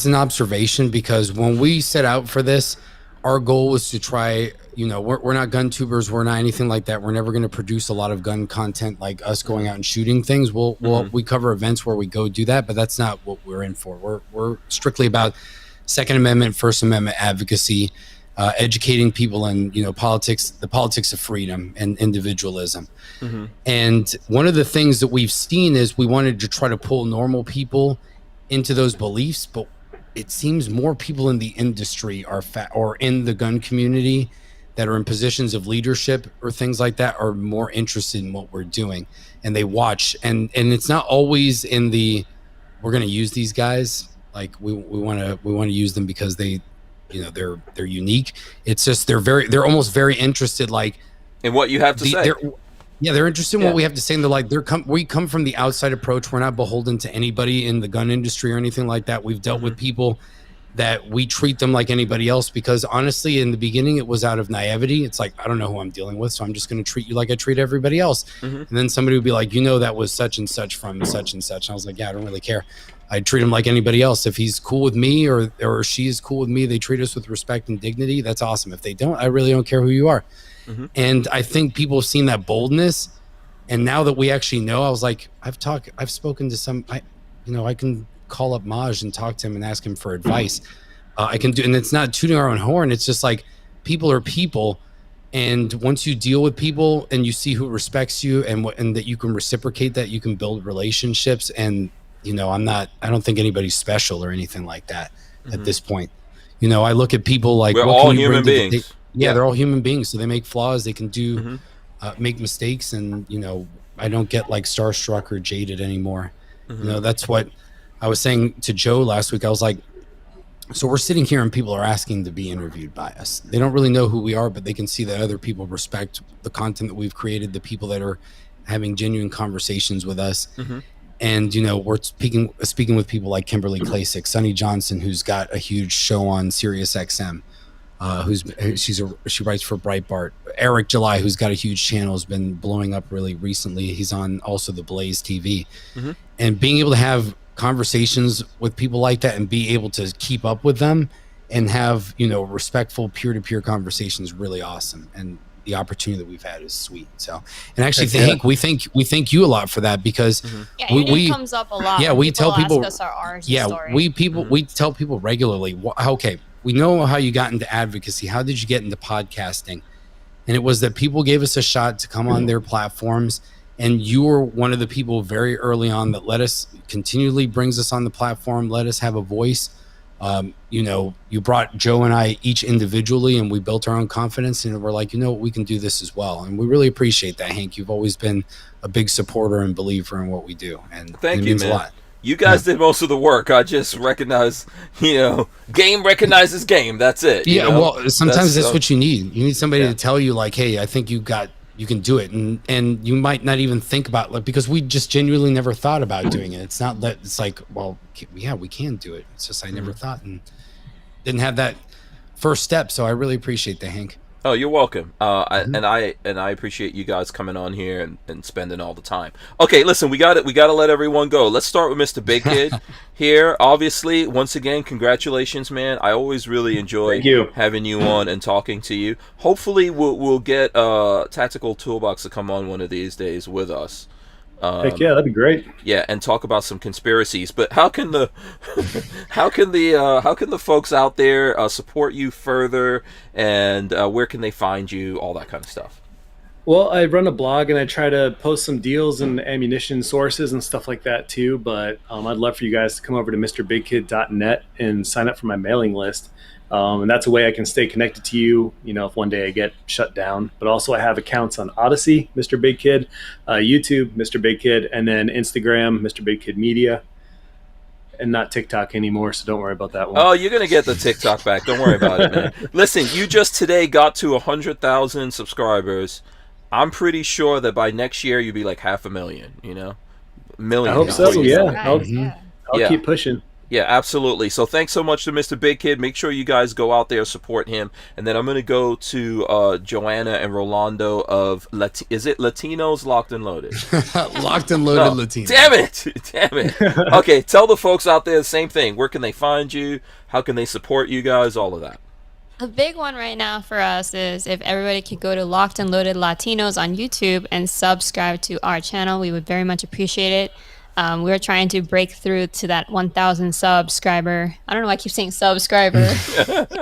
D: an observation, because when we set out for this, our goal was to try. We're not gun tubers. We're not anything like that. We're never going to produce a lot of gun content like us going out and shooting things. We cover events where we go do that, but that's not what we're in for. We're strictly about Second Amendment, First Amendment advocacy, educating people in politics, the politics of freedom and individualism. And one of the things that we've seen is we wanted to try to pull normal people into those beliefs, but it seems more people in the industry or in the gun community that are in positions of leadership or things like that are more interested in what we're doing, and they watch. And it's not always in the we're going to use these guys. Like we want to use them because they're unique. It's just they're almost very interested, like
A: in what you have to say.
D: They're interested in what we have to say, and they're like we come from the outside approach. We're not beholden to anybody in the gun industry or anything like that. We've dealt with people that we treat them like anybody else, because honestly, in the beginning, it was out of naivety. It's like, I don't know who I'm dealing with, so I'm just going to treat you like I treat everybody else. And then somebody would be like, that was such and such from such and such. And I was like, yeah, I don't really care. I treat him like anybody else. If he's cool with me or she is cool with me, they treat us with respect and dignity. That's awesome. If they don't, I really don't care who you are. And I think people have seen that boldness. And now that we actually know, I was like, I've spoken to some, I can call up Maj and talk to him and ask him for advice. I can do, and it's not tooting our own horn. It's just like, people are people. And once you deal with people and you see who respects you and that you can reciprocate that, you can build relationships. And, I don't think anybody's special or anything like that at this point. I look at people like,
A: we're all human beings.
D: They're all human beings. So they make flaws. They can do, make mistakes. And, I don't get like starstruck or jaded anymore. That's what I was saying to Joe last week. I was like, so we're sitting here and people are asking to be interviewed by us. They don't really know who we are, but they can see that other people respect the content that we've created, the people that are having genuine conversations with us. And we're speaking with people like Kimberly Klasick, Sonny Johnson, who's got a huge show on Sirius XM. She writes for Breitbart. Eric July, who's got a huge channel, has been blowing up really recently. He's on also the Blaze TV. And being able to have conversations with people like that and be able to keep up with them and have respectful peer-to-peer conversations, really awesome. And the opportunity that we've had is sweet. So, and actually, Hank, we thank you a lot for that, because
C: your name comes up a lot.
D: Yeah, we tell people.
C: Ask us our origin story.
D: We tell people regularly. Okay, we know how you got into advocacy. How did you get into podcasting? And it was that people gave us a shot to come on their platforms, and you were one of the people very early on that continually brings us on the platform, let us have a voice. You brought Joe and I each individually, and we built our own confidence, and we're like, we can do this as well. And we really appreciate that, Hank. You've always been a big supporter and believer in what we do. And
A: thank
D: it
A: you,
D: means
A: man.
D: a lot.
A: You guys did most of the work. I just recognize, game recognizes game. That's it.
D: Well, sometimes that's what you need. You need somebody to tell you, like, hey, I think you can do it. And you might not even think about, because we just genuinely never thought about doing it. It's not that it's like, well, yeah, we can do it. It's just I never thought and didn't have that first step. So I really appreciate that, Hank.
A: Oh, you're welcome. And I appreciate you guys coming on here and spending all the time. Okay, listen, we got to let everyone go. Let's start with Mr.Bigkid here. Obviously, once again, congratulations, man. I always really enjoy having you on and talking to you. Hopefully, we'll get Tactical Toolbox to come on one of these days with us.
E: Heck yeah, that'd be great.
A: Yeah, and talk about some conspiracies. But how can the folks out there support you further, and where can they find you? All that kind of stuff.
E: Well, I run a blog and I try to post some deals and ammunition sources and stuff like that too. But I'd love for you guys to come over to MrBigkid.net and sign up for my mailing list. And that's a way I can stay connected to you, if one day I get shut down. But also I have accounts on Odyssey, MrBigkid, YouTube, MrBigkid, and then Instagram, MrBigkid Media, and not TikTok anymore, so don't worry about that one.
A: Oh, you're going to get the TikTok back. Don't worry about it, man. Listen, you just today got to 100,000 subscribers. I'm pretty sure that by next year you'll be like 500,000, million.
E: I hope so, yeah. I'll keep pushing.
A: Yeah, absolutely. So thanks so much to Mr.Bigkid. Make sure you guys go out there, support him. And then I'm going to go to Joanna and Rolando of, is it Latinos Locked and Loaded?
D: Locked and Loaded Latinos.
A: Damn it. Okay, tell the folks out there the same thing. Where can they find you? How can they support you guys? All of that.
C: A big one right now for us is if everybody could go to Locked and Loaded Latinos on YouTube and subscribe to our channel. We would very much appreciate it. We're trying to break through to that 1,000 subscriber. I don't know why I keep saying subscriber.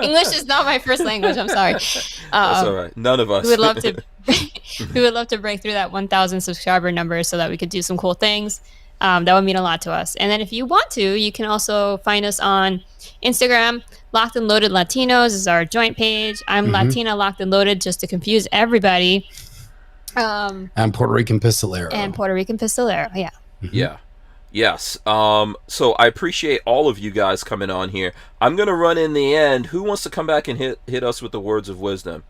C: English is not my first language. I'm sorry.
A: That's all right. None of us.
C: We would love to. We would love to break through that 1,000 subscriber number so that we could do some cool things. That would mean a lot to us. And then if you want to, you can also find us on Instagram. Locked and Loaded Latinos is our joint page. I'm Latina Locked and Loaded, just to confuse everybody.
D: And Puerto Rican Pistolero.
C: Yeah.
A: Yeah. Yes. So I appreciate all of you guys coming on here. I'm going to run in the end. Who wants to come back and hit us with the words of wisdom?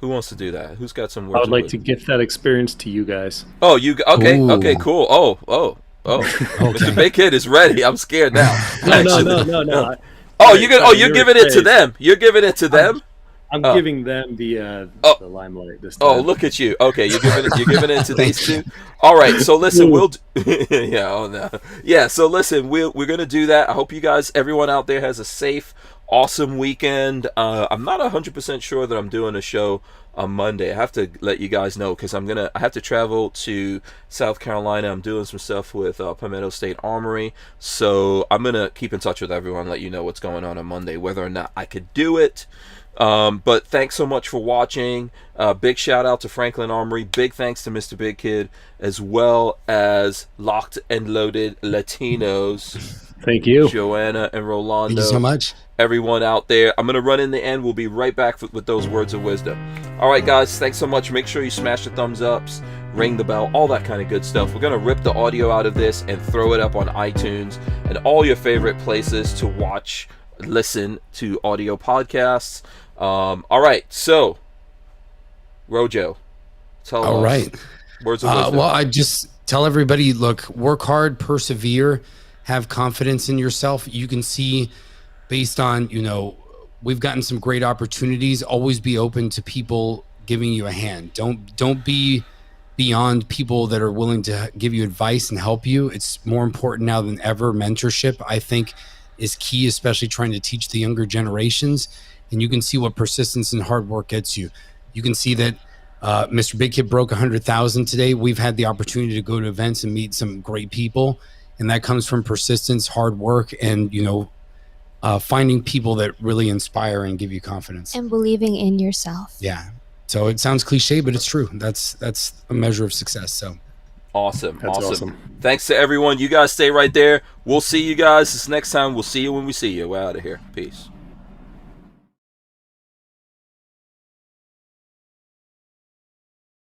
A: Who wants to do that? Who's got some words
E: I would
A: of
E: like
A: wisdom?
E: to gift that experience to you guys.
A: Oh, okay.
D: Ooh.
A: Okay, cool. Oh. MrBigkid is ready. I'm scared now.
E: No.
A: Oh, you're giving it to them. You're giving it to them?
E: I'm giving them the limelight this time.
A: Oh, look at you. Okay, you're giving it to these two. All right. So listen, So listen, we're gonna do that. I hope you guys, everyone out there, has a safe, awesome weekend. I'm not 100% sure that I'm doing a show on Monday. I have to let you guys know because I have to travel to South Carolina. I'm doing some stuff with Palmetto State Armory, so I'm gonna keep in touch with everyone, let you know what's going on Monday, whether or not I could do it. But thanks so much for watching. Big shout out to Franklin Armory. Big thanks to MrBigkid, as well as Locked and Loaded Latinos.
E: Thank you,
A: Joanna and Rolando.
D: Thank you so much.
A: Everyone out there. I'm going to run in the end. We'll be right back with those words of wisdom. All right, guys. Thanks so much. Make sure you smash the thumbs ups, ring the bell, all that kind of good stuff. We're going to rip the audio out of this and throw it up on iTunes and all your favorite places to watch, listen to audio podcasts. All right, so Rojo, tell us words of wisdom.
D: Well, I just tell everybody, look, work hard, persevere, have confidence in yourself. You can see based on, we've gotten some great opportunities. Always be open to people giving you a hand. Don't be beyond people that are willing to give you advice and help you. It's more important now than ever. Mentorship, I think, is key, especially trying to teach the younger generations. And you can see what persistence and hard work gets you. You can see that MrBigkid broke 100,000 today. We've had the opportunity to go to events and meet some great people, and that comes from persistence, hard work, and finding people that really inspire and give you confidence
C: and believing in yourself.
D: Yeah. So it sounds cliche, but it's true. That's a measure of success. So
A: awesome.
E: That's awesome.
A: Thanks to everyone. You guys stay right there. We'll see you guys this next time. We'll see you when we see you. We're out of here. Peace.